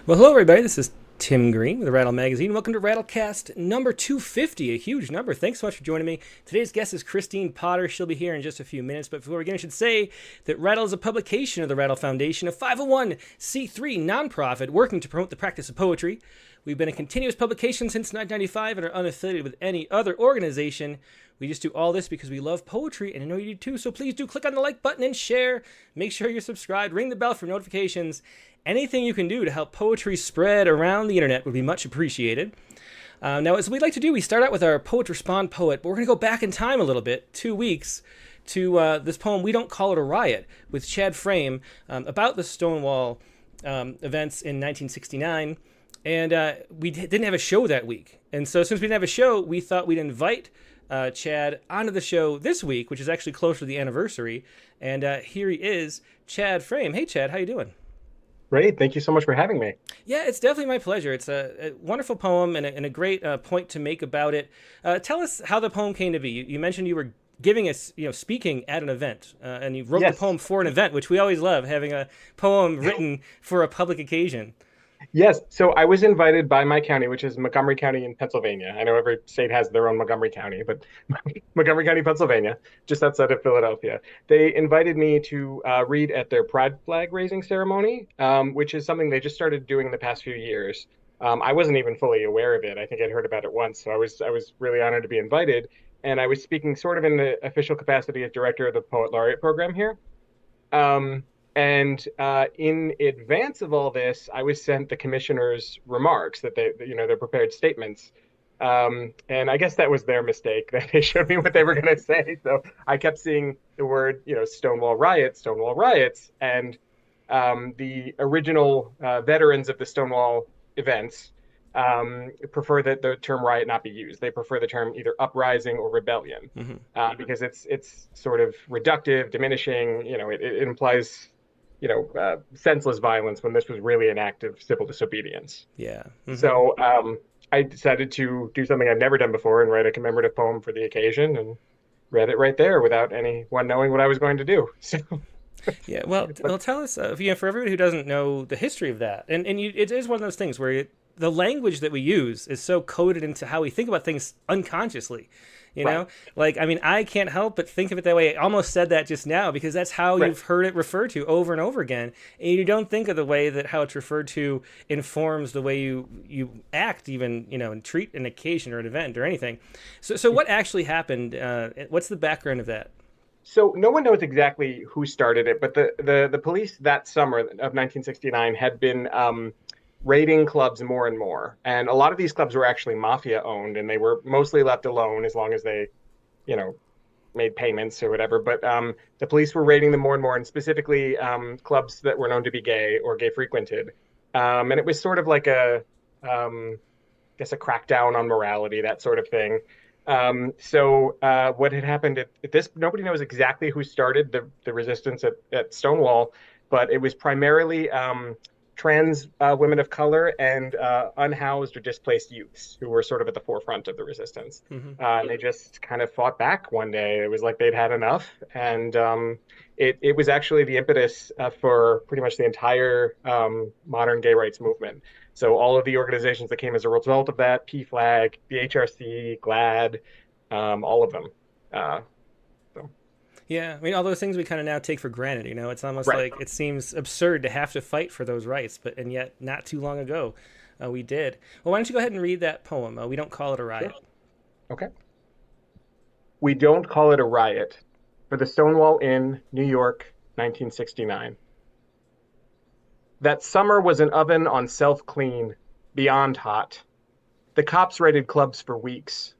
Well, hello, everybody. This is Tim Green with the Rattle Magazine. Welcome to Rattlecast number 250, a huge number. Thanks so much for joining me. Today's guest is Christine Potter. She'll be here in just a few minutes. But before we begin, I should say that Rattle is a publication of the Rattle Foundation, a 501c3 nonprofit working to promote the practice of poetry. We've been a continuous publication since 1995 and are unaffiliated with any other organization. We just do all this because we love poetry, and I know you do too, so please do click on the like button and share. Make sure you're subscribed. Ring the bell for notifications. Anything you can do to help poetry spread around the internet would be much appreciated. Now, as we'd like to do, we start out with our Poets Respond poet, but we're going to go back in time a little bit, 2 weeks, to this poem, We Don't Call It a Riot, with Chad Frame, about the Stonewall events in 1969. And we didn't have a show that week. And so since we didn't have a show, we thought we'd invite Chad onto the show this week, which is actually closer to the anniversary. And here he is, Chad Frame. Hey, Chad, how you doing? Great. Thank you so much for having me. Yeah, it's definitely my pleasure. It's a wonderful poem and a great point to make about it. Tell us how the poem came to be. You mentioned you were giving us, speaking at an event, and you wrote the Yes. poem for an event, which we always love, having a poem written for a public occasion. Yes. So I was invited by my county, which is Montgomery County in Pennsylvania. I know every state has their own Montgomery County, but Montgomery County, Pennsylvania, just outside of Philadelphia. They invited me to read at their pride flag raising ceremony, which is something they just started doing in the past few years. I wasn't even fully aware of it. I think I'd heard about it once, so I was really honored to be invited. And I was speaking sort of in the official capacity as director of the Poet Laureate program here. And in advance of all this, I was sent the commissioner's remarks that their prepared statements. And I guess that was their mistake that they showed me what they were going to say. So I kept seeing the word, Stonewall riots. And the original veterans of the Stonewall events prefer that the term riot not be used. They prefer the term either uprising or rebellion Hmm. because it's sort of reductive, diminishing. It implies senseless violence when this was really an act of civil disobedience. Yeah. Hmm. So I decided to do something I've never done before and write a commemorative poem for the occasion and read it right there without anyone knowing what I was going to do. So, Yeah, well, tell us, for everybody who doesn't know the history of that, it is one of those things where the language that we use is so coded into how we think about things unconsciously. You right, know, like, I mean, I can't help but think of it that way. I almost said that just now because that's how right. you've heard it referred to over and over again. And you don't think of the way that how it's referred to informs the way you act, even, and treat an occasion or an event or anything. So what actually happened? What's the background of that? So no one knows exactly who started it, but the police that summer of 1969 had been raiding clubs more and more. And a lot of these clubs were actually mafia owned, and they were mostly left alone as long as they, you know, made payments or whatever. But the police were raiding them more and more, and specifically clubs that were known to be gay or gay frequented. And it was sort of like I guess a crackdown on morality, that sort of thing. So what had happened at this, nobody knows exactly who started the resistance at Stonewall, but it was primarily trans women of color and unhoused or displaced youths who were sort of at the forefront of the resistance. Hmm. And they just kind of fought back one day. It was like they'd had enough. And it was actually the impetus for pretty much the entire modern gay rights movement. So all of the organizations that came as a result of that, PFLAG, the HRC, GLAD, all of them. Uh, so, Yeah, I mean, all those things we kind of now take for granted. It's almost right. like it seems absurd to have to fight for those rights, and yet not too long ago, we did. Well, why don't you go ahead and read that poem? We don't call it a Sure. riot. Okay. We don't call it a riot for the Stonewall Inn, New York, 1969. That summer was an oven on self-clean, beyond hot. The cops raided clubs for weeks.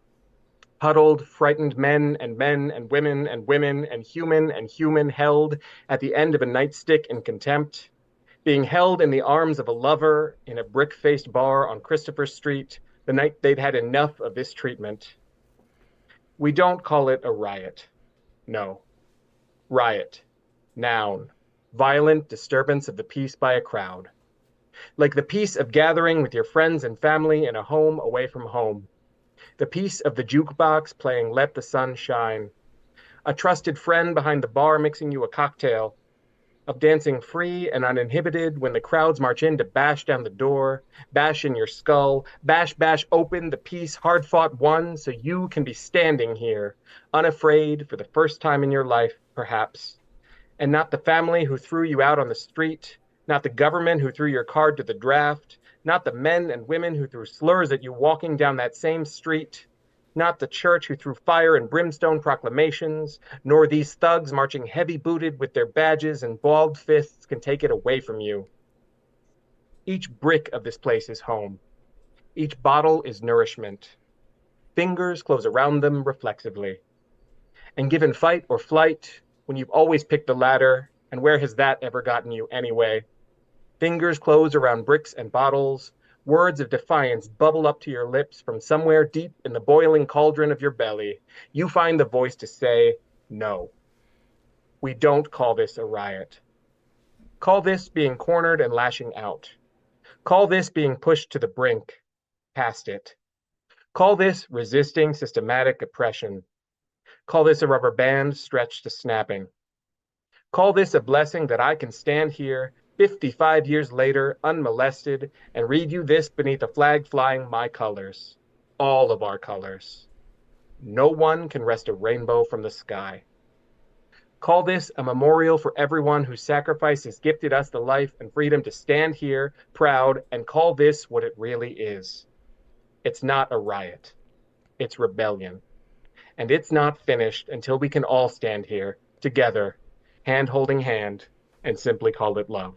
Huddled, frightened men and women and human held at the end of a nightstick in contempt, being held in the arms of a lover in a brick-faced bar on Christopher Street the night they'd had enough of this treatment. We don't call it a riot. No. Riot. Noun. Violent disturbance of the peace by a crowd. Like the peace of gathering with your friends and family in a home away from home. The peace of the jukebox playing Let the Sun Shine. A trusted friend behind the bar mixing you a cocktail. of dancing free and uninhibited when the crowds march in to bash down the door, bash in your skull, bash open the peace hard fought won so you can be standing here, unafraid for the first time in your life, perhaps. And not the family who threw you out on the street, not the government who threw your card to the draft, not the men and women who threw slurs at you walking down that same street, not the church who threw fire and brimstone proclamations, nor these thugs marching heavy-booted with their badges and balled fists can take it away from you. Each brick of this place is home. Each bottle is nourishment. Fingers close around them reflexively. And given fight or flight, when you've always picked the latter, and where has that ever gotten you anyway? Fingers close around bricks and bottles. Words of defiance bubble up to your lips from somewhere deep in the boiling cauldron of your belly. You find the voice to say, no. We don't call this a riot. Call this being cornered and lashing out. Call this being pushed to the brink, past it. Call this resisting systematic oppression. Call this a rubber band stretched to snapping. Call this a blessing that I can stand here 55 years later, unmolested, and read you this beneath a flag flying my colors, all of our colors. No one can wrest a rainbow from the sky. Call this a memorial for everyone whose sacrifice has gifted us the life and freedom to stand here proud, and call this what it really is. It's not a riot. It's rebellion. And it's not finished until we can all stand here together, hand holding hand, and simply call it love.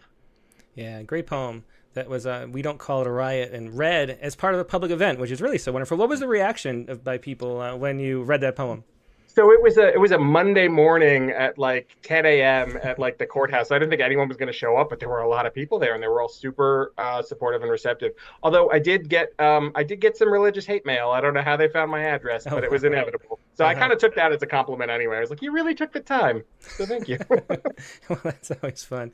Yeah, great poem. That was We Don't Call It a Riot, and read as part of a public event, which is really so wonderful. What was the reaction by people when you read that poem? So it was a Monday morning at like 10 a.m. at like the courthouse. I didn't think anyone was going to show up, but there were a lot of people there, and they were all super supportive and receptive. Although I did get some religious hate mail. I don't know how they found my address, but it was inevitable. So I kind of took that as a compliment anyway. I was like, you really took the time, so thank you. Well, that's always fun.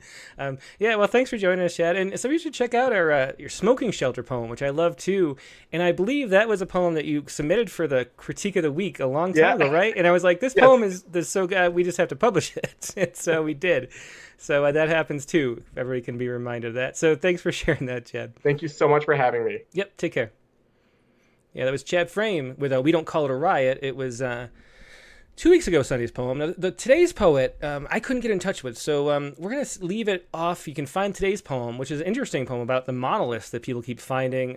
Yeah, well, thanks for joining us, Chad. And so you should check out our your smoking shelter poem, which I love too. And I believe that was a poem that you submitted for the Critique of the Week a long time ago, right? And I was like, this poem is so good, we just have to publish it. And so we did. So that happens too. Everybody can be reminded of that. So thanks for sharing that, Chad. Thank you so much for having me. Yep, take care. Yeah, that was Chad Frame with We Don't Call It a Riot. It was 2 weeks ago, Sunday's poem. Now, today's poet, I couldn't get in touch with, so we're going to leave it off. You can find today's poem, which is an interesting poem about the monoliths that people keep finding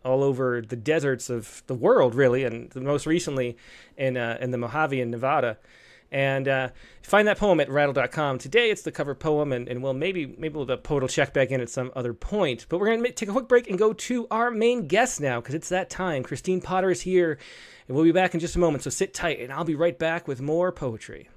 all over the deserts of the world, really, and most recently in the Mojave in Nevada. And find that poem at rattle.com. Today it's the cover poem, and we'll maybe the poet will check back in at some other point. But we're going to take a quick break and go to our main guest now, because it's that time. Christine Potter is here, and we'll be back in just a moment, so sit tight, and I'll be right back with more poetry.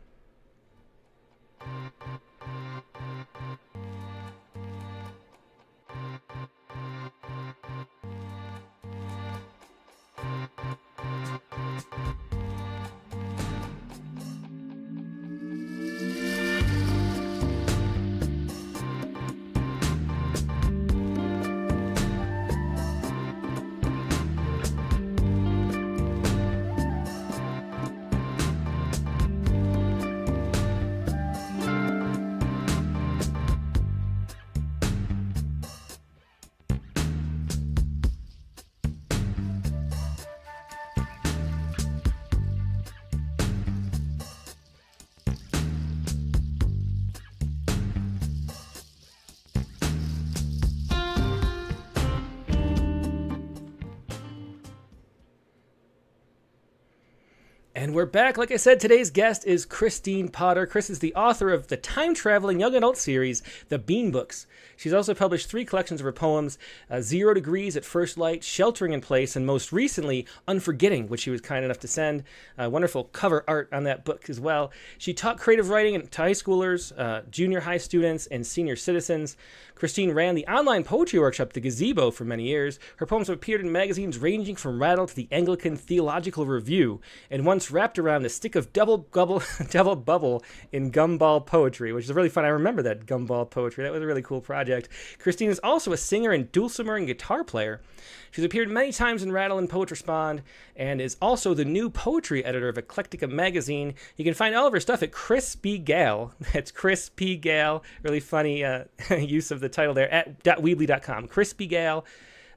And we're back. Like I said, today's guest is Christine Potter. Chris is the author of the time-traveling young adult series, The Bean Books. She's also published 3 collections of her poems, 0 Degrees at First Light, Sheltering in Place, and most recently, Unforgetting, which she was kind enough to send. Wonderful cover art on that book as well. She taught creative writing to high schoolers, junior high students, and senior citizens. Christine ran the online poetry workshop, The Gazebo, for many years. Her poems have appeared in magazines ranging from Rattle to the Anglican Theological Review, and one once wrapped around a stick of double bubble in gumball poetry, which is really fun. I remember that gumball poetry. That was a really cool project. Christine is also a singer and dulcimer and guitar player. She's appeared many times in Rattle and Poets Respond and is also the new poetry editor of Eclectica magazine. You can find all of her stuff at Chris B. Gale. That's Chris P. Gale. Really funny use of the title there at .weebly.com. Chris B. Gale,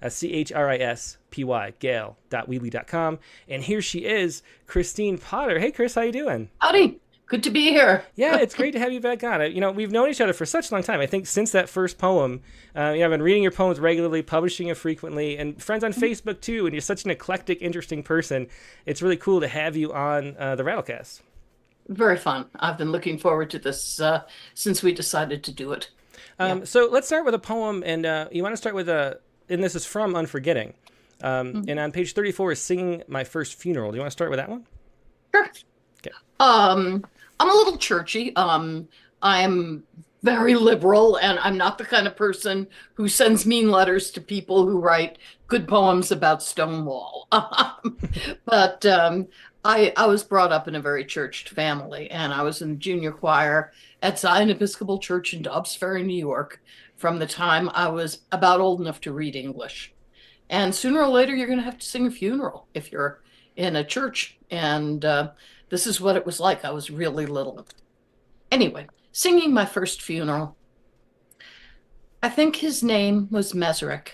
ChrisPy, Gale.weebly.com. And here she is, Christine Potter. Hey, Chris, how you doing? Howdy. Good to be here. Yeah, it's great to have you back on. We've known each other for such a long time. I think since that first poem, I've been reading your poems regularly, publishing it frequently, and friends on Facebook too. And you're such an eclectic, interesting person. It's really cool to have you on the Rattlecast. Very fun. I've been looking forward to this since we decided to do it. So let's start with a poem, and you want to start with and this is from Unforgetting. And on page 34 is Singing My First Funeral. Do you want to start with that one? Sure. Okay. I'm a little churchy. I'm very liberal, and I'm not the kind of person who sends mean letters to people who write good poems about Stonewall. But I was brought up in a very churched family, and I was in the junior choir at Zion Episcopal Church in Dobbs Ferry, New York, from the time I was about old enough to read English. And sooner or later, you're going to have to sing a funeral if you're in a church. And this is what it was like. I was really little. Anyway, singing my first funeral. I think his name was Mesrick.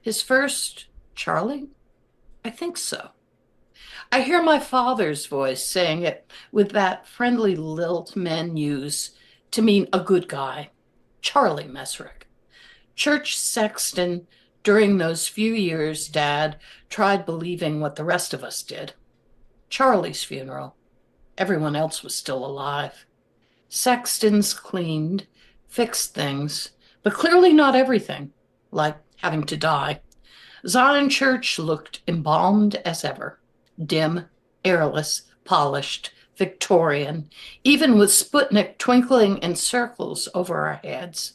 His first, Charlie? I think so. I hear my father's voice saying it with that friendly lilt men use to mean a good guy, Charlie Mesrick. Church sexton, during those few years Dad tried believing what the rest of us did. Charlie's funeral. Everyone else was still alive. Sextons cleaned, fixed things, but clearly not everything, like having to die. Zion Church looked embalmed as ever, dim, airless, polished, Victorian, even with Sputnik twinkling in circles over our heads.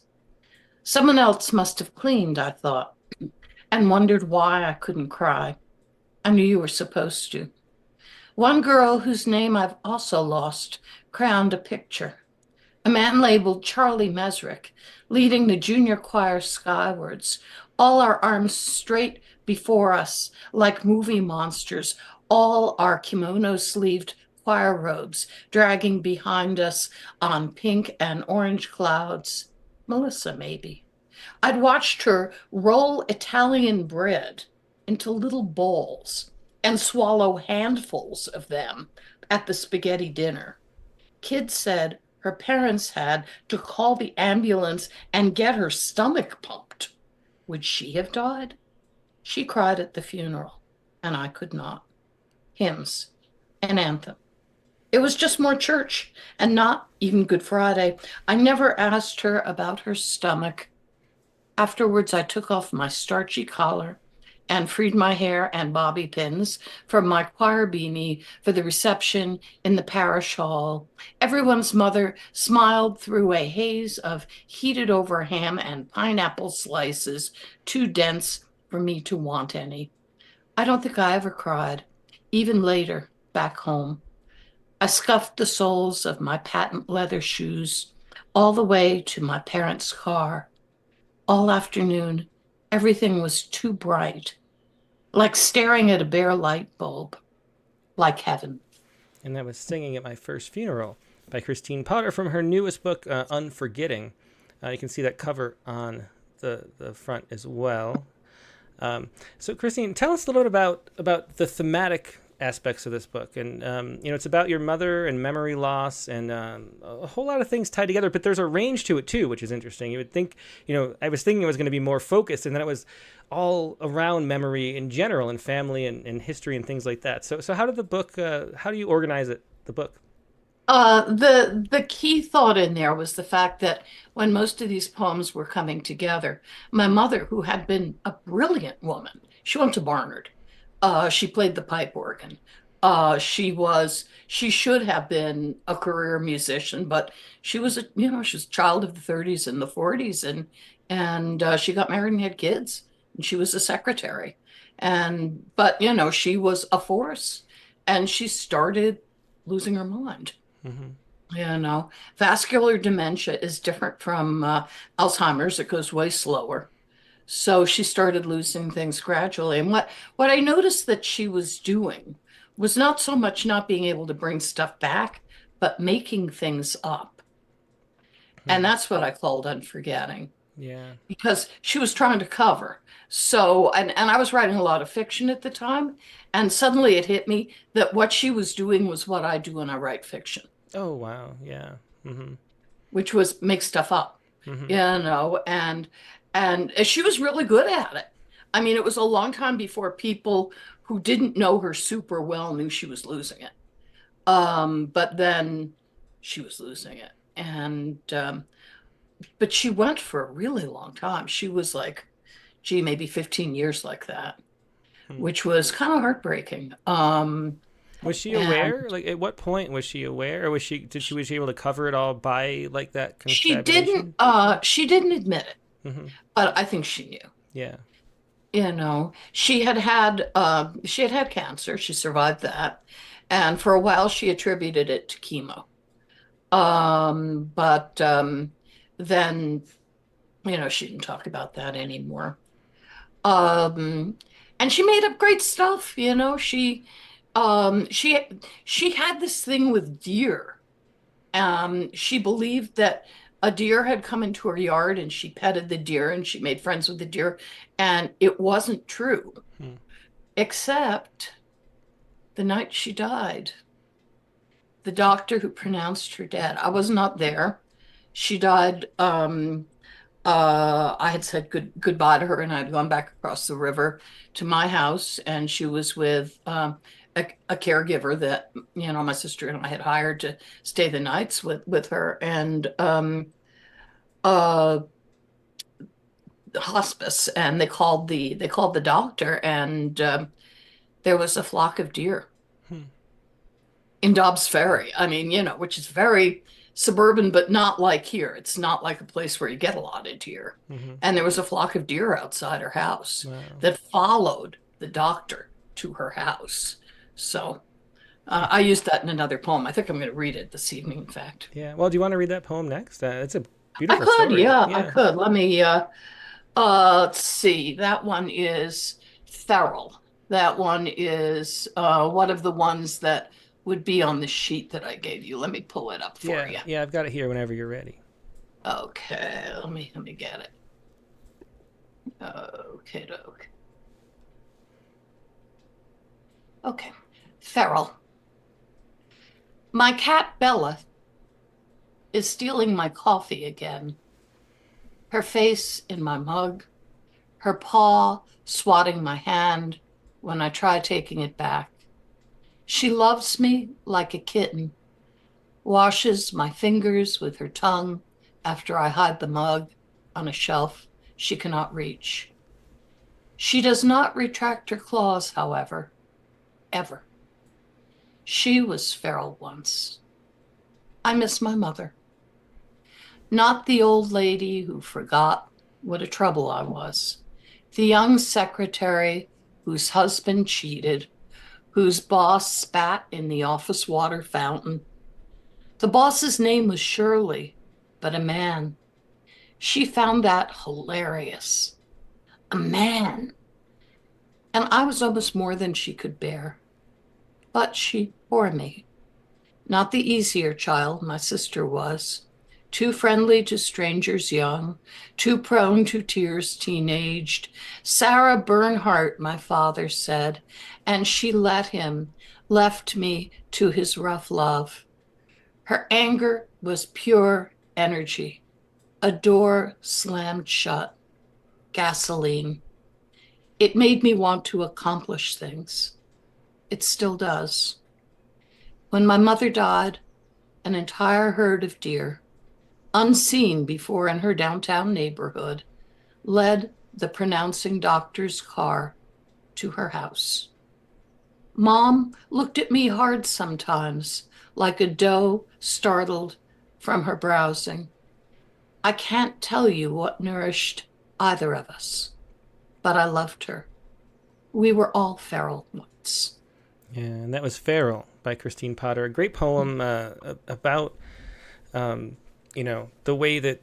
Someone else must have cleaned, I thought, and wondered why I couldn't cry. I knew you were supposed to. One girl whose name I've also lost crowned a picture. A man labeled Charlie Mesrick, leading the junior choir skywards, all our arms straight before us like movie monsters, all our kimono-sleeved choir robes dragging behind us on pink and orange clouds. Melissa, maybe. I'd watched her roll Italian bread into little bowls and swallow handfuls of them at the spaghetti dinner. Kids said her parents had to call the ambulance and get her stomach pumped. Would she have died? She cried at the funeral, and I could not. Hymns, an anthem. It was just more church, and not even Good Friday. I never asked her about her stomach. Afterwards, I took off my starchy collar and freed my hair and bobby pins from my choir beanie for the reception in the parish hall. Everyone's mother smiled through a haze of heated over ham and pineapple slices, too dense for me to want any. I don't think I ever cried, even later, back home. I scuffed the soles of my patent leather shoes all the way to my parents' car. All afternoon, everything was too bright, like staring at a bare light bulb, like heaven. And that was Singing at My First Funeral by Christine Potter from her newest book, Unforgetting. You can see that cover on the front as well. So, Christine, tell us a little bit about the thematic aspects of this book. And, it's about your mother and memory loss and a whole lot of things tied together, but there's a range to it too, which is interesting. You would think, I was thinking it was going to be more focused, and then it was all around memory in general and family and history and things like that. So how did the book, how do you organize the book? The key thought in there was the fact that when most of these poems were coming together, my mother, who had been a brilliant woman, she went to Barnard. She played the pipe organ. She should have been a career musician, but she was she was a child of the 30s and the 40s, and she got married and had kids, and she was a secretary. But she was a force. and she started losing her mind. Mm-hmm. Vascular dementia is different from Alzheimer's. It goes way slower. So she started losing things gradually. And what I noticed that she was doing was not so much not being able to bring stuff back, but making things up. And that's what I called unforgetting. Yeah. Because she was trying to cover. So, and I was writing a lot of fiction at the time, and suddenly it hit me that what she was doing was what I do when I write fiction, Oh, wow. Yeah. Mm-hmm. which was make stuff up, Mm-hmm. and she was really good at it. I mean, it was a long time before people who didn't know her super well knew she was losing it. But then she was losing it. But she went for a really long time. She was like, gee, maybe 15 years like that, which was kind of heartbreaking. Was she And aware? Like, at what point was she aware, or was she able to cover it all by like that she confabulation? didn't admit it, Mm-hmm. but I think she knew. Yeah. She had had cancer. She survived that. And for a while, she attributed it to chemo. But then, she didn't talk about that anymore. Um, and she made up great stuff, she had this thing with deer. She believed that a deer had come into her yard and she petted the deer and she made friends with the deer, and it wasn't true, except the night she died. The doctor who pronounced her dead. I was not there. She died. I had said goodbye to her, and I'd gone back across the river to my house, and she was with a caregiver that my sister and I had hired to stay the nights with her, and uh, hospice. And they called the doctor, and there was a flock of deer in Dobbs Ferry. I mean, which is very suburban, but not like here. It's not like a place where you get a lot of deer. Mm-hmm. And there was a flock of deer outside her house Wow. that followed the doctor to her house. So I used that in another poem. I think I'm going to read it this evening, in fact. Yeah. Well, do you want to read that poem next? It's a I beautiful could, story. yeah, I could. Let me, let's see. That one is Feral. That one is one of the ones that would be on the sheet that I gave you. Let me pull it up for you. Yeah, I've got it here whenever you're ready. Okay, let me get it. Okay, doke. Okay, Feral. My cat Bella is stealing my coffee again. Her face in my mug, her paw swatting my hand when I try taking it back. She loves me like a kitten, washes my fingers with her tongue after I hide the mug on a shelf she cannot reach. She does not retract her claws, however, ever. She was feral once. I miss my mother. Not the old lady who forgot what a trouble I was. The young secretary whose husband cheated, whose boss spat in the office water fountain. The boss's name was Shirley, but a man. She found that hilarious. A man. And I was almost more than she could bear. But she bore me. Not the easier child my sister was. Too friendly to strangers young, too prone to tears teenaged. Sarah Bernhardt, my father said, and she let him, left me to his rough love. Her anger was pure energy. A door slammed shut. Gasoline. It made me want to accomplish things. It still does. When my mother died, an entire herd of deer, unseen before in her downtown neighborhood, led the pronouncing doctor's car to her house. Mom looked at me hard sometimes, like a doe startled from her browsing. I can't tell you what nourished either of us, but I loved her. We were all feral once. Yeah, and that was Feral by Christine Potter. A great poem about, the way that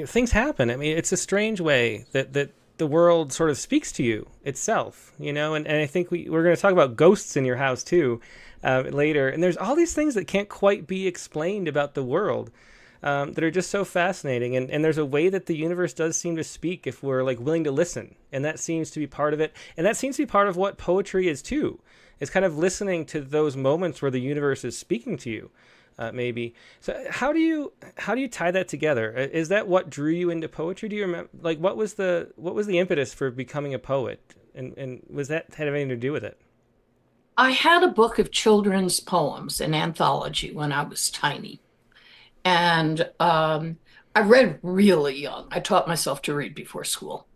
things happen. I mean, it's a strange way that the world sort of speaks to you itself, and I think we're going to talk about ghosts in your house too later. And there's all these things that can't quite be explained about the world that are just so fascinating. And there's a way that the universe does seem to speak if we're like willing to listen. And that seems to be part of it. And that seems to be part of what poetry is too. It's kind of listening to those moments where the universe is speaking to you. Maybe. So how do you tie that together? Is that what drew you into poetry? Do you remember, like, what was the impetus for becoming a poet? And was that had anything to do with it? I had a book of children's poems, an anthology, when I was tiny. And I read really young. I taught myself to read before school.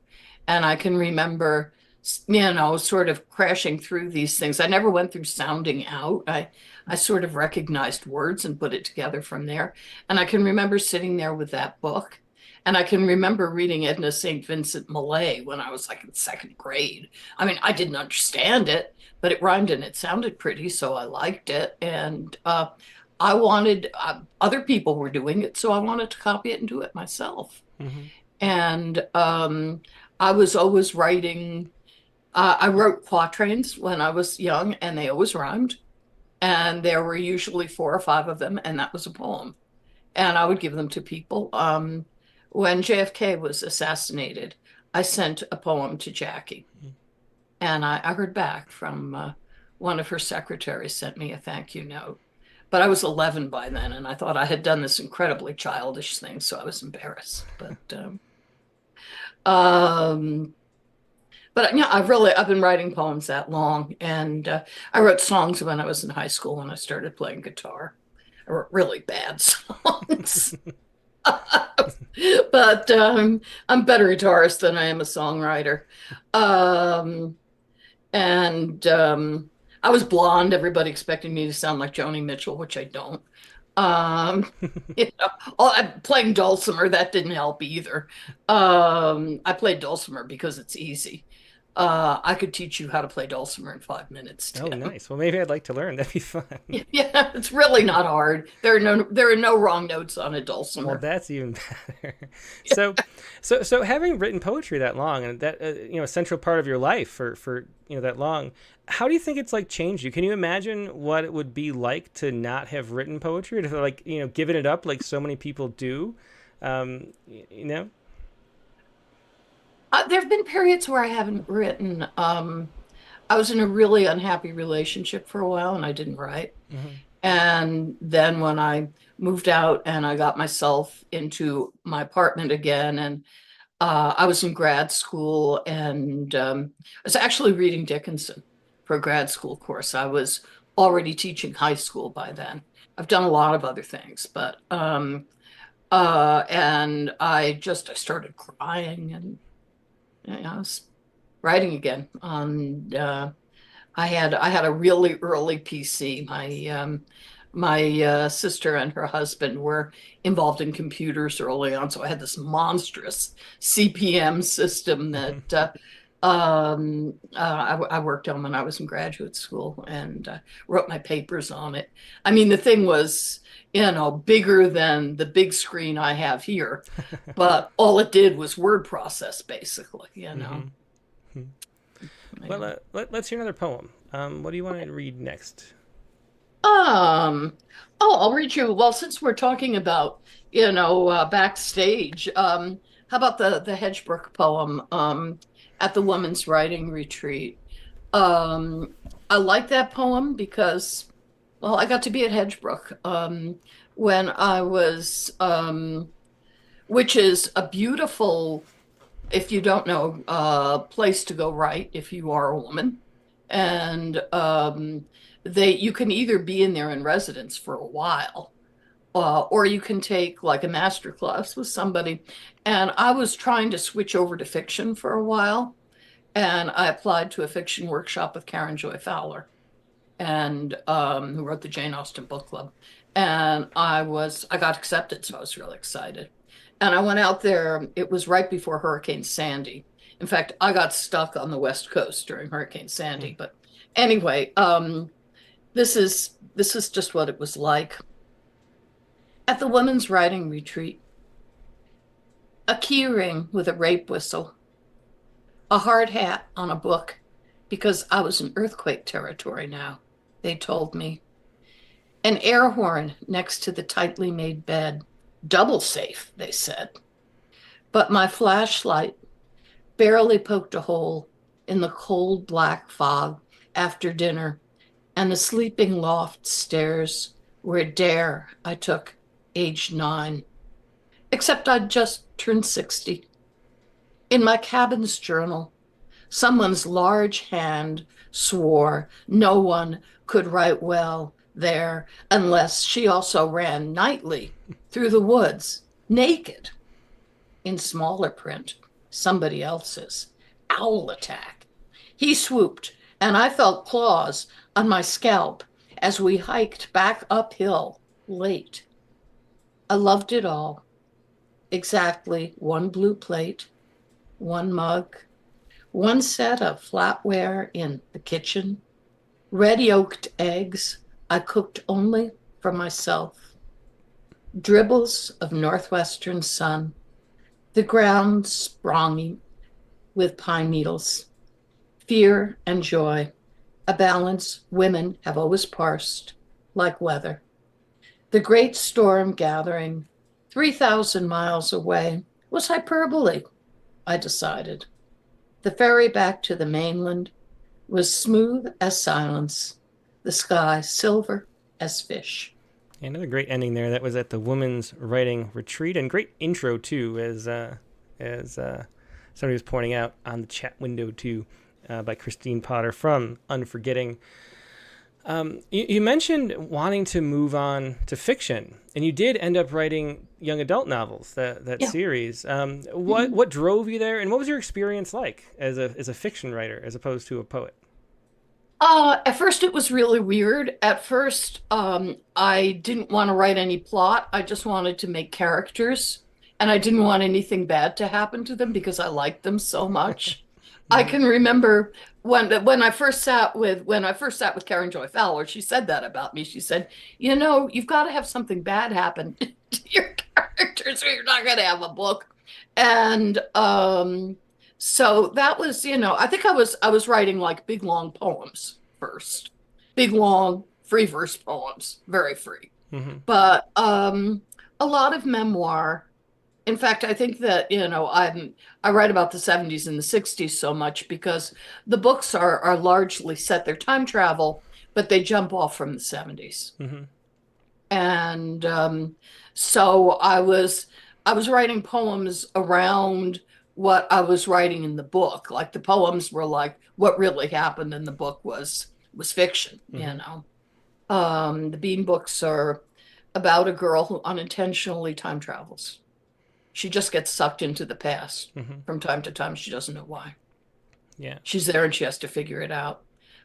And I can remember, sort of crashing through these things. I never went through sounding out. I sort of recognized words and put it together from there. And I can remember sitting there with that book. And I can remember reading Edna St. Vincent Millay when I was like in second grade. I mean, I didn't understand it, but it rhymed and it sounded pretty, so I liked it. And I wanted, other people were doing it, so I wanted to copy it and do it myself. Mm-hmm. And I was always writing. I wrote quatrains when I was young, and they always rhymed. And there were usually 4 or 5 of them, and that was a poem. And I would give them to people. When JFK was assassinated, I sent a poem to Jackie. And I heard back from one of her secretaries, sent me a thank you note. But I was 11 by then, and I thought I had done this incredibly childish thing, so I was embarrassed. But yeah, I've been writing poems that long, and I wrote songs when I was in high school when I started playing guitar. I wrote really bad songs. But I'm a better guitarist than I am a songwriter. And I was blonde. Everybody expected me to sound like Joni Mitchell, which I don't. Playing dulcimer, that didn't help either. I played dulcimer because it's easy. I could teach you how to play dulcimer in 5 minutes, Oh, Tim. nice. Well, maybe I'd like to learn. That'd be fun. Yeah, it's really not hard. There are no wrong notes on a Well, dulcimer. that's even better. So having written poetry that long and that a central part of your life for that long, how do you think it's like changed you? Can you imagine what it would be like to not have written poetry, to like given it up like so many people do? Um, you know. There have been periods where I haven't written. I was in a really unhappy relationship for a while, and I didn't write. Mm-hmm. And then when I moved out and I got myself into my apartment again, and I was in grad school, and I was actually reading Dickinson for a grad school course. I was already teaching high school by then. I've done a lot of other things, but and I started crying, and I was writing again. And I had a really early PC. My sister and her husband were involved in computers early on, so I had this monstrous CPM system that I worked on when I was in graduate school, and wrote my papers on it. I mean, the thing was, bigger than the big screen I have here, but all it did was word process, basically. Mm-hmm. Well, let's hear another poem. What do you want to read next? I'll read you. Well, since we're talking about, backstage, how about the Hedgebrook poem, at the Women's Writing Retreat? I like that poem because, well, I got to be at Hedgebrook, when I was, which is a beautiful, if you don't know, place to go write if you are a woman. And you can either be in there in residence for a while, or you can take like a master class with somebody. And I was trying to switch over to fiction for a while, and I applied to a fiction workshop with Karen Joy Fowler, and who wrote the Jane Austen book club. And I got accepted, so I was really excited. And I went out there. It was right before Hurricane Sandy. In fact, I got stuck on the West Coast during Hurricane Sandy, but Anyway, this is just what it was like. At the women's writing retreat, a key ring with a rape whistle, a hard hat on a book, because I was in earthquake territory now, they told me. An air horn next to the tightly made bed. Double safe, they said. But my flashlight barely poked a hole in the cold black fog after dinner and the sleeping loft stairs where dare I took age 9. Except I'd just turned 60. In my cabin's journal, someone's large hand swore no one could write well there unless she also ran nightly through the woods, naked. In smaller print, somebody else's. Owl attack. He swooped, and I felt claws on my scalp as we hiked back uphill late. I loved it all. Exactly one blue plate, one mug, one set of flatware in the kitchen, red yolked eggs I cooked only for myself, dribbles of northwestern sun, the ground sprawny with pine needles, fear and joy, a balance women have always parsed like weather. The great storm gathering 3,000 miles away was hyperbole, I decided. The ferry back to the mainland was smooth as silence, the sky silver as fish. Another great ending there. That was at the women's writing retreat, and great intro too, as somebody was pointing out on the chat window too, by Christine Potter from Unforgetting. You mentioned wanting to move on to fiction, and you did end up writing young adult novels, that Yeah. series. What drove you there, and what was your experience like as a fiction writer as opposed to a poet? At first, it was really weird. At first, I didn't want to write any plot. I just wanted to make characters, and I didn't want anything bad to happen to them because I liked them so much. I can remember when I first sat with Karen Joy Fowler. She said that about me. She said, "You know, you've got to have something bad happen to your characters, or you're not going to have a book." And so that was, I think I was writing like big long poems first, big long free verse poems, very free, Mm-hmm. but a lot of memoir. In fact, I think that, I write about the 70s and the 60s so much because the books are largely set, their time travel, but they jump off from the 70s. Mm-hmm. And so I was writing poems around what I was writing in the book. Like the poems were like what really happened in the book was fiction, Mm-hmm. The Bean books are about a girl who unintentionally time travels. She just gets sucked into the past Mm-hmm. from time to time. She doesn't know why. Yeah. She's there and she has to figure it out.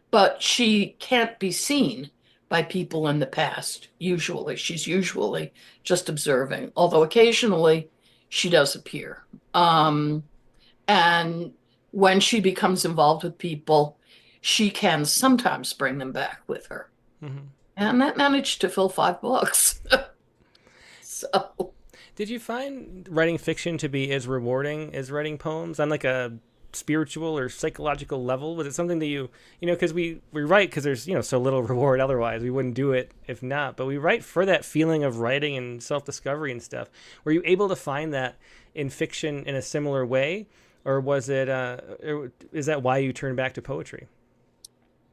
But she can't be seen by people in the past, usually. She's usually just observing, although occasionally she does appear. And when she becomes involved with people, she can sometimes bring them back with her. Mm-hmm. And that managed to fill 5 books. So. Did you find writing fiction to be as rewarding as writing poems on like a spiritual or psychological level? Was it something that because we write because there's, so little reward otherwise. We wouldn't do it if not. But we write for that feeling of writing and self-discovery and stuff. Were you able to find that in fiction in a similar way? Or was it, is that why you turned back to poetry?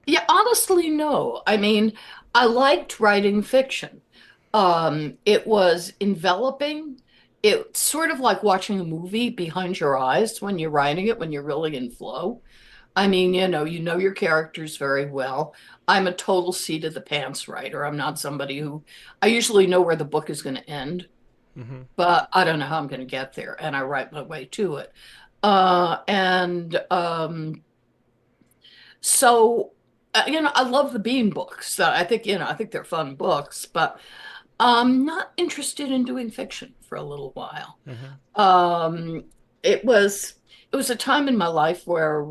Yeah, honestly, no. I mean, I liked writing fiction. It was enveloping. It's sort of like watching a movie behind your eyes when you're writing it, when you're really in flow. I mean, you know your characters very well. I'm a total seat of the pants writer. I'm not somebody I usually know where the book is going to end, Mm-hmm. but I don't know how I'm going to get there, and I write my way to it. And so I love the Bean books. I think they're fun books, but I'm not interested in doing fiction for a little while. Mm-hmm. Um, it was a time in my life where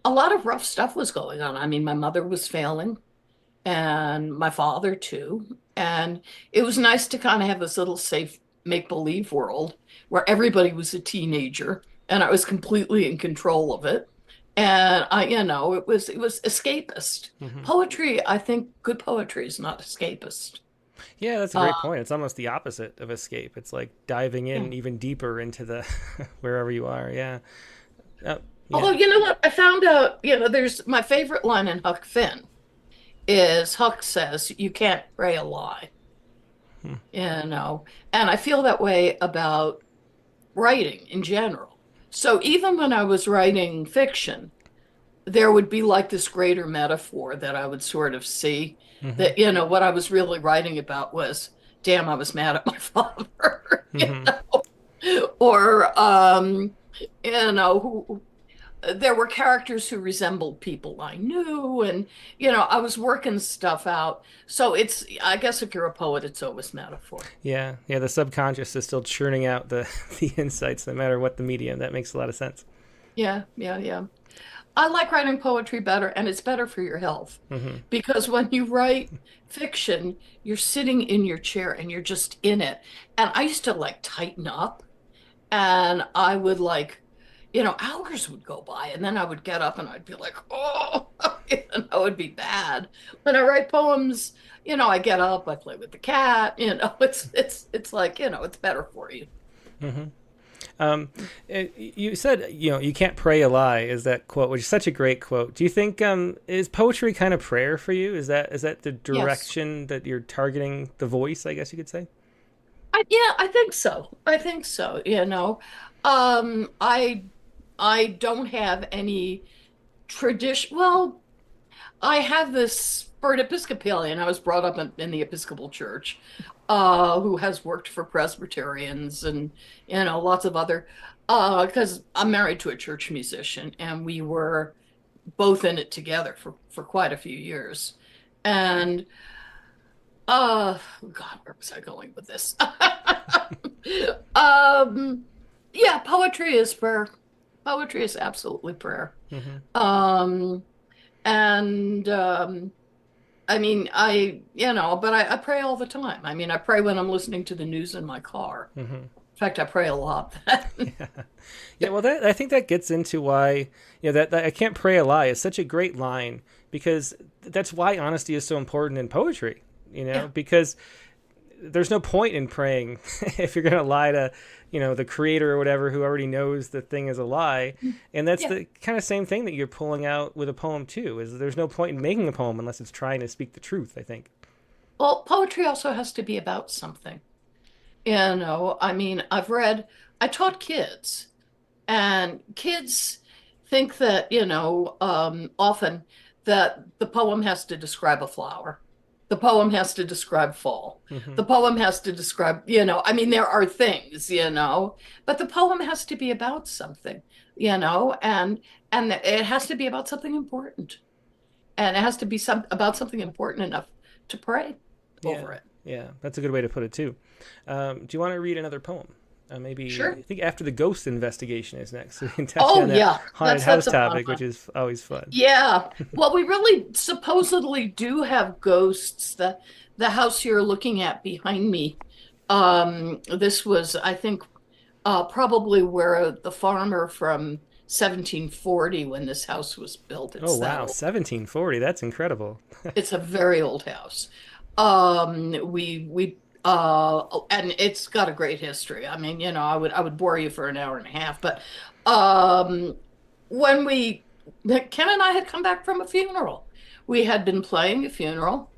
a lot of rough stuff was going on. I mean, my mother was failing and my father too. And it was nice to kind of have this little safe make-believe world where everybody was a teenager and I was completely in control of it. And it was escapist. Hmm. Poetry, I think good poetry is not escapist. Yeah, that's a Uh, great point. It's almost the opposite of escape. It's like diving yeah. in even deeper into the wherever you are. Yeah. Oh, yeah. Although, you know what? I found out, there's my favorite line in Huck Finn is Huck says, you can't pray a lie, Hmm. you know, and I feel that way about writing in general. So even when I was writing fiction, there would be like this greater metaphor that I would sort of see Hmm. that, what I was really writing about was, damn, I was mad at my father, Hmm. or, who there were characters who resembled people I knew, and I was working stuff out. So I guess if you're a poet, it's always metaphor. Yeah. Yeah. The subconscious is still churning out the the insights, no matter what the medium. That makes a lot of sense. Yeah, yeah, yeah. I like writing poetry better, and it's better for your health Hmm. because when you write fiction, you're sitting in your chair and you're just in it. And I used to like tighten up, and I would like, hours would go by, and then I would get up and I'd be like, oh, and that would be bad. When I write poems, I get up, I play with the cat, it's like, it's better for you. Hmm. You said, you can't pray a lie, is that quote, which is such a great quote. Do you think, is poetry kind of prayer for you? Is that the Yes. direction that you're targeting the voice, I guess you could say? Yeah, I think so. I think so, I don't have any tradition. Well, I have this for an Episcopalian. I was brought up in the Episcopal Church, who has worked for Presbyterians and lots of other. Because I'm married to a church musician, and we were both in it together for quite a few years. And God, where was I going with this? Um, yeah, poetry is prayer. Poetry is absolutely prayer. Hmm. Um, and I mean, but I pray all the time. I mean, I pray when I'm listening to the news in my car. Hmm. In fact, I pray a lot. Yeah. Yeah, well, I think that gets into why, that I can't pray a lie is such a great line, because that's why honesty is so important in poetry, Yeah, because there's no point in praying if you're going to lie to, the creator or whatever, who already knows the thing is a lie. And that's yeah. the kind of same thing that you're pulling out with a poem too, is there's no point in making a poem unless it's trying to speak the truth, I think. Well, poetry also has to be about something. I mean, I taught kids. And kids think that, often that the poem has to describe a flower. The poem has to describe fall. Hmm. The poem has to describe, I mean, there are things, but the poem has to be about something, and it has to be about something important. And it has to be about something important enough to pray Yeah, over it. yeah, that's a good way to put it too. Do you want to read another poem? Maybe I Sure. think after the ghost investigation is next, so we can touch Oh on that yeah, haunted that's house a fun topic, which one. is always fun. Yeah. Well, we really supposedly do have ghosts. The house you're looking at behind me. This was, I think, probably where the farmer from 1740 when this house was built. Oh It's that wow, old. 1740. That's incredible. It's a very old house. And it's got a great history. I mean, I would bore you for an hour and a half, but um, when Ken and I had come back from a funeral. We had been playing a funeral,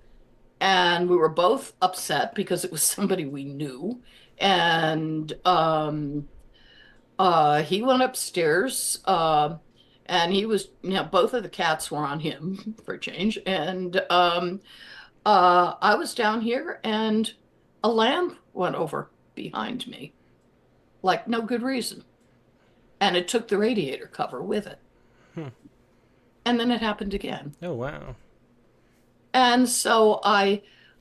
and we were both upset because it was somebody we knew. And he went upstairs, and he was, both of the cats were on him for a change. And I was down here, and a lamp went over behind me, like no good reason. And it took the radiator cover with it. Hmm. And then it happened again. Oh wow. And so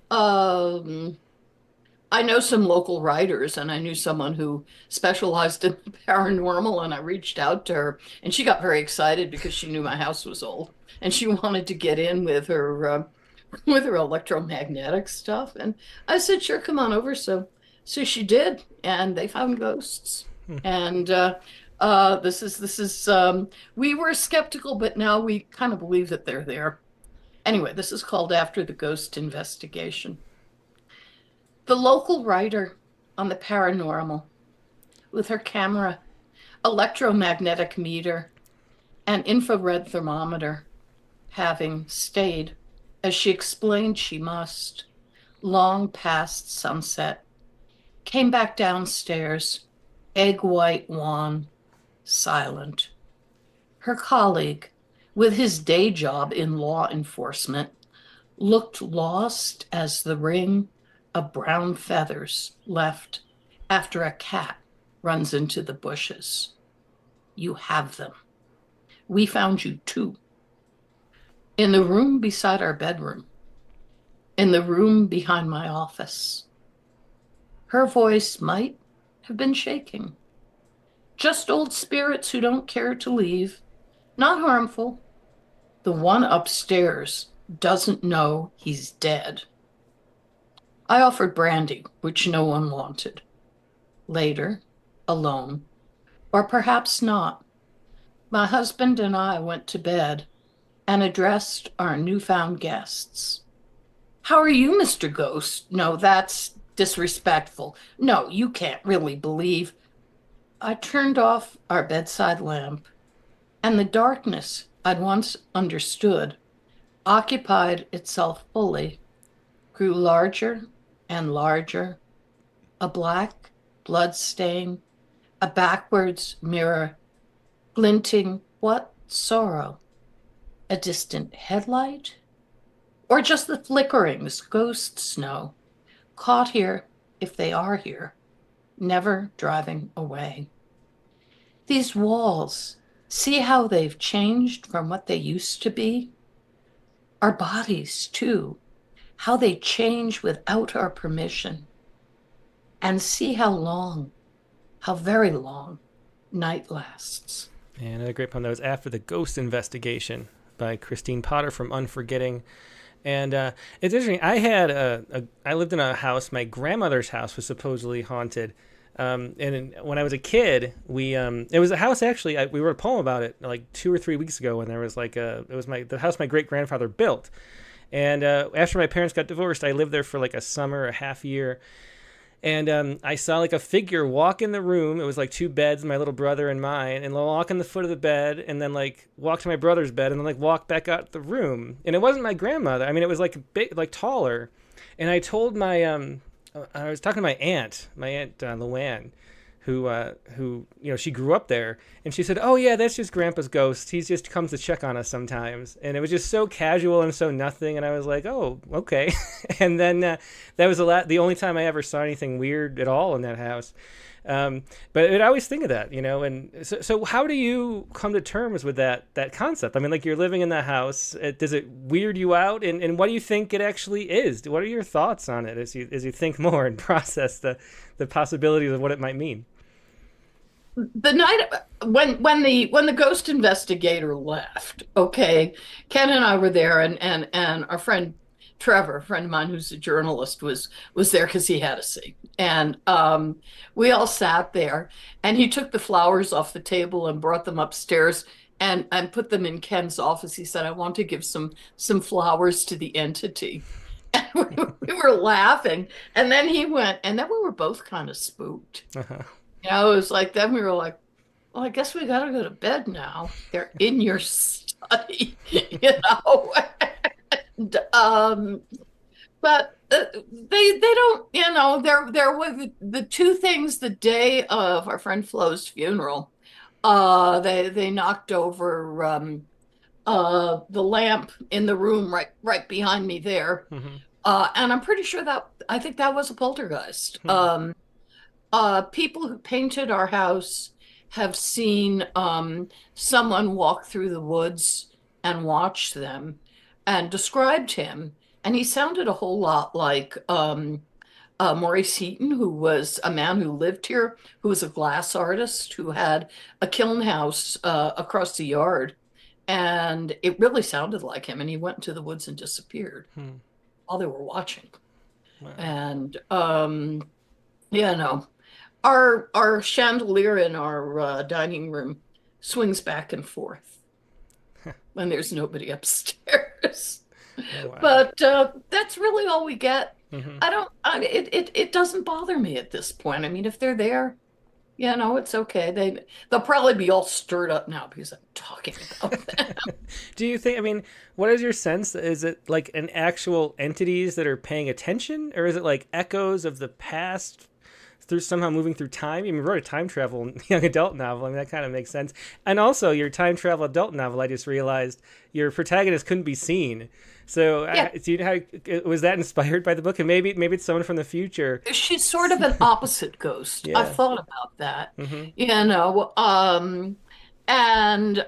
um, I know some local writers, and I knew someone who specialized in the paranormal, and I reached out to her, and she got very excited because she knew my house was old, and she wanted to get in with her electromagnetic stuff. And I said, "Sure, come on over." So she did, and they found ghosts. And we were skeptical, but now we kind of believe that they're there. Anyway, this is called After the Ghost Investigation. The local writer on the paranormal, with her camera, electromagnetic meter, and infrared thermometer, having stayed, as she explained she must, long past sunset, came back downstairs, egg white wan, silent. Her colleague, with his day job in law enforcement, looked lost as the ring of brown feathers left after a cat runs into the bushes. You have them. We found you too. In the room beside our bedroom. In the room behind my office. Her voice might have been shaking. Just old spirits who don't care to leave. Not harmful. The one upstairs doesn't know he's dead. I offered brandy, which no one wanted. Later, alone, or perhaps not, my husband and I went to bed and addressed our newfound guests. How are you, Mr. Ghost? No, that's disrespectful. No, you can't really believe. I turned off our bedside lamp, and the darkness I'd once understood occupied itself fully, grew larger and larger, a black blood stain, a backwards mirror, glinting what sorrow? A distant headlight? Or just the flickerings ghosts know, caught here if they are here, never driving away. These walls, see how they've changed from what they used to be? Our bodies, too, how they change without our permission. And see how long, how very long, night lasts. And another great poem that was After the Ghost Investigation by Christine Potter from Unforgetting. And it's interesting. I lived in a house. My grandmother's house was supposedly haunted. And when I was a kid, it was a house actually. We wrote a poem about it like 2 or 3 weeks ago. When there was the house my great grandfather built. And after my parents got divorced, I lived there for like a summer, a half year. And I saw like a figure walk in the room. It was like 2 beds, my little brother and mine, and walk in the foot of the bed, and then like walk to my brother's bed, and then like walk back out the room. And it wasn't my grandmother. I mean, it was like big, like taller. And I told I was talking to my aunt Luann, who she grew up there, and she said, "Oh yeah, that's just Grandpa's ghost. He just comes to check on us sometimes." And it was just so casual and so nothing, and I was like, "Oh, okay." And then that was the only time I ever saw anything weird at all in that house. But I always think of that, and so how do you come to terms with that concept? I mean, like, you're living in the house. Does it weird you out? And what do you think it actually is? What are your thoughts on it as you think more and process the possibilities of what it might mean? The night when the ghost investigator left, okay, Ken and I were there, and our friend Trevor, a friend of mine who's a journalist, was there because he had a seat. And we all sat there, and he took the flowers off the table and brought them upstairs and put them in Ken's office. He said, "I want to give some flowers to the entity." And we were laughing. And then he went, and then we were both kind of spooked. Uh-huh. It was like, then we were like, well, I guess we got to go to bed now. They're in your study, And, but they don't, there were the 2 things the day of our friend Flo's funeral. They knocked over the lamp in the room right behind me there. Mm-hmm. And I'm pretty sure I think that was a poltergeist. Hmm. People who painted our house have seen someone walk through the woods and watch them, and described him. And he sounded a whole lot like Maurice Heaton, who was a man who lived here, who was a glass artist, who had a kiln house across the yard. And it really sounded like him. And he went into the woods and disappeared while they were watching. Wow. And, our chandelier in our dining room swings back and forth when there's nobody upstairs. Oh, wow. But that's really all we get. Mhm. It doesn't bother me at this point. I mean, if they're there, it's okay. They'll probably be all stirred up now because I'm talking about them. Do you think, I mean, what is your sense? Is it like an actual entities that are paying attention, or is it like echoes of the past through somehow moving through time? I mean, you wrote a time travel young adult novel. I mean, that kind of makes sense. And also your time travel adult novel, I just realized your protagonist couldn't be seen. So Yeah. do you know was that inspired by the book? And maybe it's someone from the future. She's sort of an opposite ghost. Yeah. I've thought about that. Mhm. And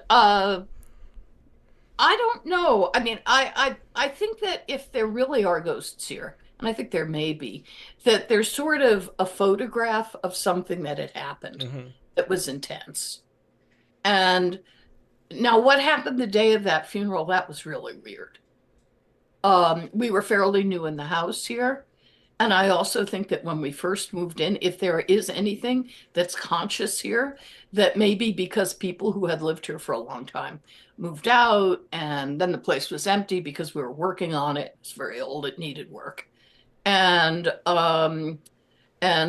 I don't know. I mean, I think that if there really are ghosts here, and I think there may be, that there's sort of a photograph of something that had happened that was intense. And now what happened the day of that funeral, that was really weird. We were fairly new in the house here. And I also think that when we first moved in, if there is anything that's conscious here, that maybe because people who had lived here for a long time moved out, and then the place was empty because we were working on it. It's very old, it needed work. And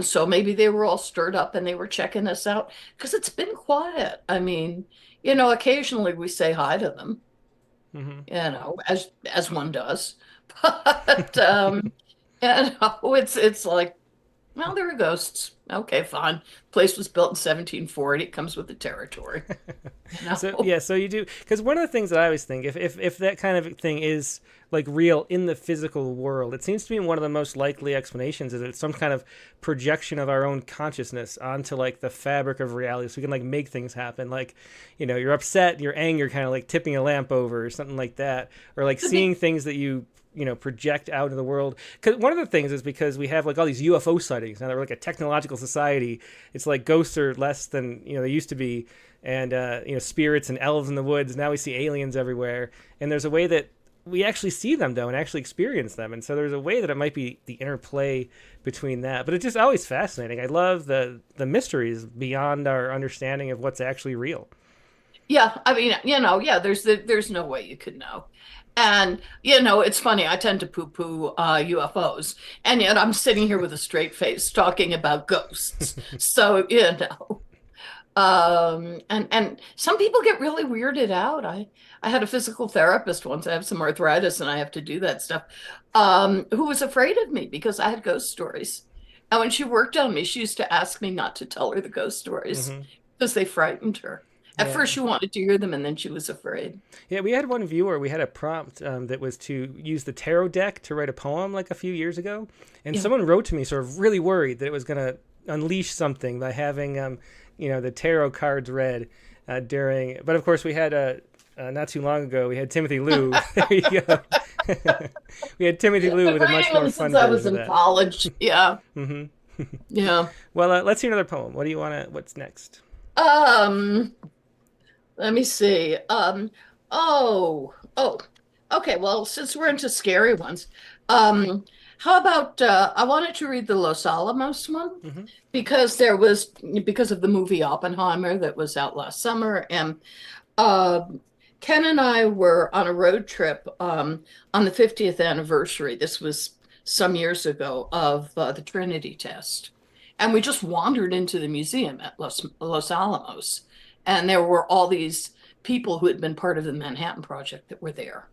so maybe they were all stirred up and they were checking us out because it's been quiet. I mean, occasionally we say hi to them, as one does. But it's like, well, there are ghosts. Okay, fine. Place was built in 1740. It comes with the territory. So you do, because one of the things that I always think, if that kind of thing is like real in the physical world, it seems to me one of the most likely explanations is that it's some kind of projection of our own consciousness onto like the fabric of reality, so we can like make things happen. Like, you're upset, your anger kind of like tipping a lamp over or something like that, or like seeing things that you project out in the world. Because one of the things is because we have like all these UFO sightings now that we're like a technological society. It's like ghosts are less than they used to be, and spirits and elves in the woods. Now we see aliens everywhere, and there's a way that we actually see them though and actually experience them. And so there's a way that it might be the interplay between that. But it's just always fascinating. I love the mysteries beyond our understanding of what's actually real. Yeah, I mean, there's no way you could know. And, it's funny, I tend to poo-poo UFOs, and yet I'm sitting here with a straight face talking about ghosts. So, and some people get really weirded out. I had a physical therapist once. I have some arthritis and I have to do that stuff, who was afraid of me because I had ghost stories. And when she worked on me, she used to ask me not to tell her the ghost stories because they frightened her. At first, she wanted to hear them, and then she was afraid. Yeah, we had one viewer. We had a prompt that was to use the tarot deck to write a poem like a few years ago. And someone wrote to me sort of really worried that it was going to unleash something by having, the tarot cards read during. But, of course, we had not too long ago, we had Timothy Lou. There you go. We had Timothy Lou with a much more fun version I was in college. Yeah. Yeah. Well, let's hear another poem. What do you want to? What's next? Let me see. Okay. Well, since we're into scary ones, how about I wanted to read the Los Alamos one because because of the movie Oppenheimer that was out last summer, and Ken and I were on a road trip on the 50th anniversary. This was some years ago of the Trinity test, and we just wandered into the museum at Los Alamos. And there were all these people who had been part of the Manhattan Project that were there.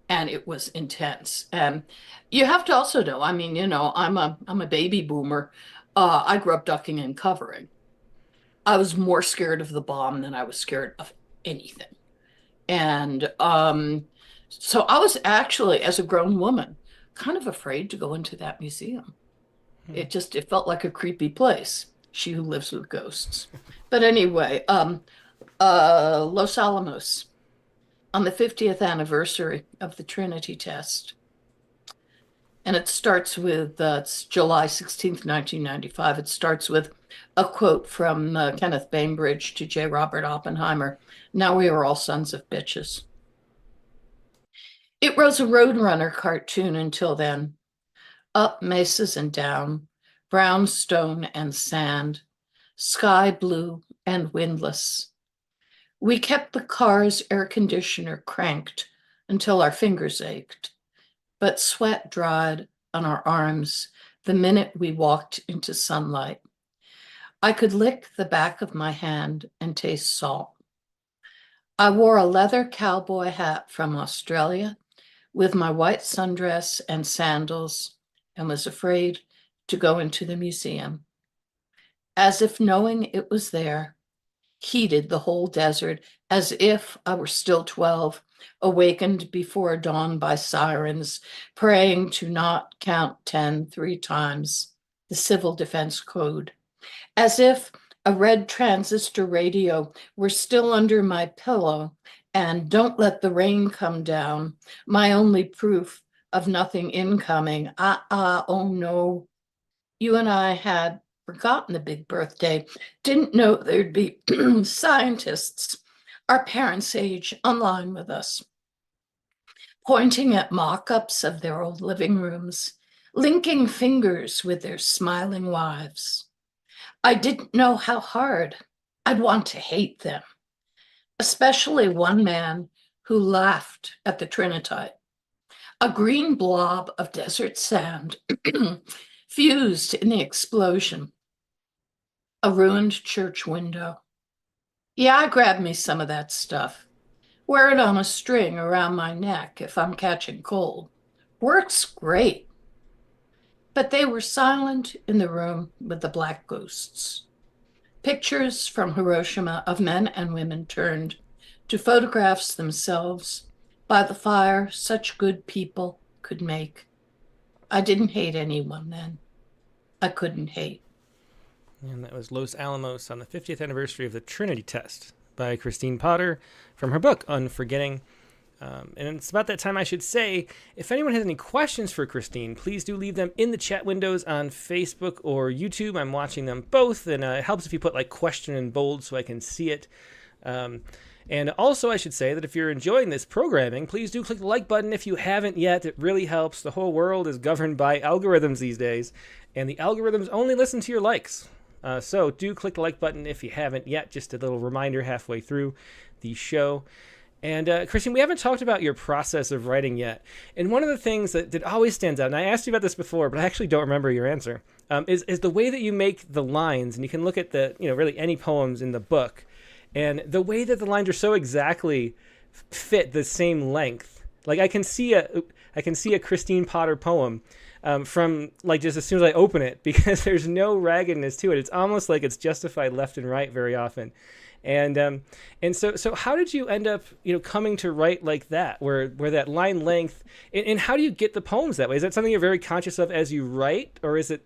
And it was intense. And you have to also know, I mean, I'm a baby boomer. I grew up ducking and covering. I was more scared of the bomb than I was scared of anything. And so I was actually, as a grown woman, kind of afraid to go into that museum. It felt like a creepy place. She who lives with ghosts. But anyway, Los Alamos, on the 50th anniversary of the Trinity test. And it starts with, it's July 16th, 1995. It starts with a quote from Kenneth Bainbridge to J. Robert Oppenheimer. Now we are all sons of bitches. It was a Roadrunner cartoon until then. Up mesas and down, brownstone and sand, sky blue and windless. We kept the car's air conditioner cranked until our fingers ached, but sweat dried on our arms the minute we walked into sunlight. I could lick the back of my hand and taste salt. I wore a leather cowboy hat from Australia with my white sundress and sandals and was afraid to go into the museum. As if knowing it was there, heated the whole desert, as if I were still 12, awakened before dawn by sirens, praying to not count 10 3 times, the Civil Defense Code, as if a red transistor radio were still under my pillow and don't let the rain come down, my only proof of nothing incoming. Oh no. You and I had forgotten the big birthday, didn't know there'd be scientists our parents' age online with us, pointing at mock-ups of their old living rooms, linking fingers with their smiling wives. I didn't know how hard I'd want to hate them, especially one man who laughed at the Trinitite, a green blob of desert sand fused in the explosion, a ruined church window. Yeah, I grabbed me some of that stuff. Wear it on a string around my neck if I'm catching cold. Works great. But they were silent in the room with the black ghosts. Pictures from Hiroshima of men and women turned to photographs themselves by the fire such good people could make. I didn't hate anyone then. I couldn't hate. And that was Los Alamos on the 50th anniversary of the Trinity Test by Christine Potter from her book, Unforgetting. And it's about that time I should say, if anyone has any questions for Christine, please do leave them in the chat windows on Facebook or YouTube. I'm watching them both, and it helps if you put like question in bold so I can see it. And also I should say that if you're enjoying this programming, please do click the like button if you haven't yet. It really helps. The whole world is governed by algorithms these days, and the algorithms only listen to your likes. So do click the like button if you haven't yet. Just a little reminder halfway through the show. And Christine, we haven't talked about your process of writing yet. And one of the things that always stands out, and I asked you about this before, but I actually don't remember your answer, is the way that you make the lines. And you can look at really any poems in the book, and the way that the lines are so exactly fit the same length. Like I can see a Christine Potter poem from like just as soon as I open it, because there's no raggedness to it. It's almost like it's justified left and right very often. And so how did you end up, coming to write like that, where that line length, and how do you get the poems that way? Is that something you're very conscious of as you write, or is it?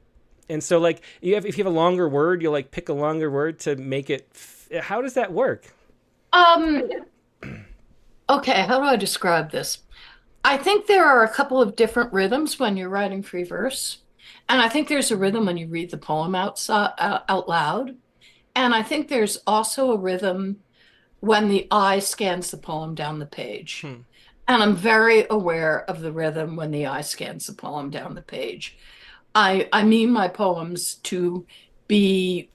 And so like if you have a longer word, you'll like pick a longer word to make it. How does that work? Okay, how do I describe this? I think there are a couple of different rhythms when you're writing free verse. And I think there's a rhythm when you read the poem out loud. And I think there's also a rhythm when the eye scans the poem down the page. And I'm very aware of the rhythm when the eye scans the poem down the page. I mean my poems to be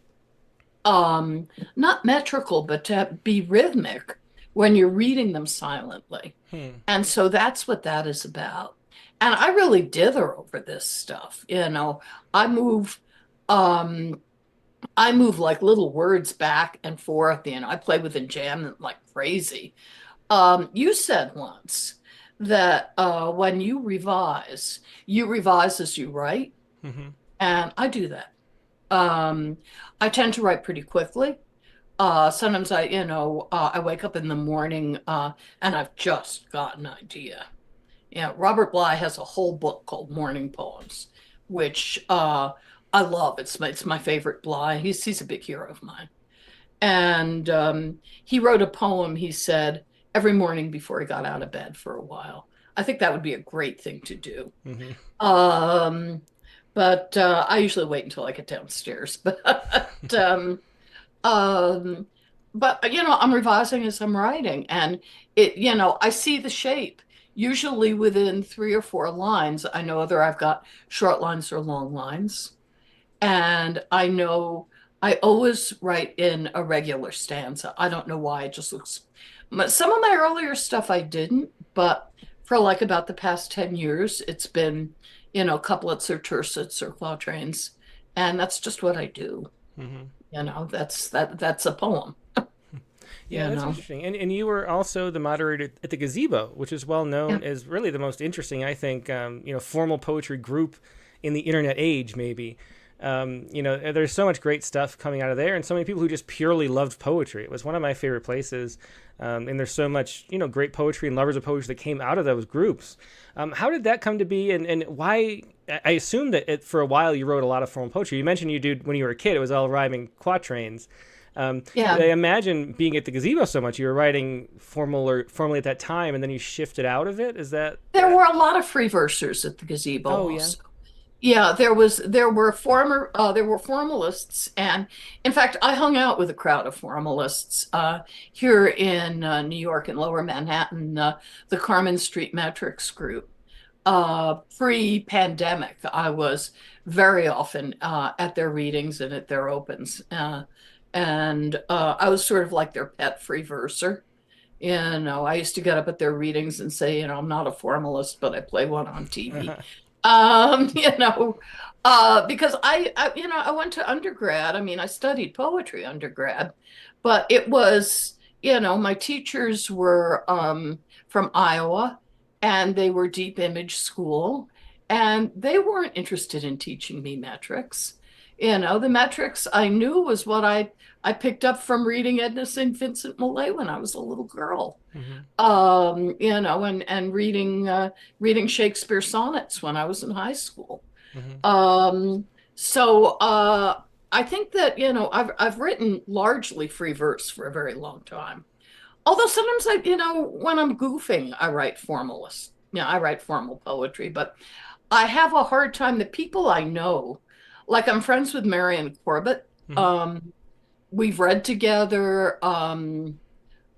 not metrical, but to be rhythmic when you're reading them silently. And so that's what that is about. And I really dither over this stuff. I move like little words back and forth. I play with and jam like crazy. You said once that when you revise as you write. Mm-hmm. And I do that. I tend to write pretty quickly. Sometimes I wake up in the morning and I've just got an idea. Robert Bly has a whole book called Morning Poems, which I love. It's my favorite Bly. He's a big hero of mine. And he wrote a poem, he said, every morning before he got out of bed for a while. I think that would be a great thing to do. Hmm. Um, but I usually wait until I get downstairs. Um, um, but I'm revising as I'm writing, and I see the shape. Usually within 3 or 4 lines, I know whether I've got short lines or long lines. And I know I always write in a regular stanza. I don't know why. It just looks. Some of my earlier stuff I didn't, but for like about the past 10 years, it's been, couplets or tercets or quatrains. And that's just what I do. Hmm. That's a poem, Yeah, you that's know. interesting. And you were also the moderator at the Gazebo, which is well Yeah. known as really the most interesting, I think, formal poetry group in the internet age, maybe. There's so much great stuff coming out of there, and so many people who just purely loved poetry. It was one of my favorite places, and there's so much, great poetry and lovers of poetry that came out of those groups. How did that come to be, and why? I assume that for a while you wrote a lot of formal poetry. You mentioned you did when you were a kid; it was all rhyming quatrains. But I Yeah. imagine being at the Gazebo so much, you were writing formally at that time, and then you shifted out of it. Is that? There were a lot of free versers at the gazebo Oh yeah. also. Yeah, there were formalists, and in fact, I hung out with a crowd of formalists here in New York and Lower Manhattan, the Carmen Street Metrics group. Pre-pandemic, I was very often at their readings and at their opens, and I was sort of like their pet free verser. I used to get up at their readings and say, I'm not a formalist, but I play one on TV. Um, you know, because I went to undergrad. I mean, I studied poetry undergrad, but it was, my teachers were from Iowa, and they were deep image school, and they weren't interested in teaching me metrics. The metrics I knew was what I picked up from reading Edna St. Vincent Millay when I was a little girl. Hmm. And reading Shakespeare sonnets when I was in high school. Hmm. So I think that I've written largely free verse for a very long time. Although sometimes when I'm goofing, I write formalist. I write formal poetry, but I have a hard time. The people I know, like I'm friends with Marion Corbett. Hmm. Um, we've read together.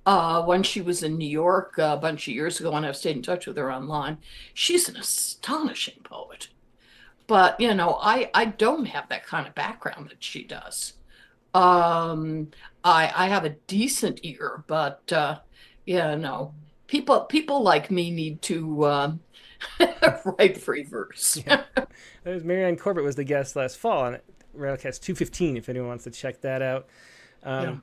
When she was in New York a bunch of years ago, and I've stayed in touch with her online. She's an astonishing poet. But, I don't have that kind of background that she does. Um, I have a decent ear, but no. People like me need to write free verse. Yeah. There's Marianne Corbett was the guest last fall on Rattlecast 215. If anyone wants to check that out. Yeah. Um,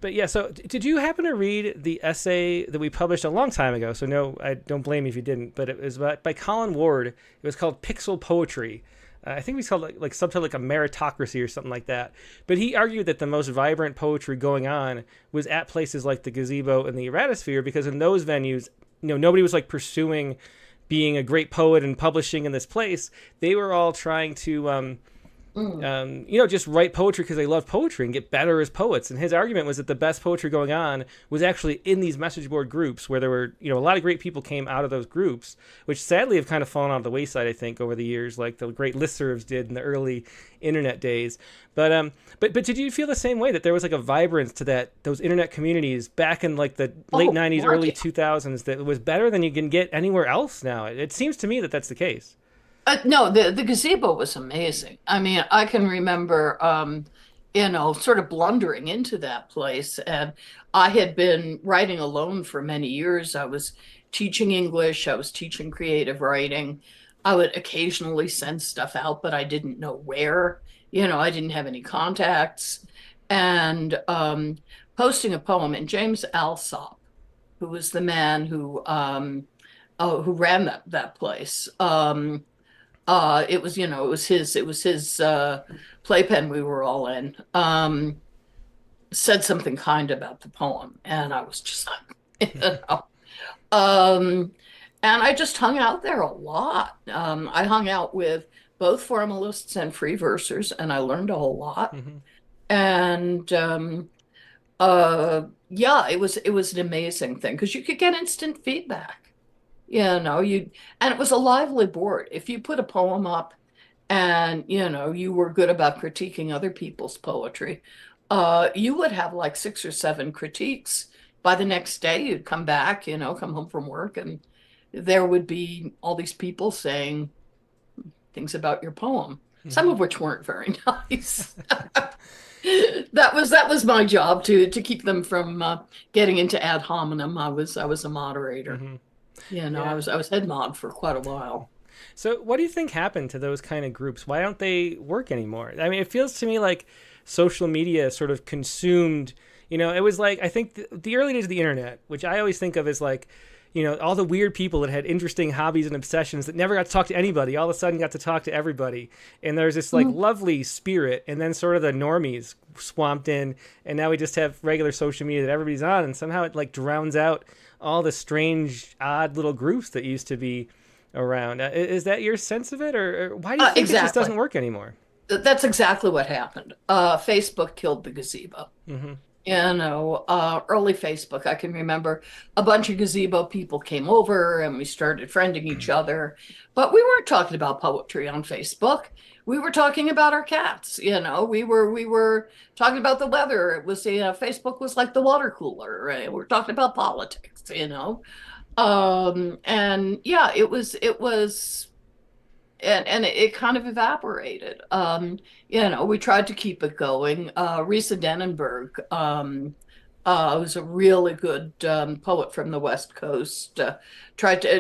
but yeah, so did you happen to read the essay that we published a long time ago? So no, I don't blame you if you didn't. But it was by Colin Ward. It was called Pixel Poetry. I think it was called like subtitle like a meritocracy or something like that. But he argued that the most vibrant poetry going on was at places like the Gazebo and the Eratosphere, because in those venues, nobody was like pursuing being a great poet and publishing in this place. They were all trying to Mm. just write poetry because they love poetry and get better as poets. And his argument was that the best poetry going on was actually in these message board groups where there were, a lot of great people came out of those groups, which sadly have kind of fallen off the wayside, I think, over the years, like the great listservs did in the early internet days. But did you feel the same way that there was like a vibrance to those internet communities back in like the late Oh, 90s, Lord, early yeah. 2000s that was better than you can get anywhere else now? It seems to me that that's the case. No, the gazebo was amazing. I mean, I can remember, sort of blundering into that place. And I had been writing alone for many years. I was teaching English, I was teaching creative writing. I would occasionally send stuff out, but I didn't know where. I didn't have any contacts. And posting a poem, and James Alsop, who was the man who ran that place. It was his playpen we were all in. Said something kind about the poem, and I was just like, Um, and I just hung out there a lot. I hung out with both formalists and free versers, and I learned a whole lot. Hmm. And yeah, it was an amazing thing because you could get instant feedback. And it was a lively board. If you put a poem up and, you were good about critiquing other people's poetry, you would have like 6 or 7 critiques. By the next day, you'd come back, come home from work, and there would be all these people saying things about your poem, some of which weren't very nice. That was my job to keep them from getting into ad hominem. I was a moderator. Mm-hmm. I Yeah. was head mod for quite a while. So, what do you think happened to those kind of groups? Why don't they work anymore? I mean, it feels to me like social media sort of consumed. It was like I think the early days of the internet, which I always think of as like, all the weird people that had interesting hobbies and obsessions that never got to talk to anybody, all of a sudden got to talk to everybody. And there's this like lovely spirit, and then sort of the normies swamped in, and now we just have regular social media that everybody's on, and somehow it like drowns out all the strange, odd little groups that used to be around. Is that your sense of it, or why do you think it just Exactly. doesn't work anymore? That's exactly what happened. Facebook killed the gazebo. Mm-hmm. Early Facebook, I can remember a bunch of Gazebo people came over and we started friending each other, but we weren't talking about poetry on Facebook. We were talking about our cats. We were talking about the weather. It was Facebook was like the water cooler. Right? We're talking about politics. And yeah, it was and it kind of evaporated. We tried to keep it going. Risa Dennenberg, who's a really good poet from the West Coast,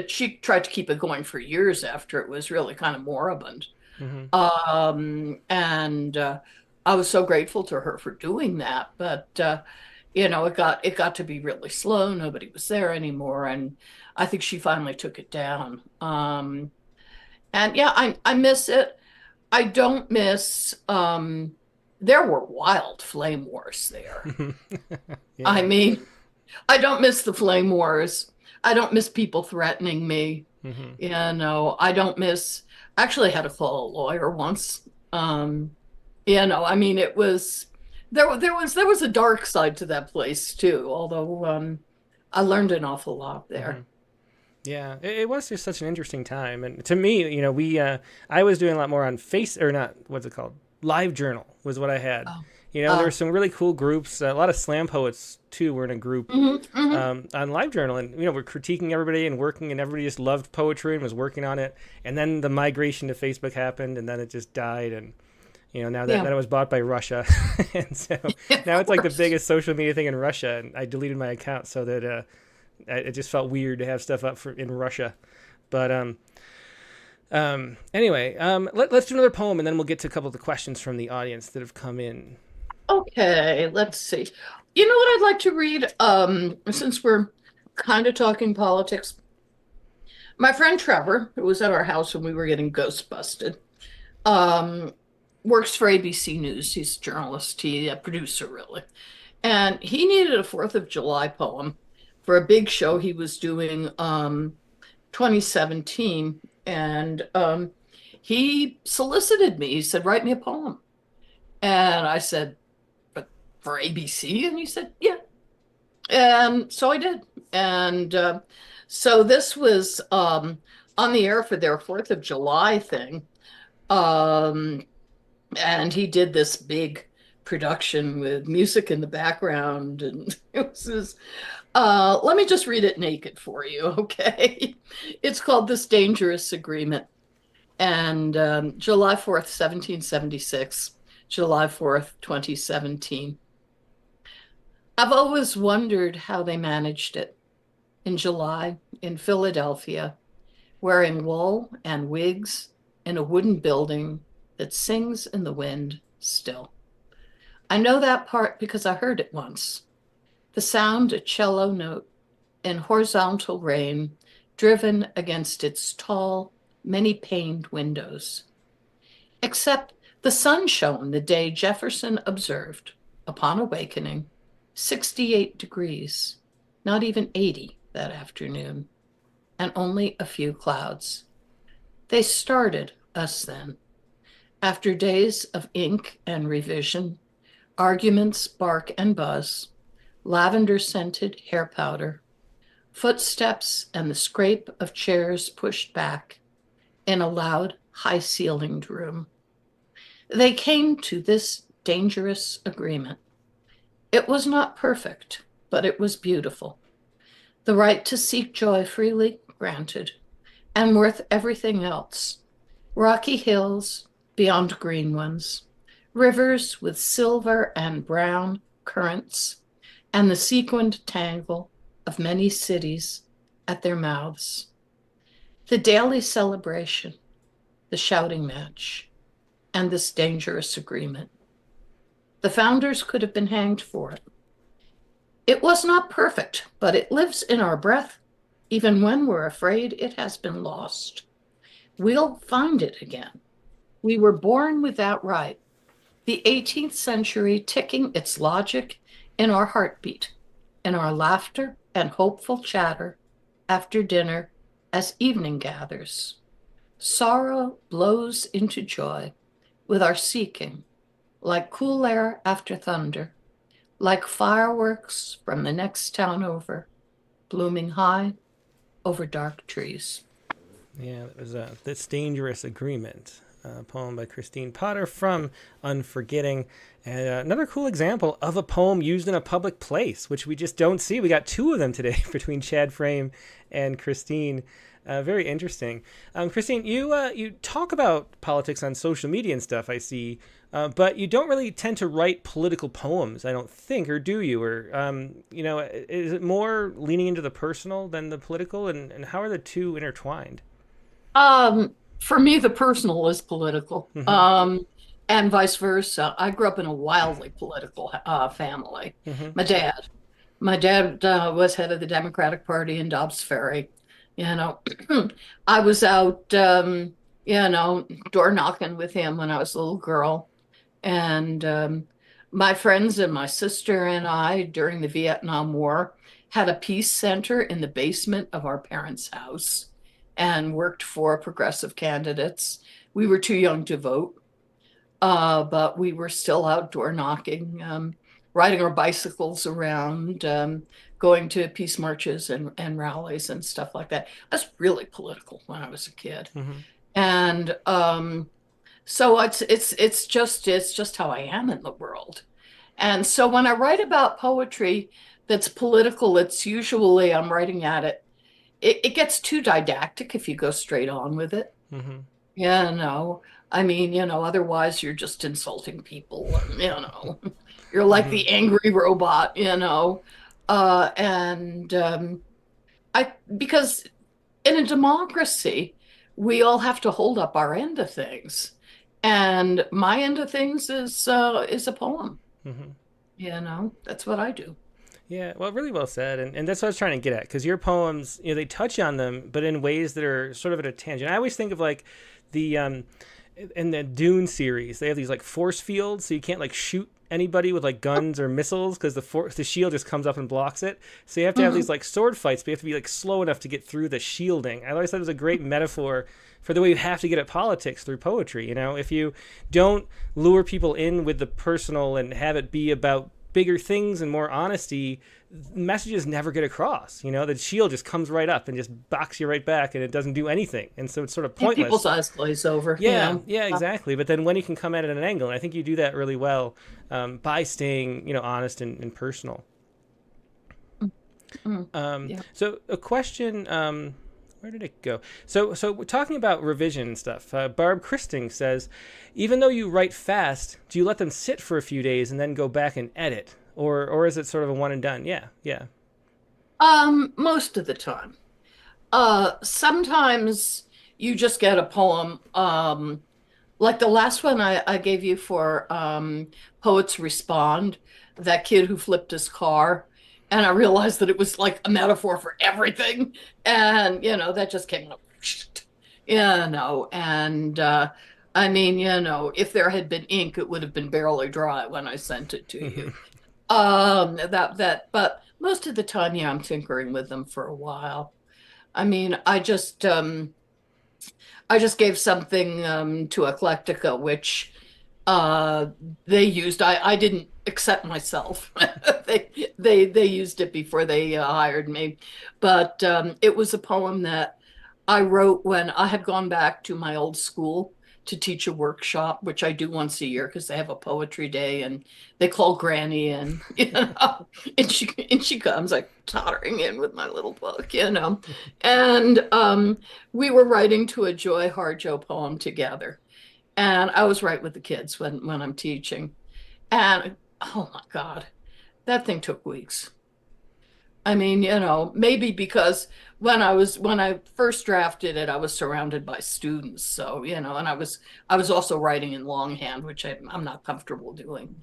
she tried to keep it going for years after it was really kind of moribund. Mm-hmm. And I was so grateful to her for doing that, but it got to be really slow. Nobody was there anymore, and I think she finally took it down. And yeah, I miss it. I don't miss there were wild flame wars there. I Yeah. mean, I don't miss the flame wars. I don't miss people threatening me. Mm-hmm. I don't miss actually had to call a lawyer once. I mean it was there was a dark side to that place too, although I learned an awful lot Mm-hmm. there. Yeah, it was just such an interesting time, and to me, we I was doing a lot more on face or not, what's it called? Live Journal was what I had. Oh, There were uh, some really cool groups. A lot of slam poets too were in a group mhm. on Live Journal, and we're critiquing everybody and working, and everybody just loved poetry and was working on it. And then the migration to Facebook happened, and then it just died, and now that Yeah, it was bought by Russia, and so now of it's like the course. biggest social media thing in Russia, and I deleted my account so that it just felt weird to have stuff up in Russia. But anyway, let's do another poem, and then we'll get to a couple of the questions from the audience that have come in. Okay, let's see. You know what I'd like to read? Since we're kind of talking politics, my friend Trevor, who was at our house when we were getting ghost busted, um, works for ABC News. He's a journalist, a producer, really. And he needed a Fourth of July poem for a big show he was doing 2017. And he solicited me. He said, write me a poem. And I said, but for ABC? And he said, yeah. And so I did. And so this was on the air for their Fourth of July thing. Um, and he did this big production with music in the background. And it was this, let me just read it naked for you, okay? It's called This Dangerous Agreement. And July 4th, 1776, July 4th, 2017. I've always wondered how they managed it in July in Philadelphia, wearing wool and wigs in a wooden building that sings in the wind still. I know that part because I heard it once. The sound a cello note in horizontal rain driven against its tall, many-paned windows. Except the sun shone the day Jefferson observed, upon awakening, 68 degrees, not even 80 that afternoon, and only a few clouds. They started us then. After days of ink and revision, arguments, bark and buzz, lavender-scented hair powder, footsteps and the scrape of chairs pushed back in a loud, high-ceilinged room. They came to this dangerous agreement. It was not perfect, but it was beautiful. The right to seek joy freely granted, and worth everything else. Rocky hills beyond green ones, rivers with silver and brown currents, and the sequined tangle of many cities at their mouths. The daily celebration, the shouting match, and this dangerous agreement. The founders could have been hanged for it. It was not perfect, but it lives in our breath, even when we're afraid it has been lost. We'll find it again. We were born with that right, the 18th century ticking its logic in our heartbeat, in our laughter and hopeful chatter after dinner as evening gathers. Sorrow blows into joy with our seeking, like cool air after thunder, like fireworks from the next town over, blooming high over dark trees. Yeah, that was This Dangerous Agreement, a poem by Christine Potter from Unforgetting. And another cool example of a poem used in a public place, which we just don't see. We got two of them today between Chad Frame and Christine. Very interesting. Christine, you talk about politics on social media and stuff, I see, but you don't really tend to write political poems, I don't think, or do you? Or, is it more leaning into the personal than the political? And how are the two intertwined? For me, the personal is political, and vice versa. I grew up in a wildly political family. My dad was head of the Democratic Party in Dobbs Ferry. I was out, door knocking with him when I was a little girl. And my friends and my sister and I, during the Vietnam War, had a peace center in the basement of our parents' house and worked for progressive candidates. We were too young to vote, but we were still outdoor knocking, riding our bicycles around, going to peace marches and rallies and stuff like that. I was really political when I was a kid. And so it's just how I am in the world. And so when I write about poetry that's political, it's usually I'm writing at it. It gets too didactic if you go straight on with it. Otherwise you're just insulting people. You're like the angry robot, because in a democracy, we all have to hold up our end of things. And my end of things is a poem. That's what I do. Yeah, well, really well said. And that's what I was trying to get at, because your poems, they touch on them, but in ways that are sort of at a tangent. I always think of like the, in the Dune series, they have these like force fields, so you can't like shoot anybody with like guns or missiles because the shield just comes up and blocks it. So you have to have these like sword fights, but you have to be like slow enough to get through the shielding. I always thought it was a great metaphor for the way you have to get at politics through poetry. If you don't lure people in with the personal and have it be about bigger things and more honesty, messages never get across. The shield just comes right up and just backs you right back, and it doesn't do anything. And so it's sort of pointless. People's eyes glaze over. Yeah, exactly. But then when you can come at it at an angle, and I think you do that really well by staying, honest and personal. So a question. Where did it go? So we're talking about revision and stuff. Barb Christing says, even though you write fast, do you let them sit for a few days and then go back and edit? Or is it sort of a one and done? Yeah. Most of the time. Sometimes you just get a poem, like the last one I gave you for Poets Respond, that kid who flipped his car. And I realized that it was like a metaphor for everything. And, that just came up, if there had been ink, it would have been barely dry when I sent it to you. But most of the time, I'm tinkering with them for a while. I just gave something to Eclectica, which uh, they used. I didn't accept myself. They used it before they hired me, but it was a poem that I wrote when I had gone back to my old school to teach a workshop, which I do once a year because they have a poetry day and they call Granny and and she comes like tottering in with my little book. And we were writing to a Joy Harjo poem together. And I was right with the kids when I'm teaching. And oh my God, that thing took weeks. I mean, maybe because when I first drafted it, I was surrounded by students. So, and I was also writing in longhand, which I'm not comfortable doing.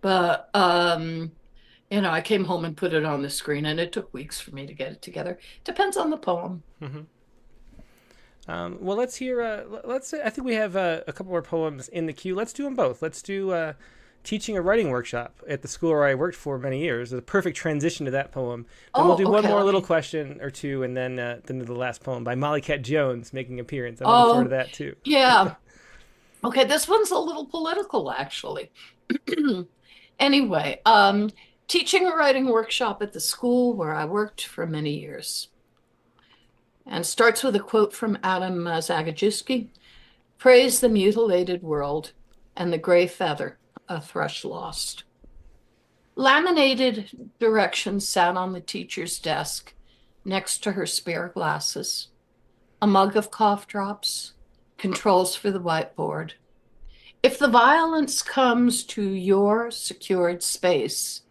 But I came home and put it on the screen, and it took weeks for me to get it together. Depends on the poem. Mm-hmm. Well, let's hear. I think we have a couple more poems in the queue. Let's do them both. Let's do teaching a writing workshop at the school where I worked for many years. The perfect transition to that poem. Then we'll do one more little question or two, and then the last poem by Molly Cat Jones making an appearance. I'm looking forward to that too. Yeah. Okay, this one's a little political, actually. Anyway, teaching a writing workshop at the school where I worked for many years. And starts with a quote from Adam Zagajewski. Praise the mutilated world and the gray feather a thrush lost. Laminated directions sat on the teacher's desk next to her spare glasses. A mug of cough drops, controls for the whiteboard. If the violence comes to your secured space,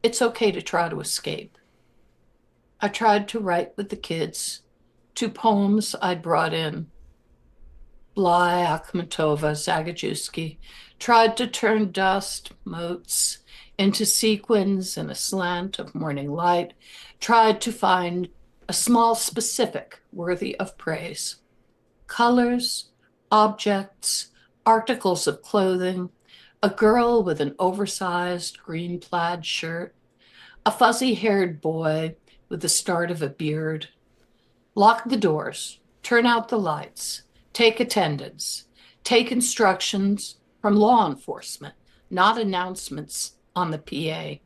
it's okay to try to escape. I tried to write with the kids 2 poems I'd brought in. Bly, Akhmatova, Zagajewski tried to turn dust, motes, into sequins and a slant of morning light, tried to find a small specific worthy of praise. Colors, objects, articles of clothing, a girl with an oversized green plaid shirt, a fuzzy-haired boy with the start of a beard. Lock the doors, turn out the lights, take attendance, take instructions from law enforcement, not announcements on the PA.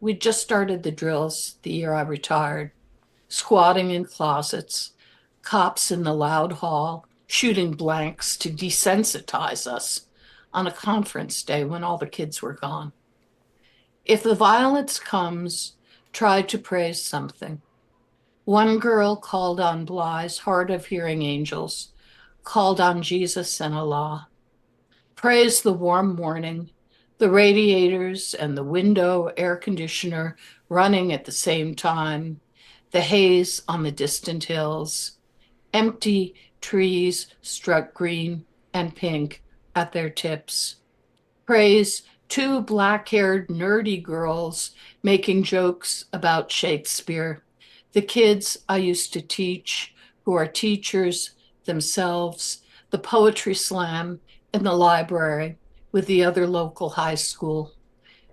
We'd just started the drills the year I retired, squatting in closets, cops in the loud hall, shooting blanks to desensitize us on a conference day when all the kids were gone. If the violence comes, try to praise something. One girl called on Bly's hard of hearing angels, called on Jesus and Allah. Praise the warm morning, the radiators and the window air conditioner running at the same time, the haze on the distant hills, empty trees struck green and pink at their tips. Praise 2 black-haired nerdy girls making jokes about Shakespeare. The kids I used to teach, who are teachers themselves, the poetry slam in the library with the other local high school.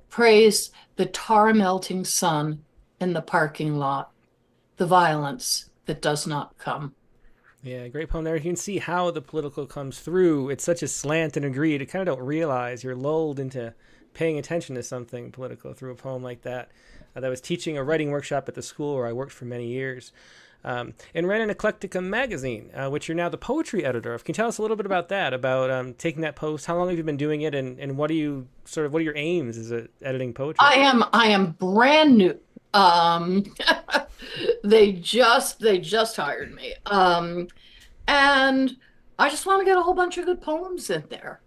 Praise the tar-melting sun in the parking lot, the violence that does not come. Yeah, great poem there. You can see how the political comes through. It's such a slant and a greed. You kind of don't realize you're lulled into paying attention to something political through a poem like that. That was teaching a writing workshop at the school where I worked for many years, and ran an Eclectica magazine, which you're now the poetry editor of. Can you tell us a little bit about that, about taking that post? How long have you been doing it, and what are your aims as editing poetry? I am brand new. They just hired me, and I just want to get a whole bunch of good poems in there.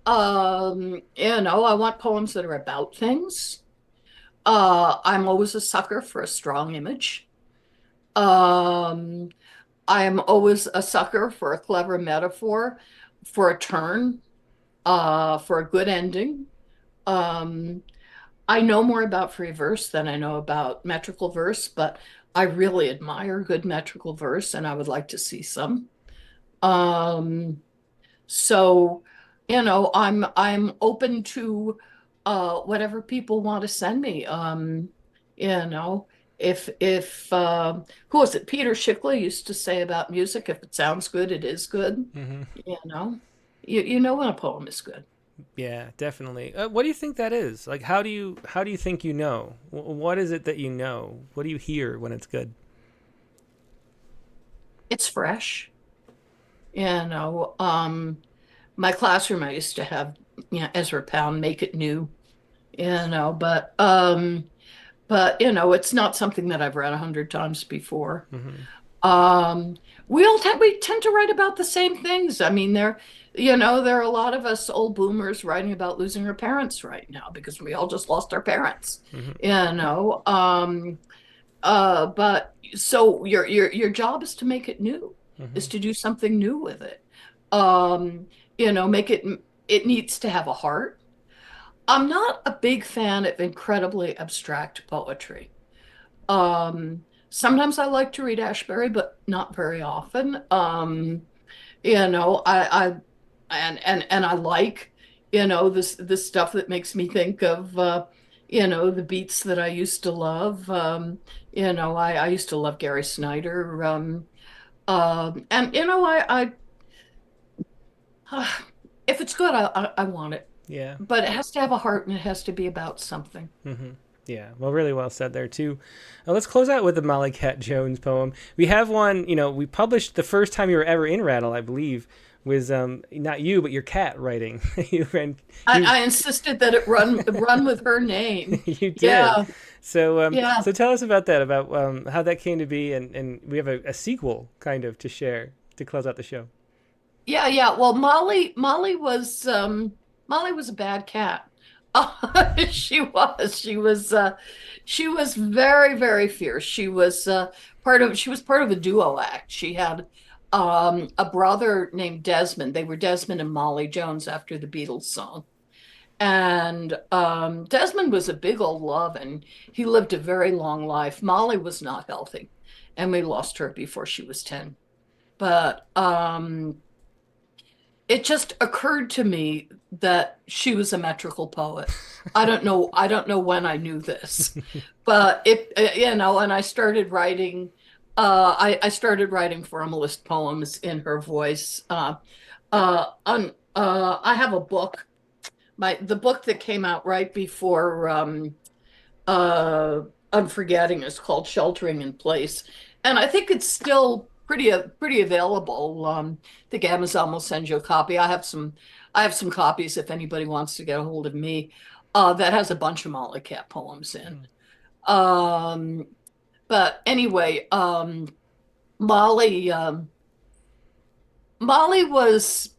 I want poems that are about things. I'm always a sucker for a strong image. I am always a sucker for a clever metaphor, for a turn, for a good ending. I know more about free verse than I know about metrical verse, but I really admire good metrical verse, and I would like to see some. So, I'm open to whatever people want to send me. If who was it? Peter Schickler used to say about music, if it sounds good, it is good. Mm-hmm. You know when a poem is good. Yeah, definitely. What do you think that is? Like, how do you think you know? What is it that you know? What do you hear when it's good? It's fresh. You know, my classroom I used to have, Ezra Pound, Make It New, but it's not something that I've read 100 times before. Mm-hmm. Um, we tend to write about the same things. I mean, there are a lot of us old boomers writing about losing our parents right now because we all just lost our parents. Mm-hmm. But so your job is to make it new, Mm-hmm. is to do something new with it. Make it needs to have a heart. I'm not a big fan of incredibly abstract poetry. Sometimes I like to read Ashbery, but not very often. I I like, this stuff that makes me think of the beats that I used to love. I used to love Gary Snyder. And if it's good, I want it. Yeah. But it has to have a heart and it has to be about something. Mm-hmm. Yeah, well, really well said there too. Let's close out with the Molly Cat Jones poem. We have one, we published the first time you were ever in Rattle, I believe, was not you, but your cat writing. I insisted that it run with her name. You did. Yeah, So yeah, so tell us about that, about how that came to be, and we have a sequel kind of to share to close out the show. yeah. Well, Molly was a bad cat. She was very, very fierce. She was part of a duo act. She had a brother named Desmond. They were Desmond and Molly Jones after the Beatles song. And Desmond was a big old love, and he lived a very long life. Molly was not healthy, and we lost her before she was 10. But it just occurred to me that she was a metrical poet. I don't know when I knew this, but and I started writing. I started writing formalist poems in her voice. I have a book, the book that came out right before uh, Unforgetting is called Sheltering in Place, and I think it's still pretty available. I think Amazon will send you a copy. I have some copies if anybody wants to get a hold of me. That has a bunch of Molly Cat poems in. Um, but anyway, Molly Molly was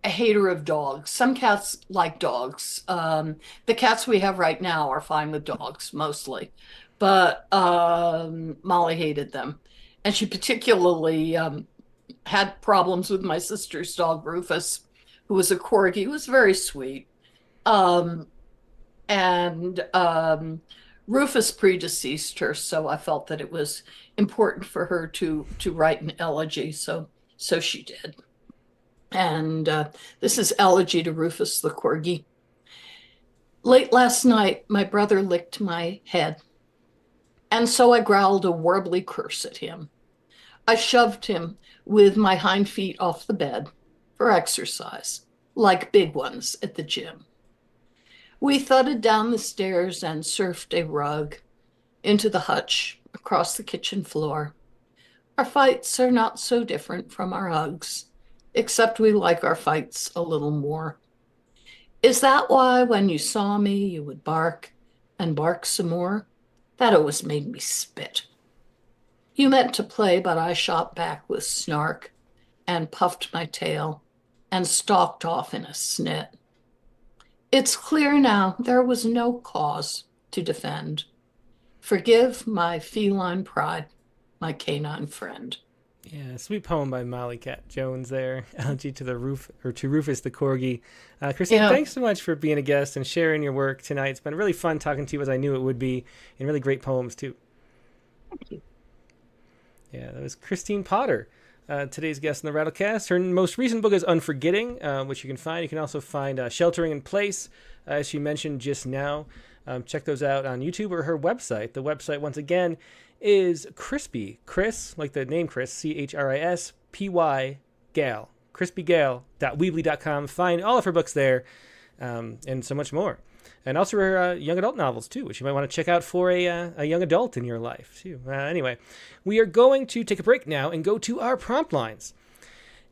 a hater of dogs. Some cats like dogs. The cats we have right now are fine with dogs mostly, but Molly hated them, and she particularly had problems with my sister's dog Rufus, who was a corgi. He was very sweet, um, and Rufus predeceased her, so I felt that it was important for her to write an elegy. So she did. And this is Elegy to Rufus the Corgi. Late last night, my brother licked my head, and so I growled a warbly curse at him. I shoved him with my hind feet off the bed for exercise, like big ones at the gym. We thudded down the stairs and surfed a rug into the hutch across the kitchen floor. Our fights are not so different from our hugs, except we like our fights a little more. Is that why when you saw me, you would bark and bark some more? That always made me spit. You meant to play, but I shot back with snark and puffed my tail and stalked off in a snit. It's clear now there was no cause to defend. Forgive my feline pride, my canine friend. Yeah, sweet poem by Molly Cat Jones there. Elegy to the roof or to Rufus the Corgi. Christine, Yeah. thanks so much for being a guest and sharing your work tonight. It's been really fun talking to you as I knew it would be, and really great poems too. Thank you. Yeah, that was Christine Potter, today's guest in the Rattlecast. Her most recent book is Unforgetting, which you can find. You can also find Sheltering in Place, as she mentioned just now. Check those out on YouTube or her website. The website, once again, is Chris, like the name Chris, ChrispY Gal, crispygale.weebly.com. Find all of her books there, and so much more. And also her young adult novels, too, which you might want to check out for a young adult in your life, too. Anyway, we are going to take a break now and go to our prompt lines.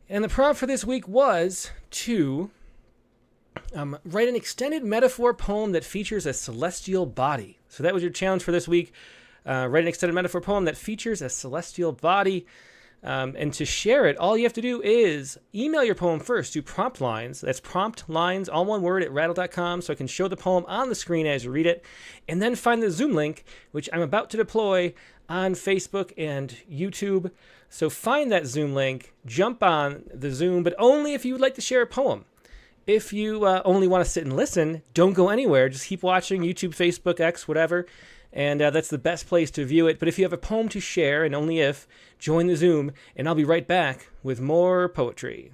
And the prompt for this week was to write an extended metaphor poem that features a celestial body. So that was your challenge for this week. Write an extended metaphor poem that features a celestial body. And to share it, all you have to do is email your poem first to prompt lines. That's prompt lines, all one word, at rattle.com, so I can show the poem on the screen as you read it. And then find the Zoom link, which I'm about to deploy on Facebook and YouTube. So find that Zoom link, jump on the Zoom, but only if you would like to share a poem. If you only want to sit and listen, don't go anywhere. Just keep watching YouTube, Facebook, X, whatever. And that's the best place to view it. But if you have a poem to share, and only if, join the Zoom, and I'll be right back with more poetry.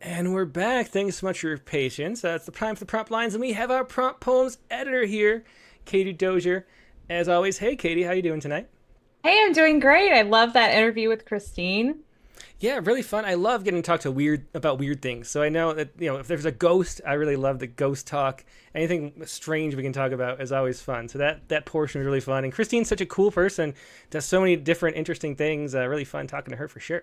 And we're back. Thanks so much for your patience. It's the time for the prompt lines, and we have our prompt poems editor here, Katie Dozier. As always, hey, Katie, how you doing tonight? Hey, I'm doing great. I love that interview with Christine. Yeah, really fun. I love getting to talk to about weird things. So I know that, if there's a ghost, I really love the ghost talk. Anything strange we can talk about is always fun. So that portion is really fun. And Christine's such a cool person, does so many different interesting things. Really fun talking to her for sure.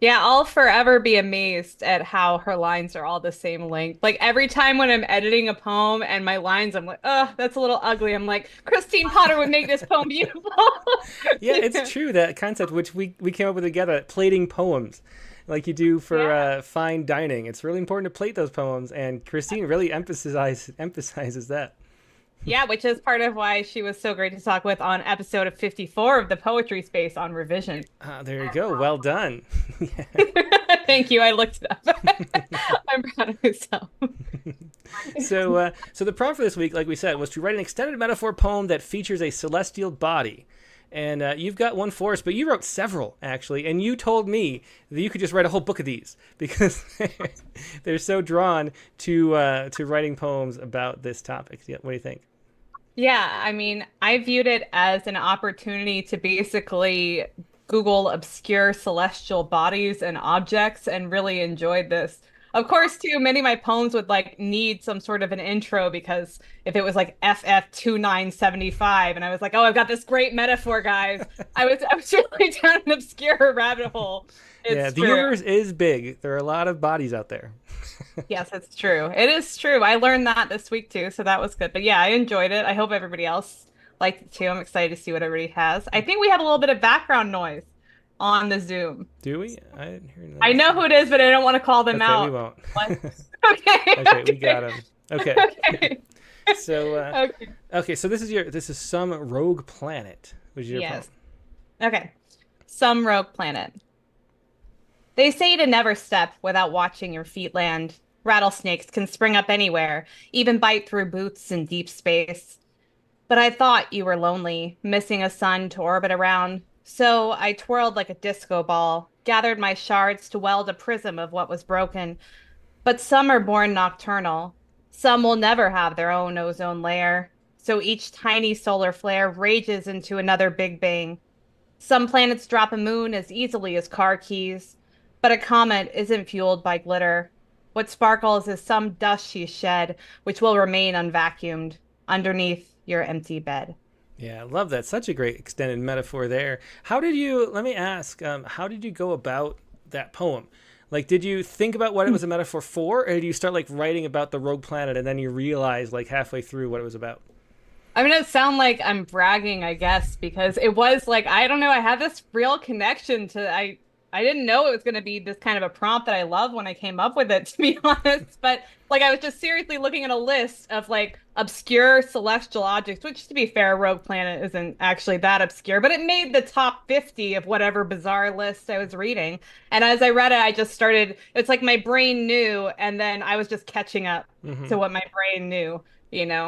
Yeah, I'll forever be amazed at how her lines are all the same length. Like every time when I'm editing a poem and my lines, I'm like, oh, that's a little ugly. I'm like, Christine Potter would make this poem beautiful. Yeah, it's true, that concept, which we came up with together, plating poems, like you do for fine dining. It's really important to plate those poems, and Christine really emphasizes that. Yeah, which is part of why she was so great to talk with on episode of 54 of the Poetry Space on revision. There you go. Well done. Thank you. I looked it up. I'm proud of myself. So the prompt for this week, like we said, was to write an extended metaphor poem that features a celestial body. And you've got one for us, but you wrote several, actually. And you told me that you could just write a whole book of these because they're so drawn to writing poems about this topic. What do you think? Yeah, I mean, I viewed it as an opportunity to basically Google obscure celestial bodies and objects and really enjoyed this. Of course, too, many of my poems would need some sort of an intro because if it was like FF2975 and I was like, oh, I've got this great metaphor, guys. I was really down an obscure rabbit hole. The universe is big. There are a lot of bodies out there. Yes, it's true. It is true. I learned that this week too, so that was good. But yeah, I enjoyed it. I hope everybody else liked it too. I'm excited to see what everybody has. I think we have a little bit of background noise on the Zoom. Do we? I didn't hear that. I know who it is, but I don't want to call them out. We won't. Okay, we got him. Okay. Okay. So okay, so this is Some Rogue Planet, which is your poem. Okay. Some Rogue Planet. They say to never step without watching your feet land. Rattlesnakes can spring up anywhere, even bite through boots in deep space. But I thought you were lonely, missing a sun to orbit around. So I twirled like a disco ball, gathered my shards to weld a prism of what was broken. But some are born nocturnal. Some will never have their own ozone layer. So each tiny solar flare rages into another Big Bang. Some planets drop a moon as easily as car keys, but a comet isn't fueled by glitter. What sparkles is some dust she shed, which will remain unvacuumed underneath your empty bed. Yeah, I love that. Such a great extended metaphor there. How did you, let me ask, how did you go about that poem? Like, did you think about what it was a metaphor for, or did you start like writing about the rogue planet and then you realize like halfway through what it was about? I'm gonna sound like I'm bragging, I guess, because it was like, I don't know, I have this real connection to I didn't know it was gonna be this kind of a prompt that I love when I came up with it, to be honest. But like I was just seriously looking at a list of like obscure celestial objects, which to be fair, Rogue Planet isn't actually that obscure, but it made the top 50 of whatever bizarre list I was reading. And as I read it, I just started, it's like my brain knew, and then I was just catching up to what my brain knew,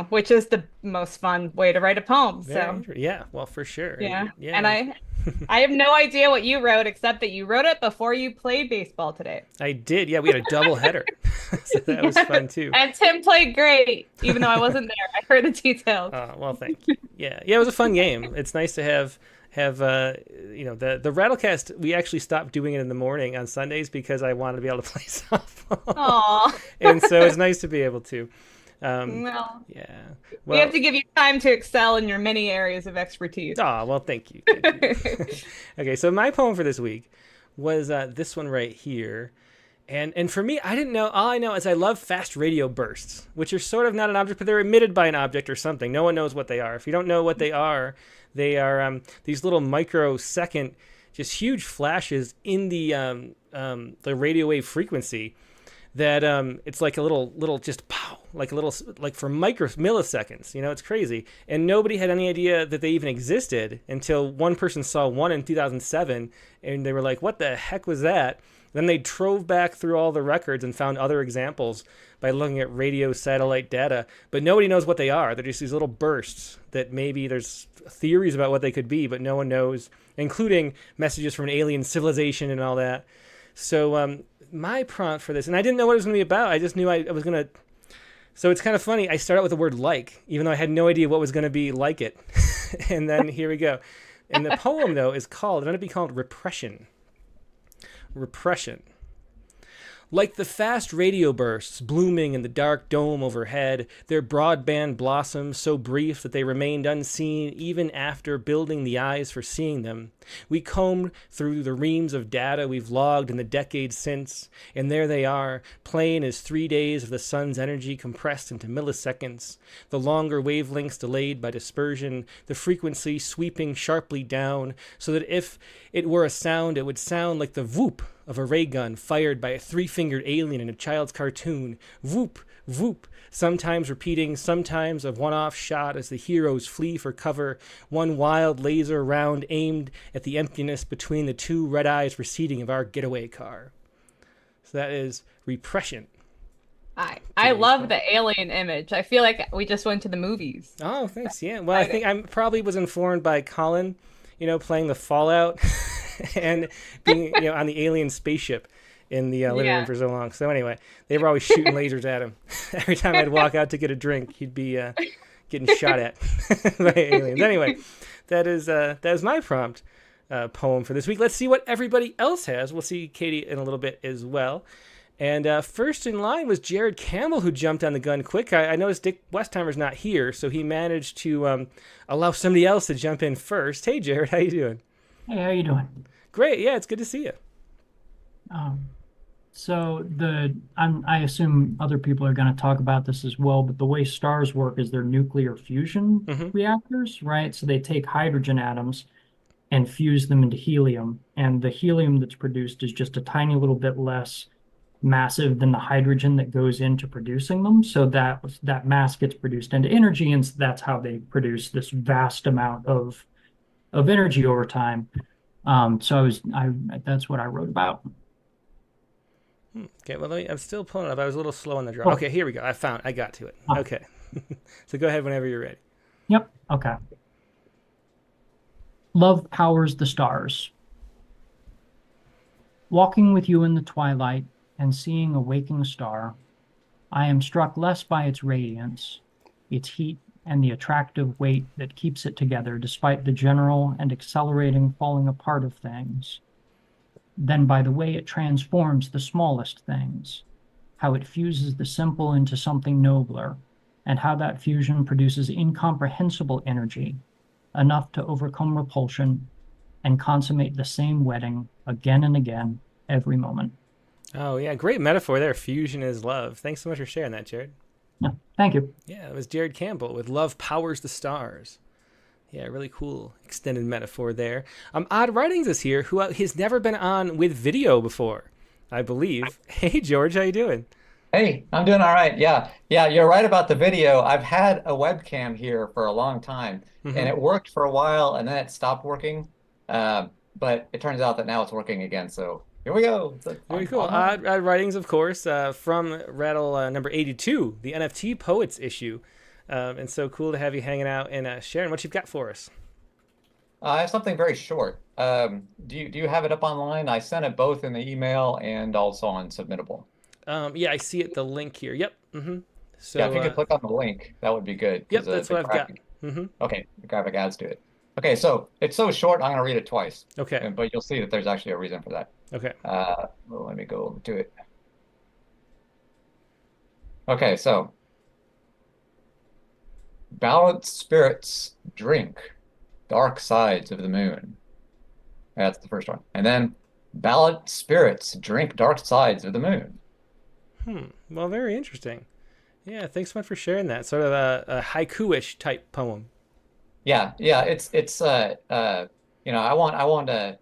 which is the most fun way to write a poem. So Yeah, well, for sure. yeah. Yeah. And I have no idea what you wrote, except that you wrote it before you played baseball today. I did. Yeah, we had a double header. So that was fun too. And Tim played great, even though I wasn't there. I heard the details. Well, thank you. Yeah, it was a fun game. It's nice to have the Rattlecast. We actually stopped doing it in the morning on Sundays because I wanted to be able to play softball. Aww. And so it's nice to be able to. Well, Yeah. we have to give you time to excel in your many areas of expertise. Oh, well, thank you. Okay, so my poem for this week was this one right here. And for me, I didn't know. All I know is I love fast radio bursts, which are sort of not an object, but they're emitted by an object or something. No one knows what they are. If you don't know what they are these little microsecond, just huge flashes in the radio wave frequency that it's like a little just pow, like a little, like for milliseconds, it's crazy. And nobody had any idea that they even existed until one person saw one in 2007 and they were like, what the heck was that? Then they drove back through all the records and found other examples by looking at radio satellite data, but nobody knows what they are. They're just these little bursts that maybe there's theories about what they could be, but no one knows, including messages from an alien civilization and all that. So my prompt for this, and I didn't know what it was going to be about. I just knew I was going to. So it's kind of funny. I start out with the word like, even though I had no idea what was going to be like it. And then here we go. And the poem, though, is going to be called Repression. Repression. Like the fast radio bursts blooming in the dark dome overhead, their broadband blossoms so brief that they remained unseen even after building the eyes for seeing them. We combed through the reams of data we've logged in the decades since, and there they are, plain as 3 days of the sun's energy compressed into milliseconds, the longer wavelengths delayed by dispersion, the frequency sweeping sharply down, so that if it were a sound, it would sound like the whoop of a ray gun fired by a three-fingered alien in a child's cartoon. Whoop, whoop, sometimes repeating, sometimes a one-off shot as the heroes flee for cover, one wild laser round aimed at the emptiness between the two red eyes receding of our getaway car. So that is Repression. I love the alien image. I feel like we just went to the movies. Oh, thanks. Yeah. Well, I think I probably was informed by Colin, playing the Fallout and being, on the alien spaceship in the living room for so long. So anyway, they were always shooting lasers at him. Every time I'd walk out to get a drink, he'd be getting shot at by aliens. Anyway, that is my prompt poem for this week. Let's see what everybody else has. We'll see Katie in a little bit as well. And first in line was Jared Campbell, who jumped on the gun quick. I noticed Dick Westheimer's not here, so he managed to allow somebody else to jump in first. Hey, Jared, how you doing? Hey, how you doing? Great. Yeah, it's good to see you. So I assume other people are going to talk about this as well, but the way stars work is they're nuclear fusion reactors, right? So they take hydrogen atoms and fuse them into helium, and the helium that's produced is just a tiny little bit less massive than the hydrogen that goes into producing them. So that mass gets produced into energy, and that's how they produce this vast amount of energy over time. So that's what I wrote about. Okay, well, I'm still pulling it up. I was a little slow on the draw. Okay, here we go. I got to it. Okay. So go ahead whenever you're ready. Yep. Okay. Love powers the stars. Walking with you in the twilight and seeing a waking star, I am struck less by its radiance, its heat, and the attractive weight that keeps it together despite the general and accelerating falling apart of things, than by the way it transforms the smallest things, how it fuses the simple into something nobler, and how that fusion produces incomprehensible energy, enough to overcome repulsion and consummate the same wedding again and again, every moment. Oh, yeah, great metaphor there. Fusion is love. Thanks so much for sharing that, Jared. Yeah, thank you. Yeah, it was Jared Campbell with Love Powers the Stars. Yeah, really cool extended metaphor there. Odd Writings is here, who has never been on with video before, I believe. Hey, George, how you doing? Hey, I'm doing all right. Yeah. Yeah, you're right about the video. I've had a webcam here for a long time and it worked for a while and then it stopped working. But it turns out that now it's working again. So here we go. Very cool. Odd Writings, of course, from Rattle number 82, the NFT Poets issue. And so cool to have you hanging out and sharing what you've got for us. I have something very short. Do you have it up online? I sent it both in the email and also on Submittable. Yeah, I see it. The link here. Yep. So yeah, if you could click on the link, that would be good. Yep, that's what I've got. Okay, the graphic adds to it. Okay, so it's so short, I'm going to read it twice. Okay. But you'll see that there's actually a reason for that. Okay. Well, let me go to it. Okay, so balanced spirits drink dark sides of the moon. That's the first one. And then balanced spirits drink dark sides of the moon. Well, very interesting. Yeah, thanks so much for sharing that. Sort of a haiku-ish type poem. Yeah, it's you know, I want to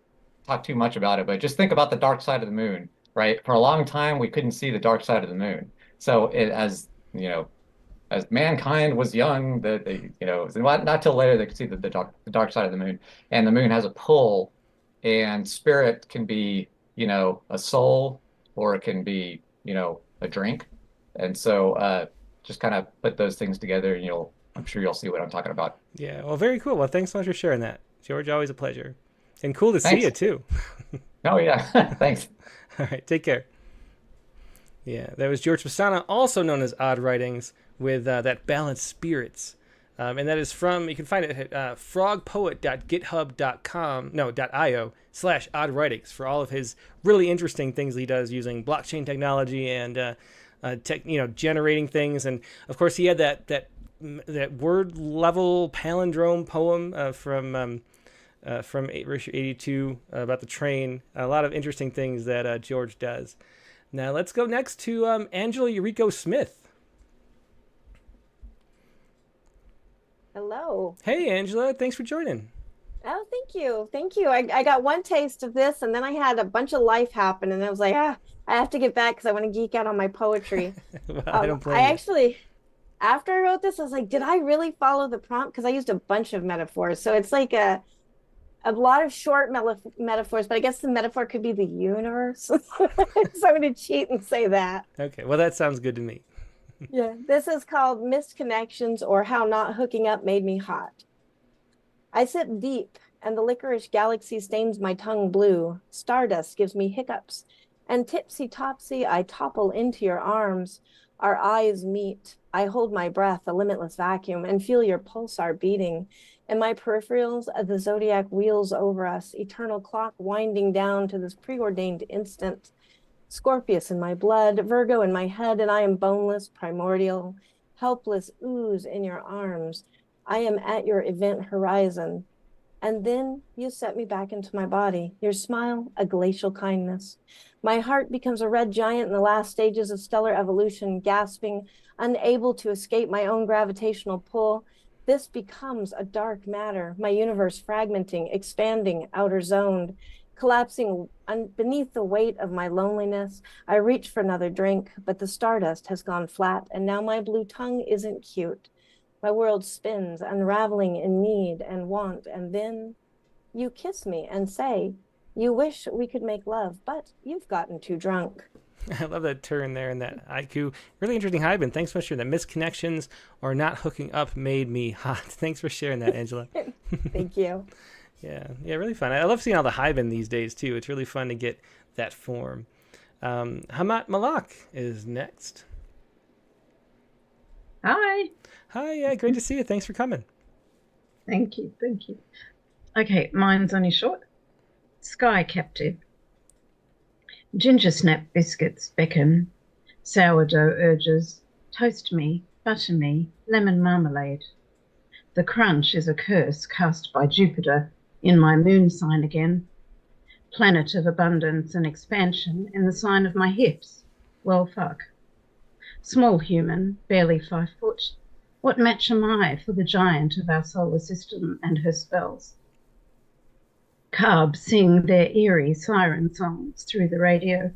talk too much about it, but just think about the dark side of the moon, right? For a long time, we couldn't see the dark side of the moon. So as you know, as mankind was young, you know, not till later they could see the dark side of the moon, and the moon has a pull, and spirit can be, you know, a soul, or it can be, you know, a drink, and so just kind of put those things together, and I'm sure you'll see what I'm talking about. Yeah, well, very cool. Well, thanks so much for sharing that, George. Always a pleasure, and cool to see you too. Oh yeah, thanks. All right, take care. Yeah, that was George Pastana, also known as Odd Writings, with that Balanced Spirits. And that is from, you can find it at frogpoet.github.io/Odd Writings for all of his really interesting things he does using blockchain technology and generating things. And of course, he had that word level palindrome poem from issue 82 about the train. A lot of interesting things that George does. Now let's go next to Angela Eureka Smith. Hello. Hey, Angela. Thanks for joining. Oh, thank you. Thank you. I got one taste of this, and then I had a bunch of life happen, and I was like, I have to get back because I want to geek out on my poetry. Well, I don't blame you. Actually, after I wrote this, I was like, did I really follow the prompt? Because I used a bunch of metaphors. So it's like a lot of short metaphors, but I guess the metaphor could be the universe. So I'm going to cheat and say that. Okay. Well, that sounds good to me. Yeah, this is called Missed Connections, or How Not Hooking Up Made Me Hot. I sip deep, and the licorice galaxy stains my tongue blue. Stardust gives me hiccups, and tipsy-topsy I topple into your arms. Our eyes meet. I hold my breath, a limitless vacuum, and feel your pulsar beating. In my peripherals, the zodiac wheels over us, eternal clock winding down to this preordained instant. Scorpius in my blood, Virgo in my head, and I am boneless, primordial, helpless ooze in your arms. I am at your event horizon. And then you set me back into my body. Your smile, a glacial kindness. My heart becomes a red giant in the last stages of stellar evolution, gasping, unable to escape my own gravitational pull. This becomes a dark matter, my universe fragmenting, expanding, outer zoned. Collapsing beneath the weight of my loneliness, I reach for another drink, but the stardust has gone flat, and now my blue tongue isn't cute. My world spins, unraveling in need and want, and then you kiss me and say, you wish we could make love, but you've gotten too drunk. I love that turn there and that haiku. Really interesting hyben. Thanks so much for that. Misconnections or not hooking up made me hot. Thanks for sharing that, Angela. Thank you. Yeah, really fun. I love seeing all the hyben these days, too. It's really fun to get that form. Hamat Malak is next. Hi. Hi, yeah, great to see you. Thanks for coming. Thank you. Thank you. Okay, mine's only short. Sky Captive. Ginger snap biscuits beckon. Sourdough urges. Toast me, butter me, lemon marmalade. The crunch is a curse cast by Jupiter in my moon sign again. Planet of abundance and expansion in the sign of my hips. Well, fuck. Small human, barely 5 foot. What match am I for the giant of our solar system and her spells? Carbs sing their eerie siren songs through the radio,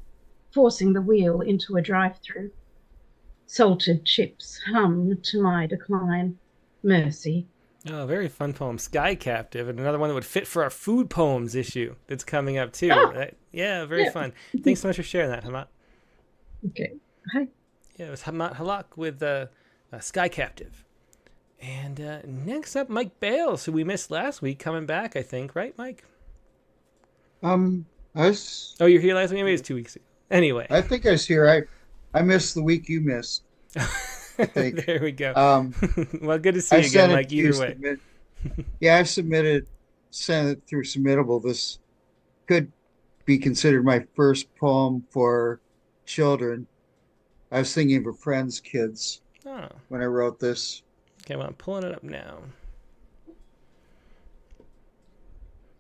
forcing the wheel into a drive-through. Salted chips hum to my decline. Mercy. Oh, very fun poem. Sky Captive, and another one that would fit for our food poems issue that's coming up, too. Yeah, very fun. Thanks so much for sharing that, Hamat. Okay. Hi. Yeah, it was Hamat Halak with Sky Captive. And next up, Mike Bales, who we missed last week, coming back, I think. Right, Mike? I was. Oh, you're here last week? Maybe it was 2 weeks ago. Anyway. I think I was here. I missed the week you missed. I think. There we go. Well, good to see I you again, Mike, either way. Yeah, I sent it through Submittable. This could be considered my first poem for children. I was thinking of a friend's kids when I wrote this. Okay, well, I'm pulling it up now.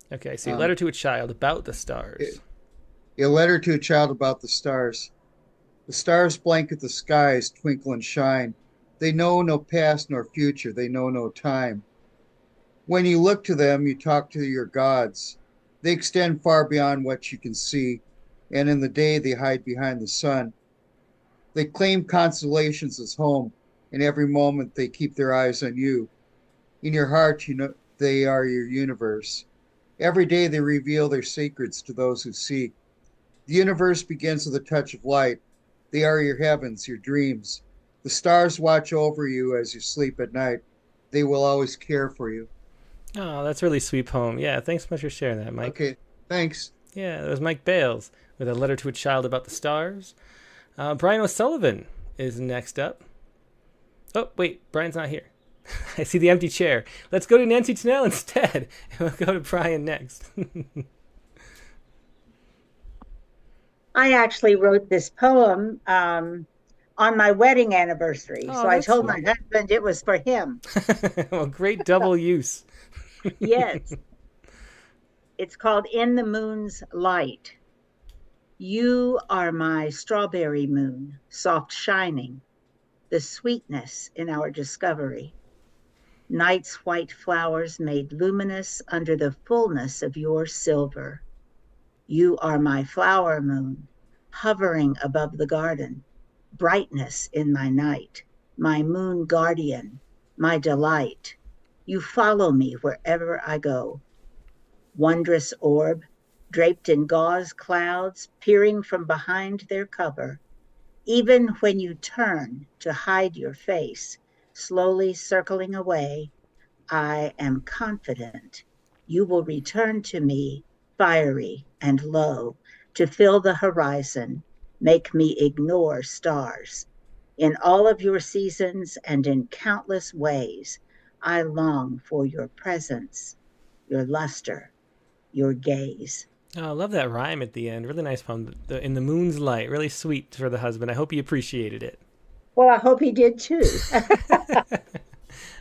Okay, so letter to a child about the stars. A letter to a child about the stars. The stars blanket the skies, twinkle and shine. They know no past nor future. They know no time. When you look to them, you talk to your gods. They extend far beyond what you can see, and in the day they hide behind the sun. They claim constellations as home, and every moment they keep their eyes on you. In your heart, you know they are your universe. Every day they reveal their secrets to those who seek. The universe begins with a touch of light. They are your heavens, your dreams. The stars watch over you as you sleep at night. They will always care for you. Oh, that's a really sweet poem. Yeah, thanks so much for sharing that, Mike. Okay, thanks. Yeah, that was Mike Bales with a letter to a child about the stars. Brian O'Sullivan is next up. Oh, wait, Brian's not here. I see the empty chair. Let's go to Nancy Tennell instead. We'll go to Brian next. I actually wrote this poem on my wedding anniversary. So I told my husband it was for him. Well, great double use. Yes. It's called In the Moon's Light. You are my strawberry moon, soft shining, the sweetness in our discovery. Night's white flowers made luminous under the fullness of your silver. You are my flower moon, hovering above the garden, brightness in my night, my moon guardian, my delight. You follow me wherever I go. Wondrous orb, draped in gauze clouds, peering from behind their cover. Even when you turn to hide your face, slowly circling away, I am confident you will return to me, fiery and low, to fill the horizon, make me ignore stars. In all of your seasons and in countless ways, I long for your presence, your luster, your gaze. Oh, I love that rhyme at the end. Really nice poem. In the Moon's Light. Really sweet for the husband. I hope he appreciated it. Well, I hope he did too.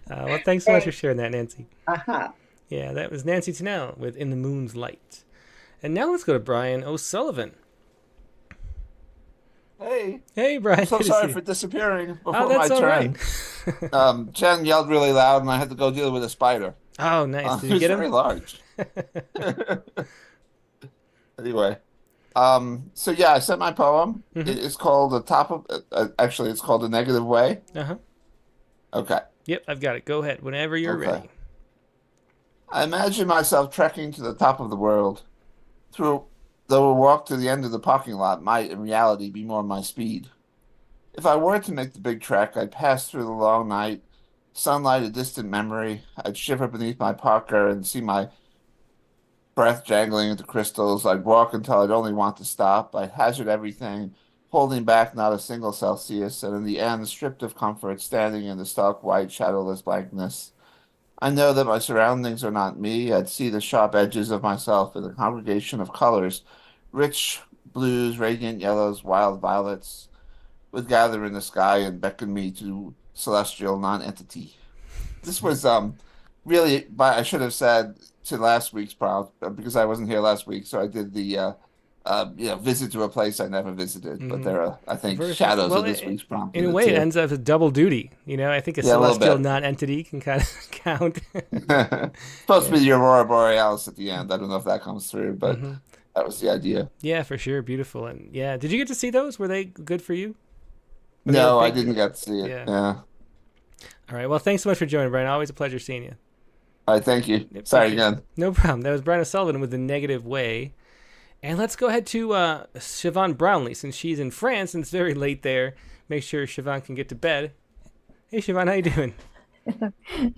Well, thanks so much for sharing that, Nancy. Uh-huh. Yeah, that was Nancy Tennell with In the Moon's Light. And now let's go to Brian O'Sullivan. Hey. Hey, Brian. I'm so sorry for disappearing before that's my all turn. Right. Jen yelled really loud, and I had to go deal with a spider. Oh, nice. Did you get him? Very large. Anyway, so yeah, I sent my poem. Mm-hmm. It's called The Top of. Actually, it's called A Negative Way. Uh-huh. Okay. Yep, I've got it. Go ahead whenever you're ready. I imagine myself trekking to the top of the world, through though a walk to the end of the parking lot might, in reality, be more my speed. If I were to make the big trek, I'd pass through the long night, sunlight a distant memory. I'd shiver beneath my parka and see my breath jangling into crystals. I'd walk until I'd only want to stop. I'd hazard everything, holding back not a single Celsius, and in the end, stripped of comfort, standing in the stark white, shadowless blankness. I know that my surroundings are not me. I'd see the sharp edges of myself in the congregation of colors, rich blues, radiant yellows, wild violets, would gather in the sky and beckon me to celestial nonentity. This was really, but I should have said to last week's prompt because I wasn't here last week, so I did the visit to a place I never visited. But there are, I think, shadows of this week's prompt. In a way, it ends up as double duty. I think a celestial non-entity can kind of count. Supposed to be the Aurora Borealis at the end. I don't know if that comes through, but that was the idea. Yeah, for sure. Beautiful. And yeah, did you get to see those? Were they good for you? No, I didn't get to see it. Yeah. All right. Well, thanks so much for joining, Brian. Always a pleasure seeing you. All right. Thank you. Yep, sorry again. No problem. That was Brian O'Sullivan with The Negative Way. And let's go ahead to Siobhan Brownlee, since she's in France and it's very late there. Make sure Siobhan can get to bed. Hey, Siobhan, how you doing?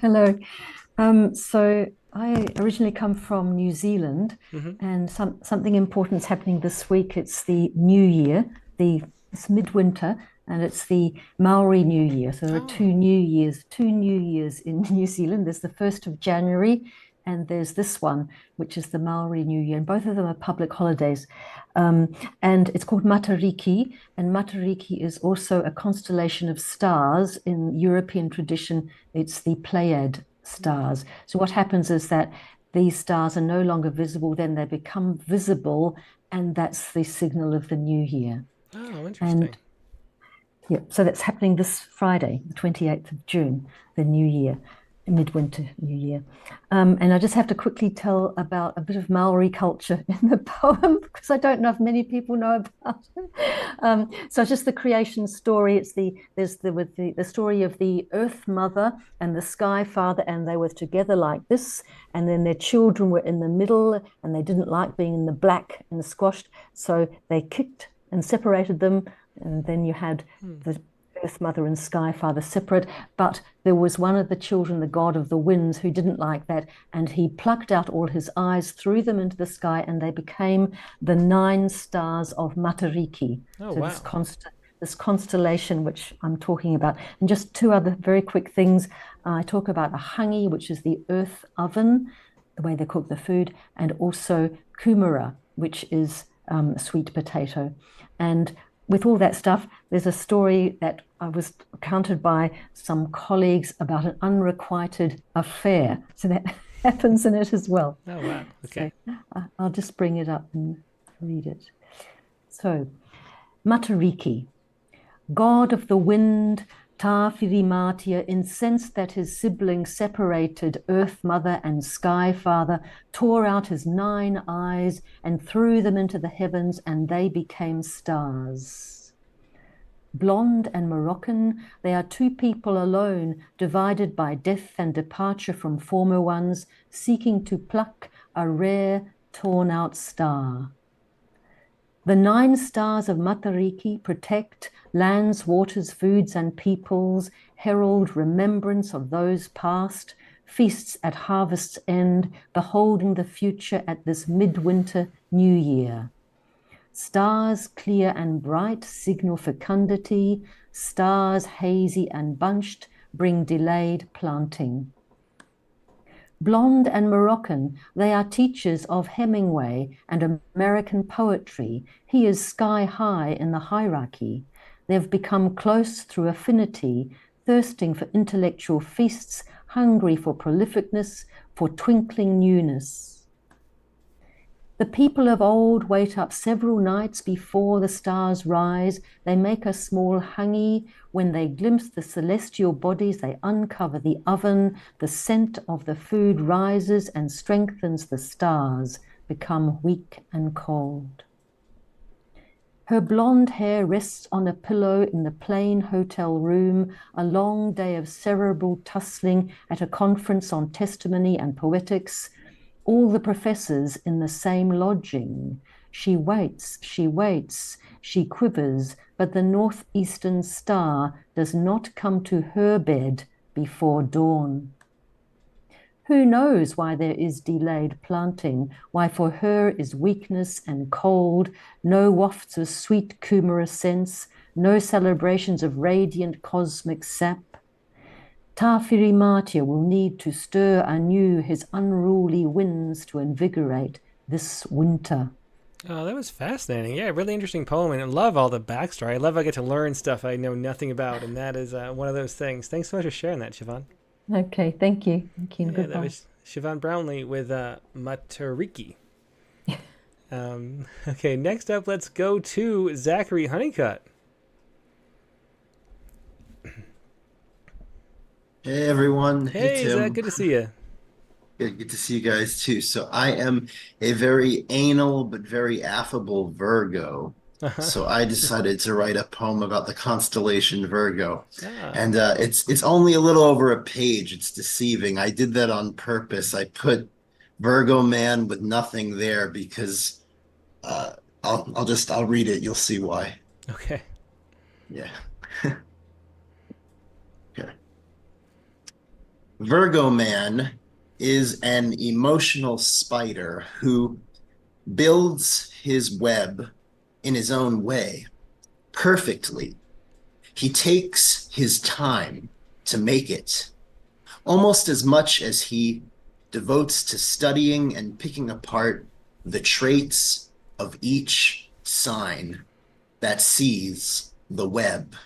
Hello. So I originally come from New Zealand, and something important is happening this week. It's the New Year, it's midwinter, and it's the Maori New Year. So there are two New Years in New Zealand. There's the 1st of January, and there's this one, which is the Maori New Year. And both of them are public holidays. And it's called Matariki. And Matariki is also a constellation of stars. In European tradition, it's the Pleiad stars. So what happens is that these stars are no longer visible, then they become visible, and that's the signal of the new year. Oh, interesting. So that's happening this Friday, the 28th of June, the new year, midwinter new year. And I just have to quickly tell about a bit of Maori culture in the poem, because I don't know if many people know about it. So it's just the creation story. There's the story of the Earth Mother and the Sky Father, and they were together like this, and then their children were in the middle, and they didn't like being in the black and squashed, so they kicked and separated them, and then you had the Earth Mother and Sky Father separate. But there was one of the children, the god of the winds, who didn't like that, and he plucked out all his eyes, threw them into the sky, and they became the 9 stars of Matariki. Oh, so wow. This constellation which I'm talking about. And just 2 other very quick things. I talk about a hangi, which is the earth oven, the way they cook the food, and also kumara, which is sweet potato. And with all that stuff, there's a story that I was counted by some colleagues about an unrequited affair. So that happens in it as well. Oh, wow. Okay. So I'll just bring it up and read it. So, Matariki, god of the wind, Tāwhirimatia, incensed that his siblings separated Earth Mother and Sky Father, tore out his 9 eyes and threw them into the heavens, and they became stars. Blonde and Moroccan, they are 2 people alone, divided by death and departure from former ones, seeking to pluck a rare, torn-out star. The 9 stars of Matariki protect lands, waters, foods, and peoples, herald remembrance of those past, feasts at harvest's end, beholding the future at this midwinter new year. Stars clear and bright signal fecundity, stars hazy and bunched bring delayed planting. Blonde and Moroccan, they are teachers of Hemingway and American poetry. He is sky high in the hierarchy. They've become close through affinity, thirsting for intellectual feasts, hungry for prolificness, for twinkling newness. The people of old wait up several nights before the stars rise. They make a small hangi. When they glimpse the celestial bodies, they uncover the oven. The scent of the food rises and strengthens the stars, become weak and cold. Her blonde hair rests on a pillow in the plain hotel room, a long day of cerebral tussling at a conference on testimony and poetics. All the professors in the same lodging. She waits, she quivers, but the northeastern star does not come to her bed before dawn. Who knows why there is delayed planting, why for her is weakness and cold, no wafts of sweet cumorous scents, no celebrations of radiant cosmic sap. Tafirimatia will need to stir anew his unruly winds to invigorate this winter. Oh, that was fascinating. Yeah, really interesting poem, and I love all the backstory. I love I get to learn stuff I know nothing about, and that is one of those things. Thanks so much for sharing that, Siobhan. Okay, thank you. Thank you. Yeah, Goodbye. that was Siobhan Brownlee with Matariki. Okay, next up, let's go to Zachary Honeycutt. Hey everyone. Hey, Tim. Zach, good to see you. Good to see you guys too. So I am a very anal but very affable Virgo. So I decided to write a poem about the constellation Virgo. And it's only a little over a page. It's deceiving. I did that on purpose. I put Virgo man with nothing there because I'll read it. You'll see why. Okay. Yeah. Okay. Virgo man is an emotional spider who builds his web in his own way, perfectly. He takes his time to make it, almost as much as he devotes to studying and picking apart the traits of each sign that sees the web.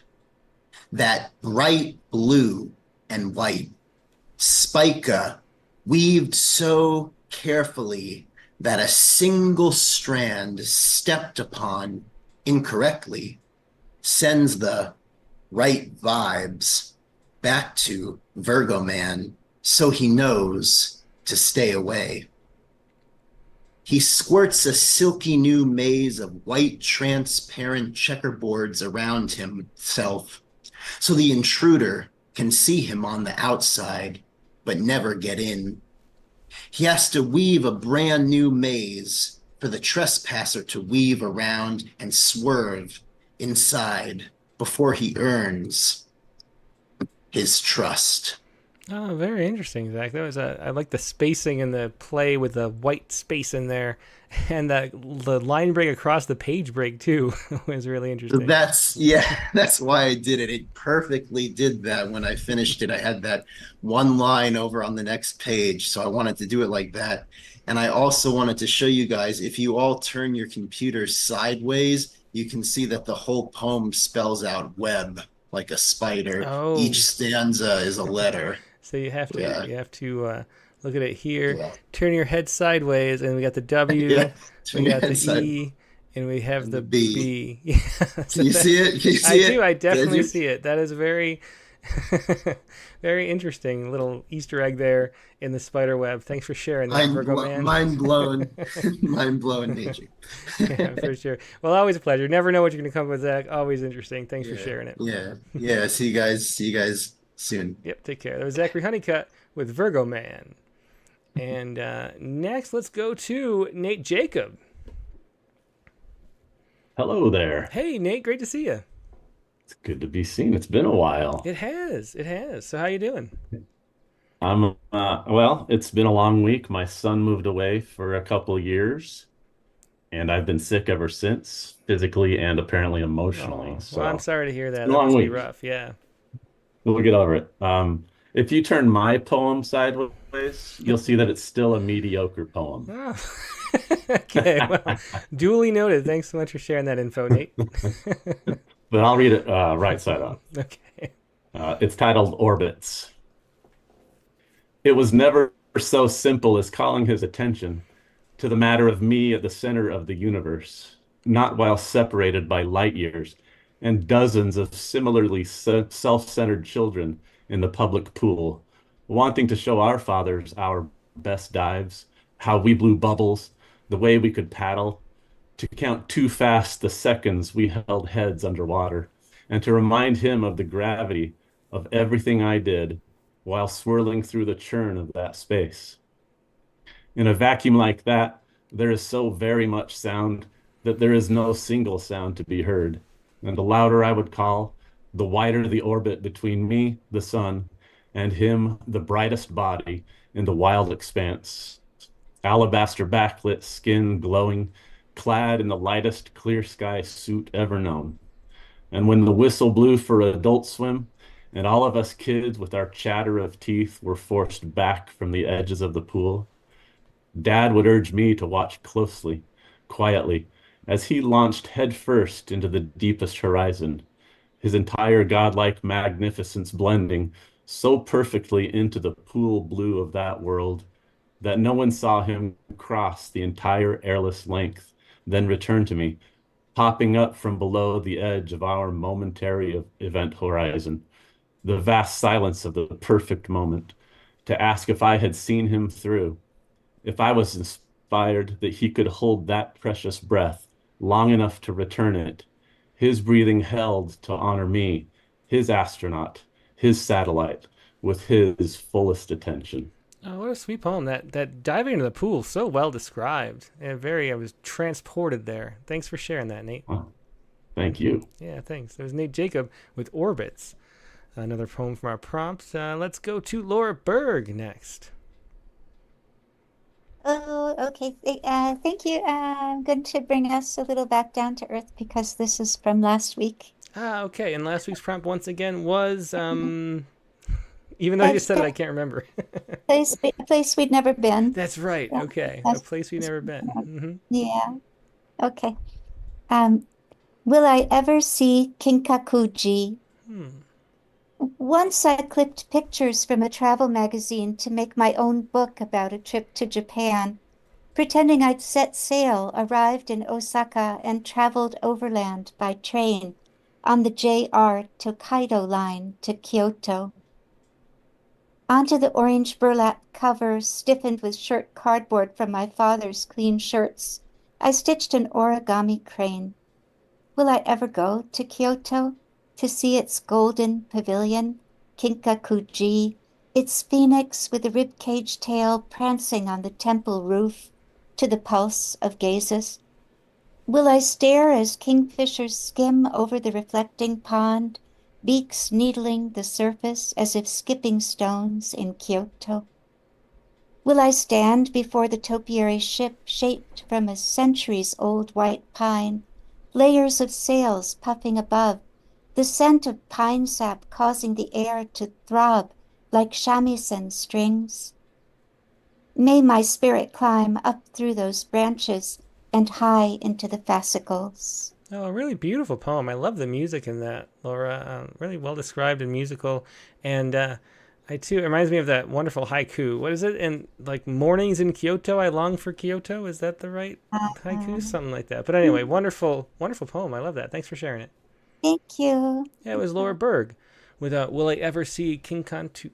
That bright blue and white spica weaved so carefully that a single strand stepped upon incorrectly sends the right vibes back to Virgo man so he knows to stay away. He squirts a silky new maze of white transparent checkerboards around himself so the intruder can see him on the outside but never get in. He has to weave a brand new maze for the trespasser to weave around and swerve inside before he earns his trust. Oh, very interesting, Zach. That was I like the spacing and the play with the white space in there, and the line break across the page break too was really interesting. That's why I did it. It perfectly did that. When I finished it, I had that one line over on the next page, so I wanted to do it like that. And I also wanted to show you guys, if you all turn your computer sideways, you can see that the whole poem spells out web like a spider. Oh. Each stanza is a letter. So you have to look at it here. Yeah. Turn your head sideways, and we got the W. We got the E, and we have the B. Yeah. Can you see it? Can you see it? I do. I definitely see it. That is a very, very interesting little Easter egg there in the spider web. Thanks for sharing that, Virgo man. Mind blown. Mind blown, nature. Yeah, for sure. Well, always a pleasure. Never know what you're going to come up with, Zach. Always interesting. Thanks for sharing it. Yeah. See you guys soon. Yep, take care. That was Zachary Honeycutt with Virgo Man. And next, let's go to Nate Jacob. Hello there. Hey, Nate. Great to see you. It's good to be seen. It's been a while. It has. So how you doing? Well, it's been a long week. My son moved away for a couple years, and I've been sick ever since, physically and apparently emotionally. Well, I'm sorry to hear that. That must be rough. Yeah. We'll get over it. If you turn my poem sideways, you'll see that it's still a mediocre poem. Oh. Okay, well, duly noted. Thanks so much for sharing that info, Nate. But I'll read it right side up. Okay. It's titled Orbits. It was never so simple as calling his attention to the matter of me at the center of the universe, not while separated by light years and dozens of similarly self-centered children in the public pool, wanting to show our fathers our best dives, how we blew bubbles, the way we could paddle, to count too fast the seconds we held heads underwater, and to remind him of the gravity of everything I did while swirling through the churn of that space. In a vacuum like that, there is so very much sound that there is no single sound to be heard. And the louder I would call, the wider the orbit between me, the sun, and him, the brightest body in the wild expanse. Alabaster backlit skin glowing, clad in the lightest clear sky suit ever known. And when the whistle blew for adult swim, and all of us kids with our chatter of teeth were forced back from the edges of the pool, Dad would urge me to watch closely, quietly, as he launched headfirst into the deepest horizon, his entire godlike magnificence blending so perfectly into the pool blue of that world that no one saw him cross the entire airless length, then return to me, popping up from below the edge of our momentary event horizon, the vast silence of the perfect moment, to ask if I had seen him through, if I was inspired that he could hold that precious breath long enough to return it, his breathing held to honor me, his astronaut, his satellite, with his fullest attention. Oh, what a sweet poem. That diving into the pool, so well described. And I was transported there. Thanks for sharing that, Nate. Oh, thank you. Yeah, thanks. There's Nate Jacob with Orbits. Another poem from our prompts. Let's go to Laura Berg next. Oh, okay. Thank you. I'm going to bring us a little back down to earth because this is from last week. Okay. And last week's prompt once again was, even though you just said it, I can't remember. A place we'd never been. That's right. Yeah, Okay. A place we've never been. Mm-hmm. Yeah. Okay. Will I ever see Kinkakuji? Once I clipped pictures from a travel magazine to make my own book about a trip to Japan, pretending I'd set sail, arrived in Osaka, and traveled overland by train on the JR Tokaido line to Kyoto. Onto the orange burlap cover, stiffened with shirt cardboard from my father's clean shirts, I stitched an origami crane. Will I ever go to Kyoto to see its golden pavilion, Kinkakuji, its phoenix with a ribcage tail prancing on the temple roof to the pulse of gazes? Will I stare as kingfishers skim over the reflecting pond, beaks needling the surface as if skipping stones in Kyoto? Will I stand before the topiary ship shaped from a centuries-old white pine, layers of sails puffing above, the scent of pine sap causing the air to throb like shamisen strings? May my spirit climb up through those branches and high into the fascicles. Oh, a really beautiful poem. I love the music in that, Laura. Really well described and musical. And it reminds me of that wonderful haiku. What is it? And like mornings in Kyoto, I long for Kyoto. Is that the right haiku? Something like that. But anyway, wonderful, wonderful poem. I love that. Thanks for sharing it. Thank you. Yeah, it was Laura Berg with Will I Ever See Kinkakuji?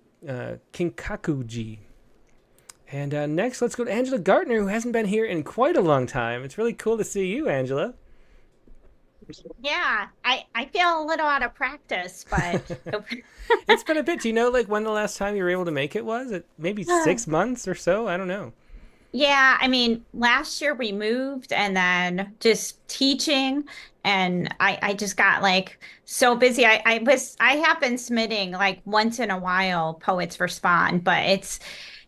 And next, let's go to Angela Gartner, who hasn't been here in quite a long time. It's really cool to see you, Angela. Yeah, I feel a little out of practice, but it's been a bit. Do you know, like, when the last time you were able to make it was? Maybe 6 months or so? I don't know. yeah, I mean, last year we moved and then just teaching, and I just got like so busy. I have been submitting like once in a while Poets Respond, but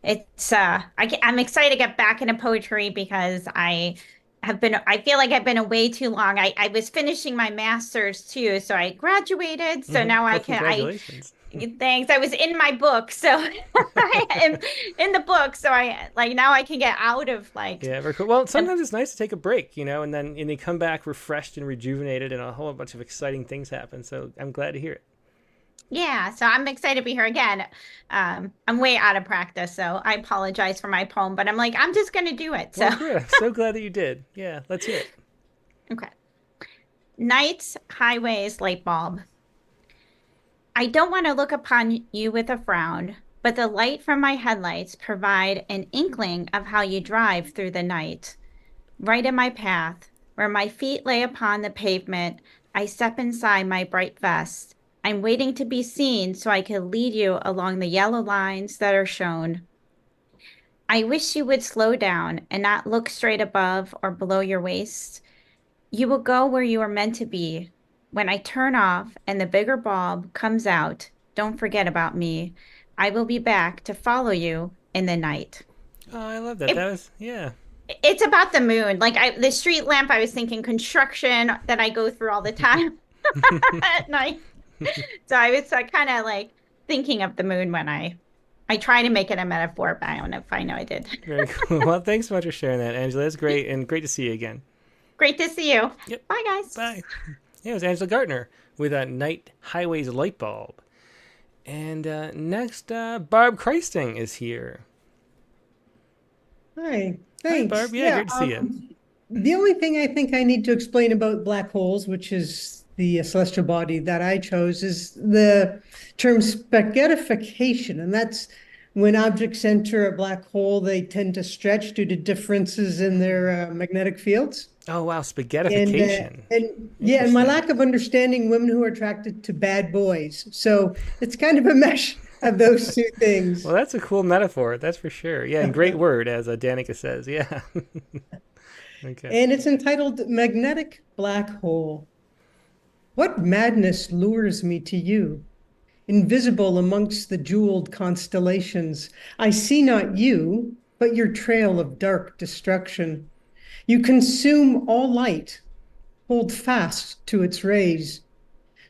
I'm excited to get back into poetry because I feel like I've been away too long. I was finishing my master's too, so I graduated. So now I can, congratulations. Thanks. I was in my book, so I am in the book. So now I can get out of like. Yeah, very cool. Well, sometimes it's nice to take a break, and then you come back refreshed and rejuvenated, and a whole bunch of exciting things happen. So I'm glad to hear it. Yeah, so I'm excited to be here again. I'm way out of practice, so I apologize for my poem, but I'm just going to do it. So. Well, good. I'm so glad that you did. Yeah, let's hear it. Okay. Nights, highways, light bulb. I don't want to look upon you with a frown, but the light from my headlights provide an inkling of how you drive through the night. Right in my path, where my feet lay upon the pavement, I step inside my bright vest. I'm waiting to be seen so I can lead you along the yellow lines that are shown. I wish you would slow down and not look straight above or below your waist. You will go where you are meant to be. When I turn off and the bigger bulb comes out, don't forget about me. I will be back to follow you in the night. Oh, I love that. That was, yeah. It's about the moon. Like the street lamp, I was thinking construction that I go through all the time at night. So I was kind of like thinking of the moon when I try to make it a metaphor, but I don't know if I know I did. Very cool. Well, thanks so much for sharing that, Angela. That's great, and great to see you again. Great to see you. Yep. Bye, guys. Bye. Yeah, it was Angela Gartner with a Night Highways light bulb. And next, Barb Christing is here. Hi, thanks. Hi, Barb. Yeah, great to see you. The only thing I think I need to explain about black holes, which is the celestial body that I chose, is the term spaghettification. And that's when objects enter a black hole, they tend to stretch due to differences in their magnetic fields. Oh, wow, spaghettification. And my lack of understanding women who are attracted to bad boys. So it's kind of a mesh of those two things. Well, that's a cool metaphor, that's for sure. Yeah, and great word, as Danica says. Yeah. Okay. And it's entitled Magnetic Black Hole. What madness lures me to you? Invisible amongst the jeweled constellations, I see not you, but your trail of dark destruction. You consume all light, hold fast to its rays.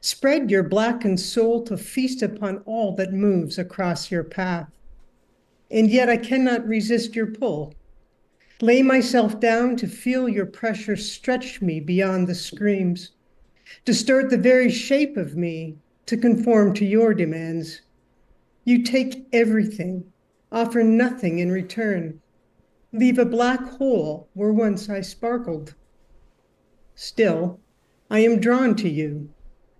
Spread your blackened soul to feast upon all that moves across your path. And yet I cannot resist your pull. Lay myself down to feel your pressure stretch me beyond the screams. Distort the very shape of me to conform to your demands. You take everything, offer nothing in return. Leave a black hole where once I sparkled. Still, I am drawn to you,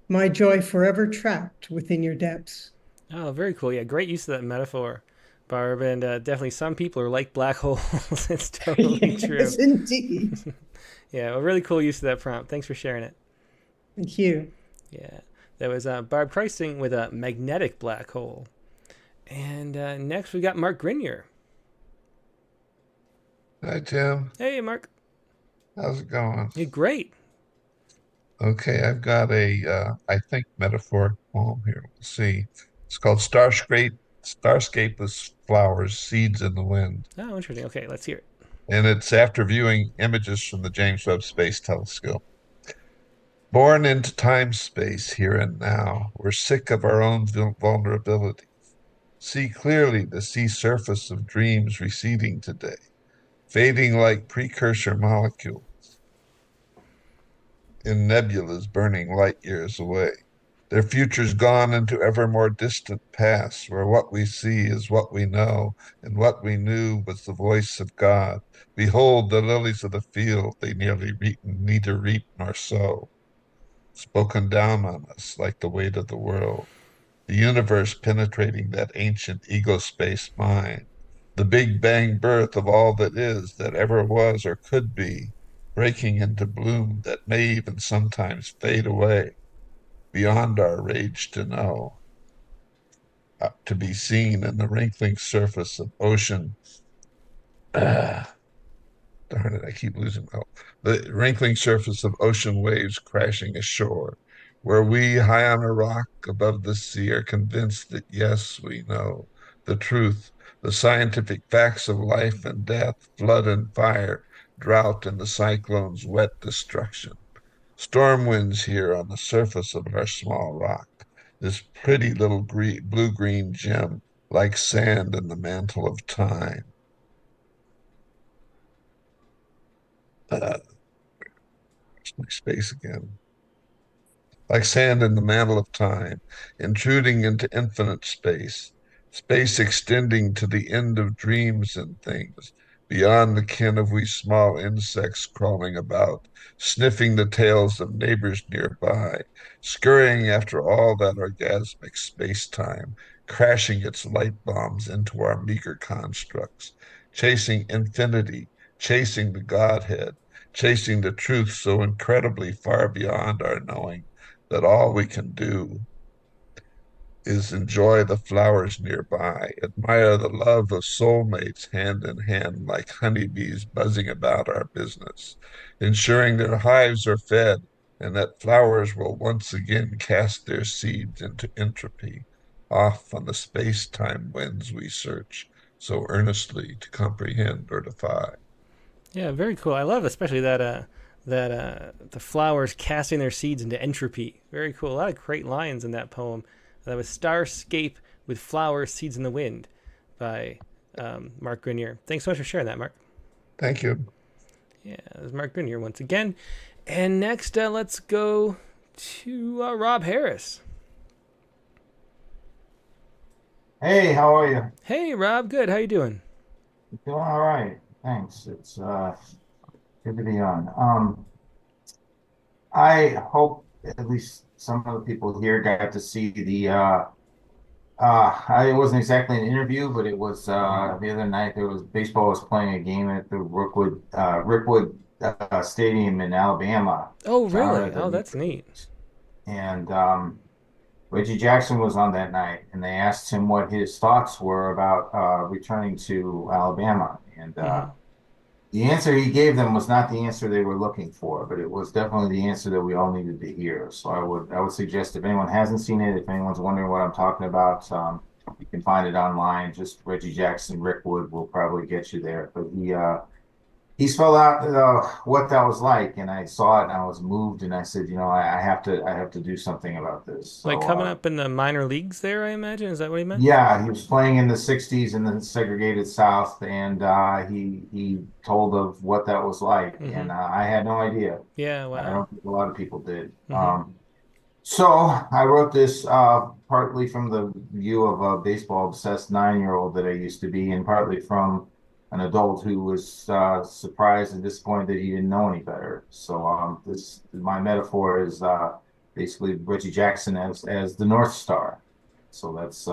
my joy forever trapped within your depths. Oh, very cool. Yeah, great use of that metaphor, Barb. And definitely some people are like black holes. It's totally true. Yes, indeed. Yeah, a really cool use of that prompt. Thanks for sharing it. Thank you. Yeah, that was Barb Christing with a magnetic black hole. And next we got Mark Grenier. Hi, Tim. Hey, Mark. How's it going? Hey, great. Okay, I've got a, I think, metaphoric poem here. We'll see. It's called Starscapeless Flowers, Seeds in the Wind. Oh, interesting. Okay, let's hear it. And it's after viewing images from the James Webb Space Telescope. Born into time-space here and now, we're sick of our own vulnerability. See clearly the sea surface of dreams receding today, fading like precursor molecules in nebulas burning light years away. Their futures gone into ever more distant past, where what we see is what we know, and what we knew was the voice of God. Behold the lilies of the field, they neither reap nor sow. Spoken down on us like the weight of the world. The universe penetrating that ancient ego-space mind. The Big Bang birth of all that is, that ever was or could be, breaking into bloom that may even sometimes fade away, beyond our rage to know, to be seen in the wrinkling surface of ocean. Darn it, I keep losing my hope. The wrinkling surface of ocean waves crashing ashore, where we, high on a rock above the sea, are convinced that yes, we know the truth, the scientific facts of life and death, flood and fire, drought and the cyclone's wet destruction. Storm winds here on the surface of our small rock, this pretty little blue-green gem, like sand in the mantle of time. Where's my space again? Like sand in the mantle of time, intruding into infinite space, space extending to the end of dreams and things, beyond the ken of we small insects crawling about, sniffing the tails of neighbors nearby, scurrying after all that orgasmic space-time, crashing its light bombs into our meager constructs, chasing infinity, chasing the Godhead, chasing the truth so incredibly far beyond our knowing that all we can do is enjoy the flowers nearby, admire the love of soulmates hand in hand like honeybees buzzing about our business, ensuring their hives are fed and that flowers will once again cast their seeds into entropy, off on the space-time winds we search so earnestly to comprehend or defy. Yeah, very cool. I love especially that the flowers casting their seeds into entropy. Very cool. A lot of great lines in that poem. That was Starscape with Flowers, Seeds in the Wind by Mark Grenier. Thanks so much for sharing that, Mark. Thank you. Yeah, that was Mark Grenier once again. And next, let's go to Rob Harris. Hey, how are you? Hey, Rob. Good. How you doing? Doing all right. Thanks. It's good to be on. I hope at least some of the people here got to see the it wasn't exactly an interview, but it was the other night there was baseball was playing a game at the Rickwood Stadium in Alabama. Oh, really? Oh, that's neat. And Reggie Jackson was on that night, and they asked him what his thoughts were about returning to Alabama. And the answer he gave them was not the answer they were looking for, but it was definitely the answer that we all needed to hear. So I would suggest if anyone hasn't seen it, if anyone's wondering what I'm talking about, you can find it online. Just Reggie Jackson, Rickwood will probably get you there. But he spelled out what that was like, and I saw it and I was moved, and I said, I have to do something about this. So, Like coming up in the minor leagues there, I imagine. Is that what he meant? yeah, he was playing in the '60s in the segregated South, and he told of what that was like, and I had no idea. Yeah, wow. I don't think a lot of people did. So I wrote this partly from the view of a baseball obsessed 9-year-old that I used to be, and partly from an adult who was surprised and disappointed that he didn't know any better. So my metaphor is basically Reggie Jackson as the North Star. So that's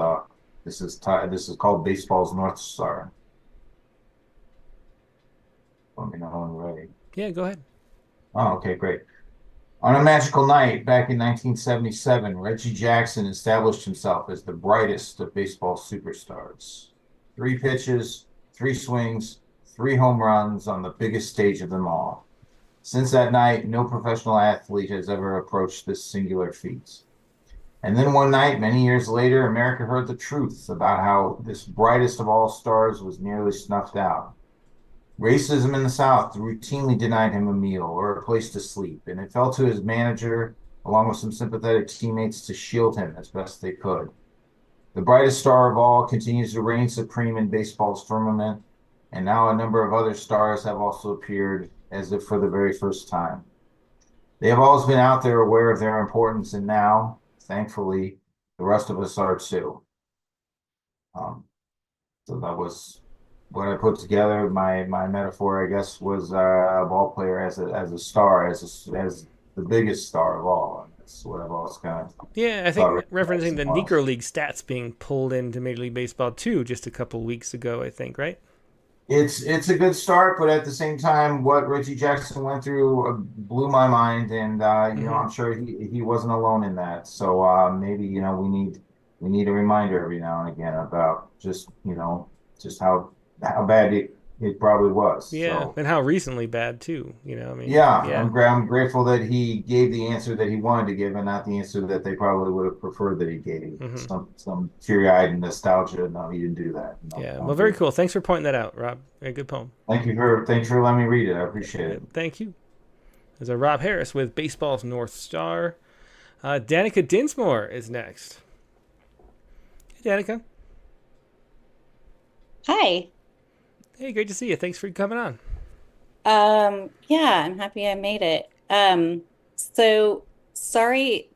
this is called Baseball's North Star. Let me know when you're ready. Yeah, go ahead. Oh, okay, great. On a magical night back in 1977, Reggie Jackson established himself as the brightest of baseball superstars. 3 pitches, 3 swings, 3 home runs on the biggest stage of them all. Since that night, no professional athlete has ever approached this singular feat. And then one night, many years later, America heard the truth about how this brightest of all stars was nearly snuffed out. Racism in the South routinely denied him a meal or a place to sleep, and it fell to his manager, along with some sympathetic teammates, to shield him as best they could. The brightest star of all continues to reign supreme in baseball's firmament, and now a number of other stars have also appeared as if for the very first time. They have always been out there aware of their importance, and now, thankfully, the rest of us are too. So that was what I put together. My metaphor, I guess, was a ball player as a star, as the biggest star of all. And that's what I've always kind of Yeah, I think referencing the Negro League stats being pulled into Major League Baseball too, just a couple weeks ago, I think, right? It's a good start, but at the same time, what Reggie Jackson went through blew my mind, and I'm sure he wasn't alone in that. So maybe we need a reminder every now and again about just how bad it probably was. Yeah, So, and how recently bad too. I mean, yeah. I'm grateful that he gave the answer that he wanted to give, and not the answer that they probably would have preferred that he gave. Some teary-eyed nostalgia. No, he didn't do that. No, yeah. Well, very cool. Thanks for pointing that out, Rob. Very good poem. Thanks for letting me read it. I appreciate it. Thank you. There's a Rob Harris with Baseball's North Star. Danica Dinsmore is next. Hey, Danica. Hi. Hey, great to see you. Thanks for coming on. Yeah, I'm happy I made it. So sorry,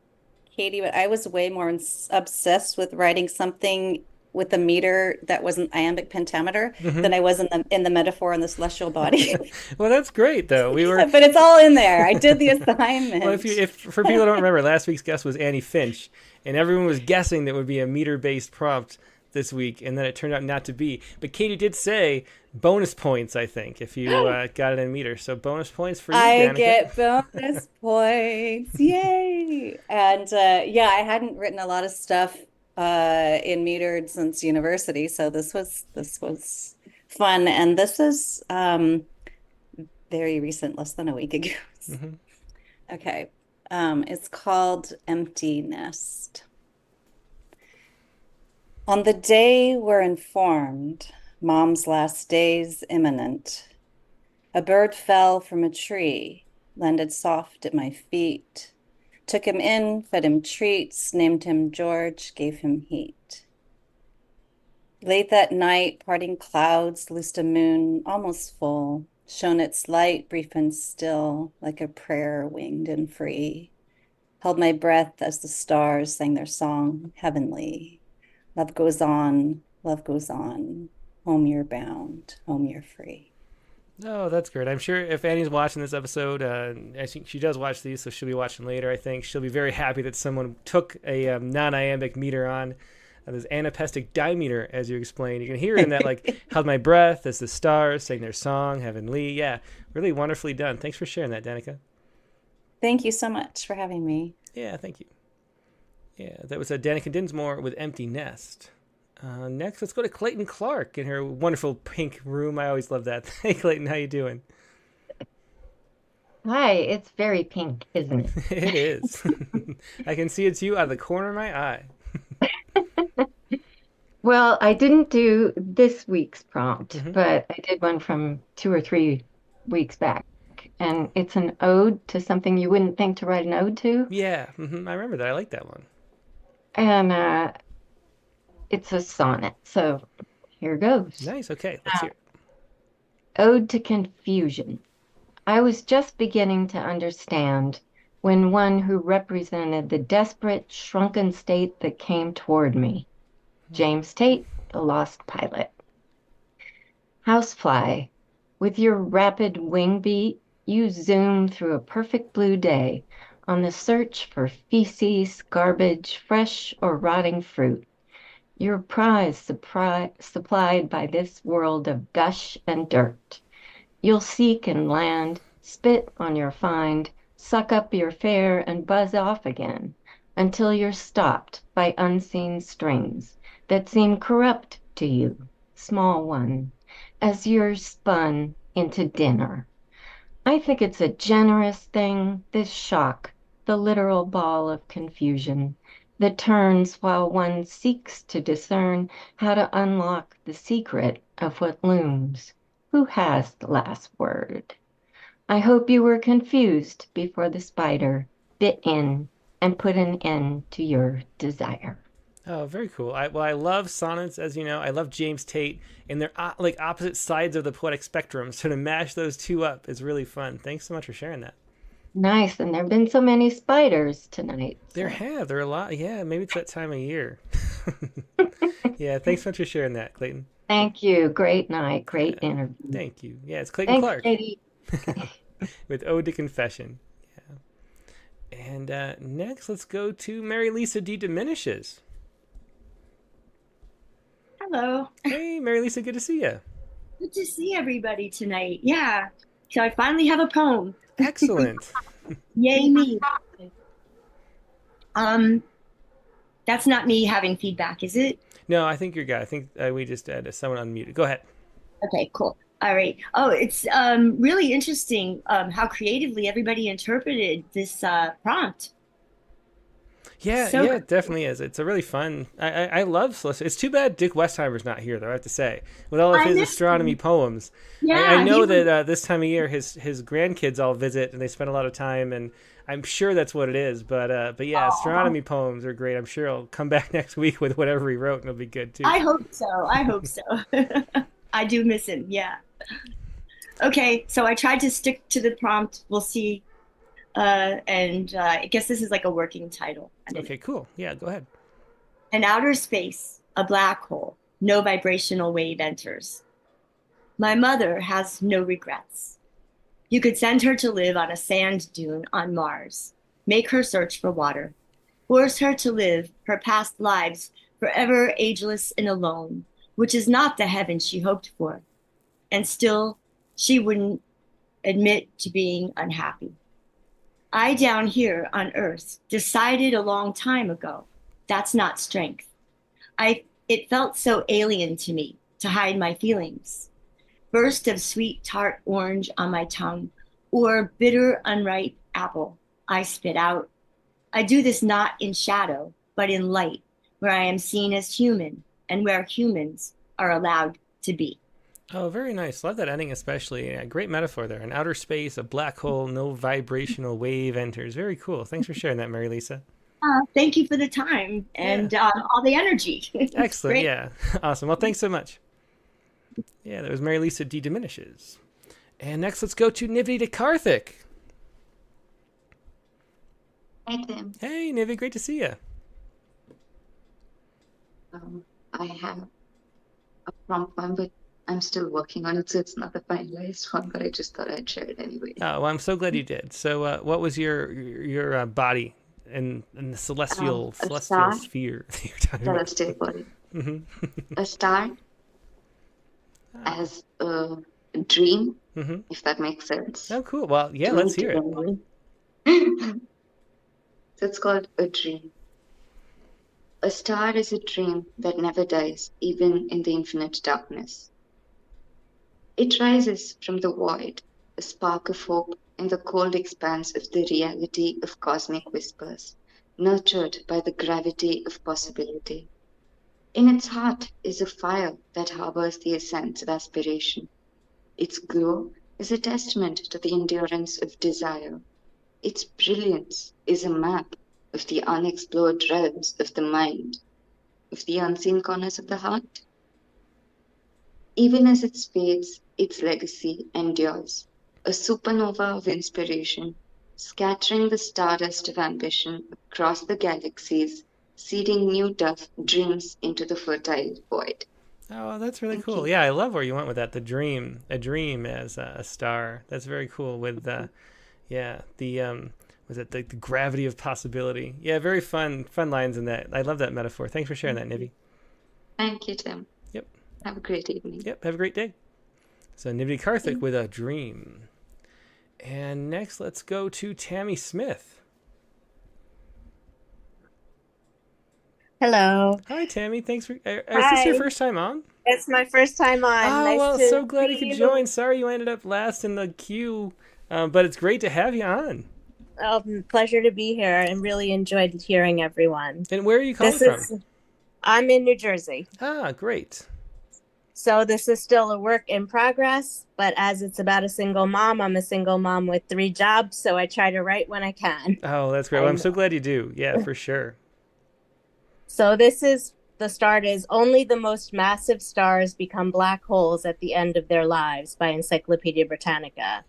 Katie, but I was way more obsessed with writing something with a meter that was an iambic pentameter than I was in the metaphor in the celestial body. Well, that's great though. But it's all in there. I did the assignment. Well, if for people who don't remember, last week's guest was Annie Finch, and everyone was guessing that would be a meter-based prompt this week, and then it turned out not to be. But Katie did say bonus points, I think, if you got it in meter. So bonus points for you, Danica. I get bonus points. Yay! And I hadn't written a lot of stuff in metered since university, so this was fun, and this is very recent, less than a week ago. Mm-hmm. Okay. It's called Empty Nest. On the day we're informed, Mom's last day's imminent, a bird fell from a tree, landed soft at my feet, took him in, fed him treats, named him George, gave him heat. Late that night, parting clouds loosed a moon almost full, shone its light brief and still, like a prayer winged and free. Held my breath as the stars sang their song heavenly. Love goes on, home you're bound, home you're free. Oh, that's great. I'm sure if Annie's watching this episode, I think she does watch these, so she'll be watching later, I think. She'll be very happy that someone took a non-iambic meter on this anapestic dimeter, as you explained. You can hear in that, like, held my breath as the stars sang their song, heavenly. Yeah, really wonderfully done. Thanks for sharing that, Danica. Thank you so much for having me. Yeah, thank you. Yeah, that was Danica Dinsmore with Empty Nest. Next, let's go to Clayton Clark in her wonderful pink room. I always love that. Hey, Clayton, how you doing? Hi, it's very pink, isn't it? It is. I can see it's you out of the corner of my eye. Well, I didn't do this week's prompt, but I did one from 2 or 3 weeks back. And it's an ode to something you wouldn't think to write an ode to. Yeah, I remember that. I like that one. And it's a sonnet. So here goes. Nice. Okay, let's hear it. Ode to Confusion. I was just beginning to understand when one who represented the desperate, shrunken state that came toward me. James Tate, The Lost Pilot. Housefly, with your rapid wing beat, you zoom through a perfect blue day on the search for feces, garbage, fresh or rotting fruit. Your prize supplied by this world of gush and dirt. You'll seek and land, spit on your find, suck up your fare and buzz off again until you're stopped by unseen strings that seem corrupt to you, small one, as you're spun into dinner. I think it's a generous thing, this shock, the literal ball of confusion that turns while one seeks to discern how to unlock the secret of what looms. Who has the last word? I hope you were confused before the spider bit in and put an end to your desire. Oh, very cool. I love sonnets, as you know. I love James Tate, and they're like opposite sides of the poetic spectrum. So to mash those two up is really fun. Thanks so much for sharing that. Nice, and there have been so many spiders tonight. There are a lot. Yeah, maybe it's that time of year. Yeah, thanks so much for sharing that, Clayton. Thank you. Great night. Great interview. Thank you. Yeah, it's Clayton Clark. Katie. With Ode to Confession. Yeah. And next, let's go to Mary Lisa D. Diminishes. Hello. Hey, Mary Lisa, good to see you. Good to see everybody tonight. Yeah. So I finally have a poem. Excellent. Yay me. That's not me having feedback, is it? No, I think you're good. I think we just had someone unmuted. Go ahead. Okay, cool. All right. Oh, it's really interesting how creatively everybody interpreted this prompt. Yeah, yeah, it definitely is. It's a really fun. I love Celeste. It's too bad Dick Westheimer's not here, though, I have to say. With all of his astronomy poems. Yeah, I know that this time of year his grandkids all visit and they spend a lot of time, and I'm sure that's what it is. But yeah, astronomy poems are great. I'm sure he'll come back next week with whatever he wrote and it'll be good too. I hope so. I hope so. I do miss him. Yeah. Okay, so I tried to stick to the prompt. We'll see. And I guess this is like a working title. Okay, cool. Yeah, go ahead. In outer space, a black hole, no vibrational wave enters. My mother has no regrets. You could send her to live on a sand dune on Mars, make her search for water, force her to live her past lives forever ageless and alone, which is not the heaven she hoped for. And still, she wouldn't admit to being unhappy. I down here on Earth decided a long time ago, that's not strength. It felt so alien to me to hide my feelings. Burst of sweet tart orange on my tongue, or bitter unripe apple I spit out. I do this not in shadow, but in light, where I am seen as human and where humans are allowed to be. Oh, very nice. Love that ending especially. Yeah, great metaphor there. In outer space, a black hole, no vibrational wave enters. Very cool. Thanks for sharing that, Mary Lisa. Thank you for the time and all the energy. Excellent. Great. Yeah. Awesome. Well, thanks so much. Yeah, that was Mary Lisa D. Diminishes. And next, let's go to Nivy to Karthik. Hey, Tim. Hey, Nivy. Great to see you. I have a prompt one, but I'm still working on it, so it's not the finalized one, but I just thought I'd share it anyway. Oh, well, I'm so glad you did. So what was your body in the celestial star? sphere that you're talking about? Celestial body. Mm-hmm. A star as a dream, Mm-hmm. if that makes sense. Oh, cool. Well, yeah, let's hear it. So it's called a dream. A star is a dream that never dies, even in the infinite darkness. It rises from the void, a spark of hope in the cold expanse of the reality of cosmic whispers, nurtured by the gravity of possibility. In its heart is a fire that harbors the essence of aspiration. Its glow is a testament to the endurance of desire. Its brilliance is a map of the unexplored realms of the mind, of the unseen corners of the heart. Even as it fades, its legacy endures, a supernova of inspiration, scattering the stardust of ambition across the galaxies, seeding new dreams into the fertile void. Oh, that's really cool. Yeah, I love where you went with that. A dream as a star. That's very cool. With was it the gravity of possibility? Yeah, very fun lines in that. I love that metaphor. Thanks for sharing that, Nivy. Thank you, Tim. Yep. Have a great evening. Yep. Have a great day. So Nivy Karthik with a dream. And next, let's go to Tammy Smith. Hello. Hi, Tammy. Thanks for. Is this your first time on? It's my first time on. Oh, Nice well, to so glad you see could join. Sorry you ended up last in the queue, but it's great to have you on. Pleasure to be here and really enjoyed hearing everyone. And where are you calling from? I'm in New Jersey. Ah, great. So this is still a work in progress, but as it's about a single mom, I'm a single mom with 3 jobs, so I try to write when I can. Oh, that's great. Well, I'm so glad you do. Yeah, for sure. So the start is only the most massive stars become black holes at the end of their lives by Encyclopedia Britannica.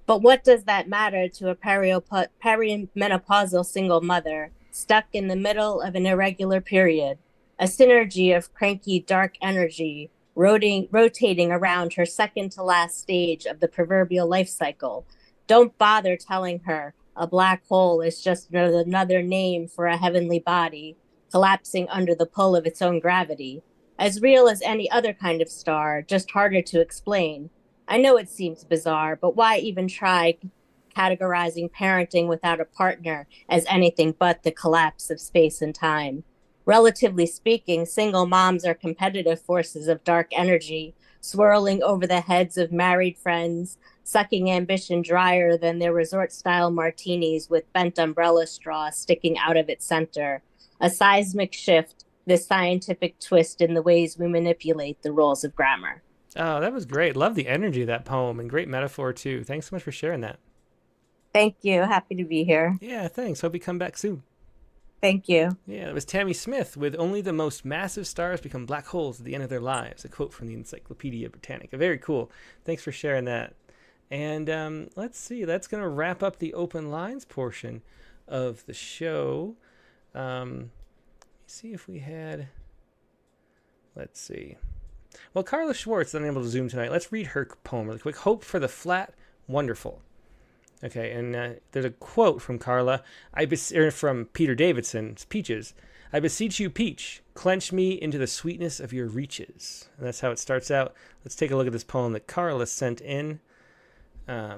But what does that matter to a perimenopausal single mother stuck in the middle of an irregular period, a synergy of cranky dark energy rotating around her second to last stage of the proverbial life cycle? Don't bother telling her a black hole is just another name for a heavenly body collapsing under the pull of its own gravity, as real as any other kind of star, just harder to explain. I know it seems bizarre, but why even try categorizing parenting without a partner as anything but the collapse of space and time? Relatively speaking, single moms are competitive forces of dark energy, swirling over the heads of married friends, sucking ambition drier than their resort-style martinis with bent umbrella straw sticking out of its center. A seismic shift, this scientific twist in the ways we manipulate the rules of grammar. Oh, that was great. Love the energy of that poem and great metaphor, too. Thanks so much for sharing that. Thank you. Happy to be here. Yeah, thanks. Hope you come back soon. Thank you. Yeah, it was Tammy Smith with only the most massive stars become black holes at the end of their lives. A quote from the Encyclopedia Britannica. Very cool. Thanks for sharing that. And let's see. That's going to wrap up the open lines portion of the show. See if we had. Let's see. Well, Carla Schwartz is unable to Zoom tonight. Let's read her poem really quick. Hope for the Flat Wonderful. Okay, and there's a quote from Carla, from Peter Davidson's Peaches. I beseech you, Peach, clench me into the sweetness of your reaches. And that's how it starts out. Let's take a look at this poem that Carla sent in. I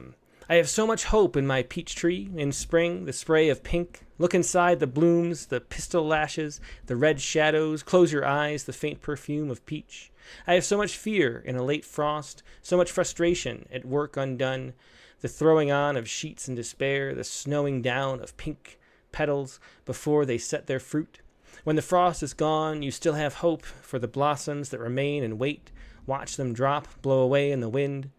have so much hope in my peach tree. In spring, the spray of pink Look inside the blooms, the pistol lashes, the red shadows. Close your eyes, the faint perfume of peach. I have so much fear in a late frost, so much frustration at work undone, the throwing on of sheets in despair, the snowing down of pink petals before they set their fruit. When the frost is gone, you still have hope for the blossoms that remain and wait. Watch them drop, blow away in the wind.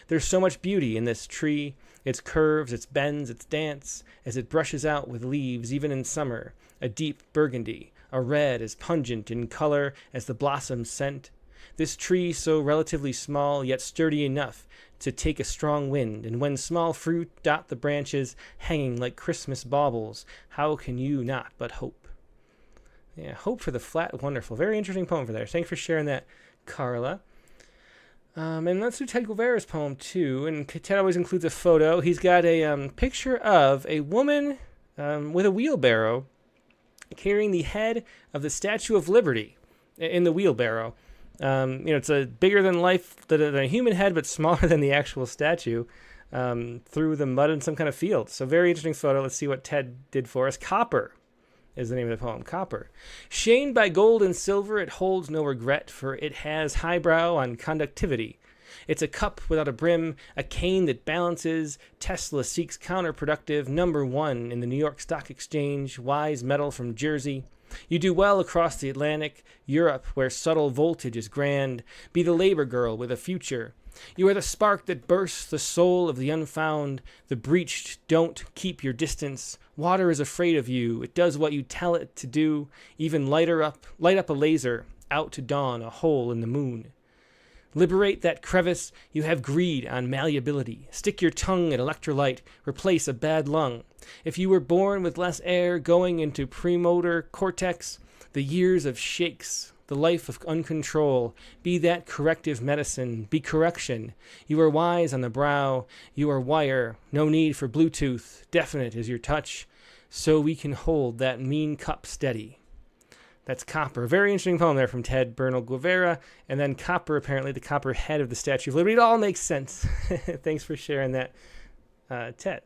There's so much beauty in this tree, its curves, its bends, its dance, as it brushes out with leaves, even in summer, a deep burgundy, a red as pungent in color as the blossom's scent. This tree so relatively small, yet sturdy enough to take a strong wind, and when small fruit dot the branches, hanging like Christmas baubles, how can you not but hope? Yeah, hope for the flat, wonderful. Very interesting poem for there. Thanks for sharing that, Carla. And let's do Ted Guevara's poem, too. And Ted always includes a photo. He's got a picture of a woman with a wheelbarrow carrying the head of the Statue of Liberty in the wheelbarrow. It's a bigger than life, than a human head, but smaller than the actual statue, through the mud in some kind of field. So very interesting photo. Let's see what Ted did for us. Copper is the name of the poem. Copper. Shined by gold and silver, it holds no regret, for it has highbrow on conductivity. It's a cup without a brim, a cane that balances. Tesla seeks counterproductive, #1 in the New York Stock Exchange, wise metal from Jersey. You do well across the Atlantic, Europe, where subtle voltage is grand. Be the labor girl with a future. You are the spark that bursts the soul of the unfound. The breached don't keep your distance. Water is afraid of you. It does what you tell it to do. Even light up a laser, out to dawn a hole in the moon. Liberate that crevice. You have greed on malleability. Stick your tongue in electrolyte. Replace a bad lung. If you were born with less air going into premotor cortex, the years of shakes, the life of uncontrol, be that corrective medicine, be correction. You are wise on the brow, you are wire, no need for Bluetooth, definite is your touch, so we can hold that mean cup steady. That's Copper. Very interesting poem there from Ted Bernal Guevara. And then Copper, apparently the copper head of the Statue of Liberty. It all makes sense. Thanks for sharing that, Ted.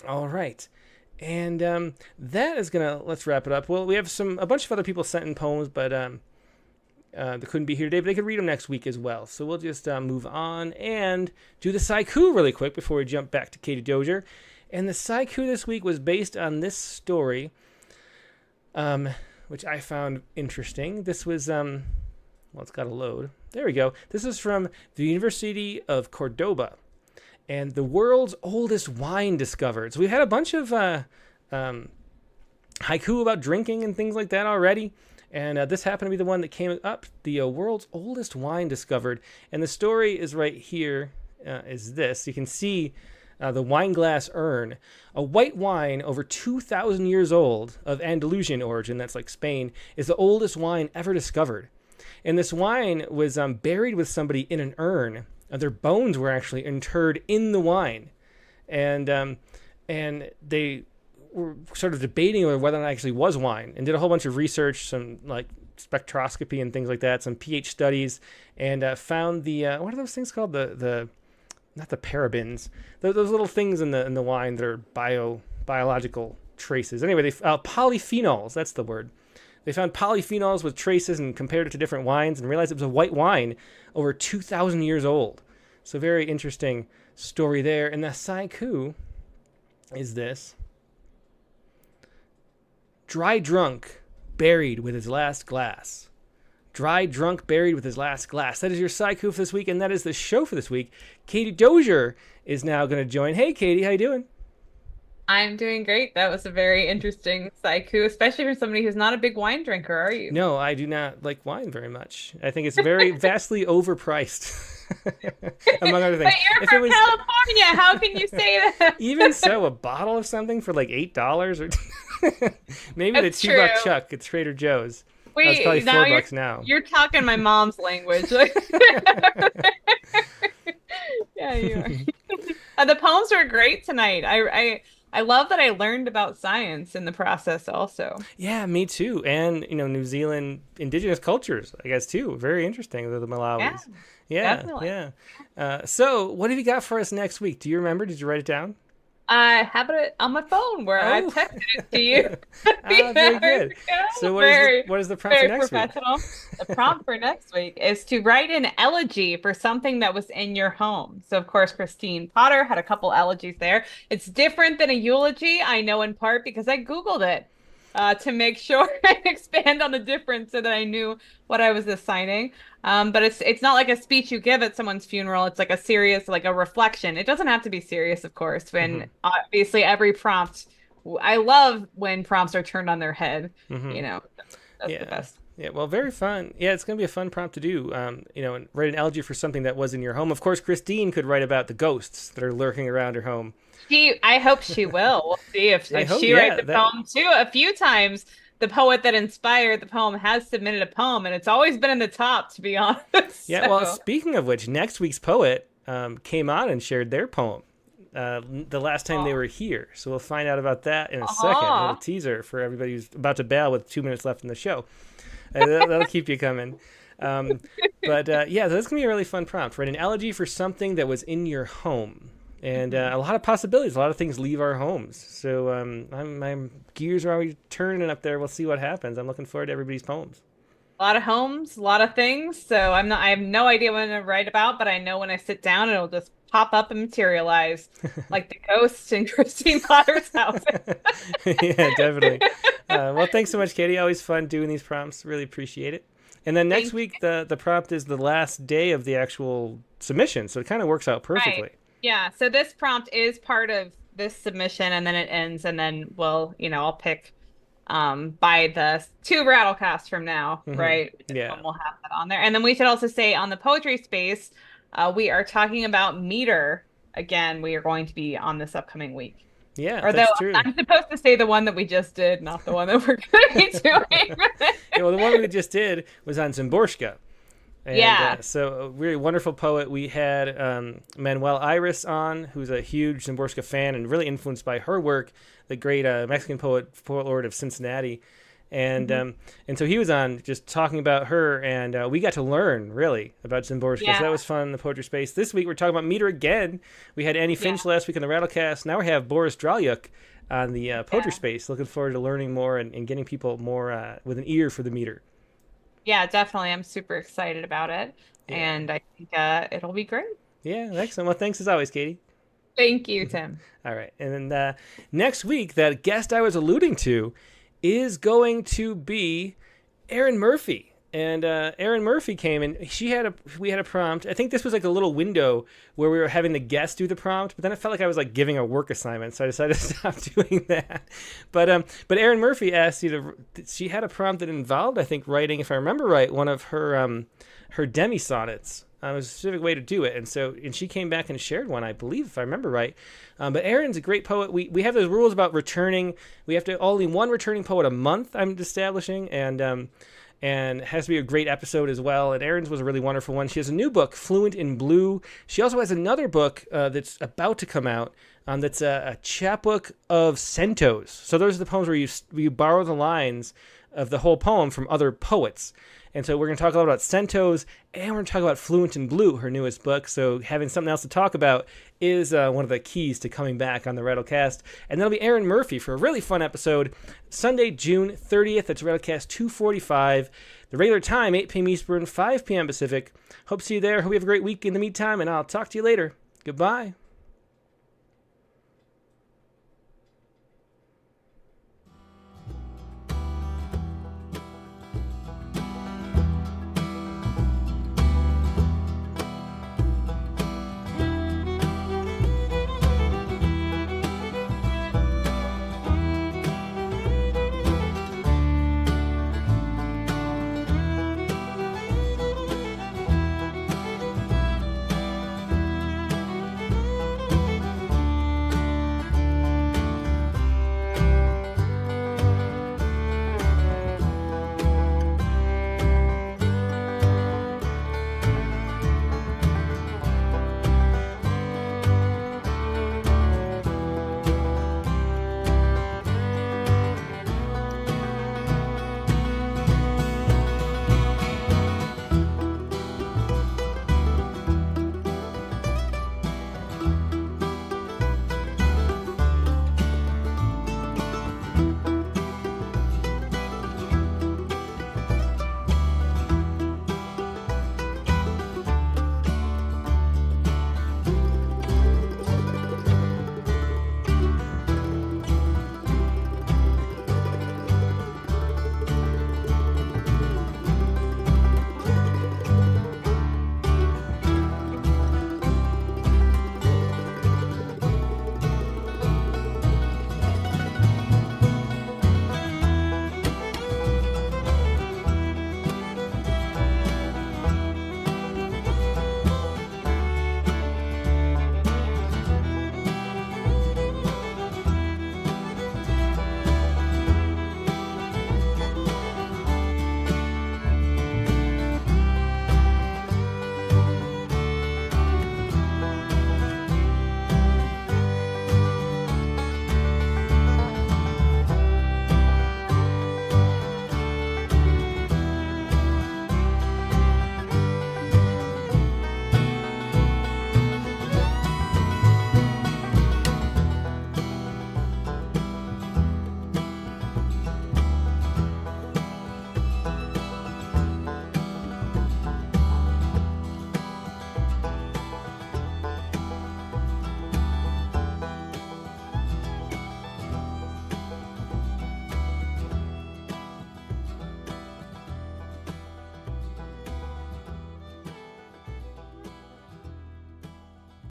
All right. And that is going to, let's wrap it up. Well, we have a bunch of other people sent in poems, but they couldn't be here today, but they could read them next week as well. So we'll just move on and do the Sciku really quick before we jump back to Katie Dozier. And the Sciku this week was based on this story, which I found interesting. This was, well, it's got to load. There we go. This is from the University of Cordoba. And the world's oldest wine discovered. So we've had a bunch of haiku about drinking and things like that already. And this happened to be the one that came up, the world's oldest wine discovered. And the story is right here, is this. You can see the wine glass urn. A white wine over 2,000 years old of Andalusian origin, that's like Spain, is the oldest wine ever discovered. And this wine was buried with somebody in an urn. Their bones were actually interred in the wine, and they were sort of debating over whether or not it actually was wine, and did a whole bunch of research, some like spectroscopy and things like that, some pH studies, and found the what are those things called? The not the parabens, those little things in the wine that are biological traces. Anyway, polyphenols. That's the word. They found polyphenols with traces and compared it to different wines and realized it was a white wine over 2,000 years old. So very interesting story there. And the Sciku is this. Dry drunk, buried with his last glass. Dry drunk, buried with his last glass. That is your Sciku for this week, and that is the show for this week. Katie Dozier is now going to join. Hey, Katie, how you doing? I'm doing great. That was a very interesting Sciku, especially for somebody who's not a big wine drinker, are you? No, I do not like wine very much. I think it's very vastly overpriced, among other things. But you're from California. How can you say that? Even so, a bottle of something for like $8 or maybe That's the $2 chuck at Trader Joe's. Wait, it's probably now $4 now. You're talking my mom's language. Yeah, you are. The poems were great tonight. I love that I learned about science in the process also. Yeah, me too. And, New Zealand indigenous cultures, I guess, too. Very interesting, the Malawis. Yeah, definitely. Yeah. So what have you got for us next week? Do you remember? Did you write it down? I have it on my phone where I texted it to you. Very good. So what is the prompt for next week? The prompt for next week is to write an elegy for something that was in your home. So of course, Christine Potter had a couple elegies there. It's different than a eulogy, I know in part because I Googled it to make sure and expand on the difference so that I knew what I was assigning. But it's not like a speech you give at someone's funeral. It's like a serious, like a reflection. It doesn't have to be serious, of course. When obviously every prompt, I love when prompts are turned on their head. You know, that's the best. Yeah, well, very fun. Yeah, it's going to be a fun prompt to do. You know, and write an elegy for something that was in your home. Of course, Christine could write about the ghosts that are lurking around her home. I hope she will. We'll see if she writes a poem too. A few times, the poet that inspired the poem has submitted a poem, and it's always been in the top, to be honest. Yeah, well, speaking of which, next week's poet came on and shared their poem the last time they were here. So we'll find out about that in a second. A little teaser for everybody who's about to bail with 2 minutes left in the show. That'll keep you coming. But yeah, that's going to be a really fun prompt. Write an elegy for something that was in your home. And a lot of possibilities. A lot of things leave our homes. So my gears are always turning up there. We'll see what happens. I'm looking forward to everybody's poems. A lot of homes, a lot of things. So I have no idea what I'm going to write about, but I know when I sit down, it'll just pop up and materialize like the ghosts in Christine Potter's house. Yeah, definitely. Well, thanks so much, Katie. Always fun doing these prompts. Really appreciate it. And then next week, the prompt is the last day of the actual submission. So it kind of works out perfectly. Right. Yeah, so this prompt is part of this submission, and then it ends, and then I'll pick by the 2 Rattlecasts from now, right? Yeah. We'll have that on there. And then we should also say on the poetry space, we are talking about meter. Again, we are going to be on this upcoming week. Yeah, or that's true. I'm supposed to say the one that we just did, not the one that we're going to be doing. Yeah, well, the one we just did was on Szymborska. And, so a really wonderful poet. We had Manuel Iris on, who's a huge Szymborska fan and really influenced by her work, the great Mexican poet laureate of Cincinnati. And and so he was on just talking about her, and we got to learn, really, about Szymborska. So that was fun in the poetry space. This week we're talking about meter again. We had Annie Finch last week on the Rattlecast. Now we have Boris Dralyuk on the poetry space. Looking forward to learning more and getting people more with an ear for the meter. Yeah, definitely. I'm super excited about it. Yeah. And I think it'll be great. Yeah, excellent. Well, thanks as always, Katie. Thank you, Tim. All right. And then next week, that guest I was alluding to is going to be Erin Murphy. And Erin Murphy came and we had a prompt. I think this was like a little window where we were having the guest do the prompt, but then it felt like I was like giving a work assignment, so I decided to stop doing that. But Erin Murphy asked she had a prompt that involved, I think, writing, if I remember right, one of her demi-sonnets. It was a specific way to do it, and she came back and shared one, I believe, if I remember right. But Erin's a great poet. We have those rules about returning. We have to only one returning poet a month. I'm establishing, and it has to be a great episode as well. And Erin's was a really wonderful one. She has a new book, Fluent in Blue. She also has another book that's about to come out. That's a chapbook of centos. So those are the poems where you borrow the lines of the whole poem from other poets. And so we're going to talk a lot about centos, and we're going to talk about Fluent in Blue, her newest book. So having something else to talk about is one of the keys to coming back on the Rattlecast. And that'll be Erin Murphy for a really fun episode, Sunday, June 30th. That's Rattlecast 245. The regular time, 8 p.m. Eastern, 5 p.m. Pacific. Hope to see you there. Hope you have a great week in the meantime, and I'll talk to you later. Goodbye.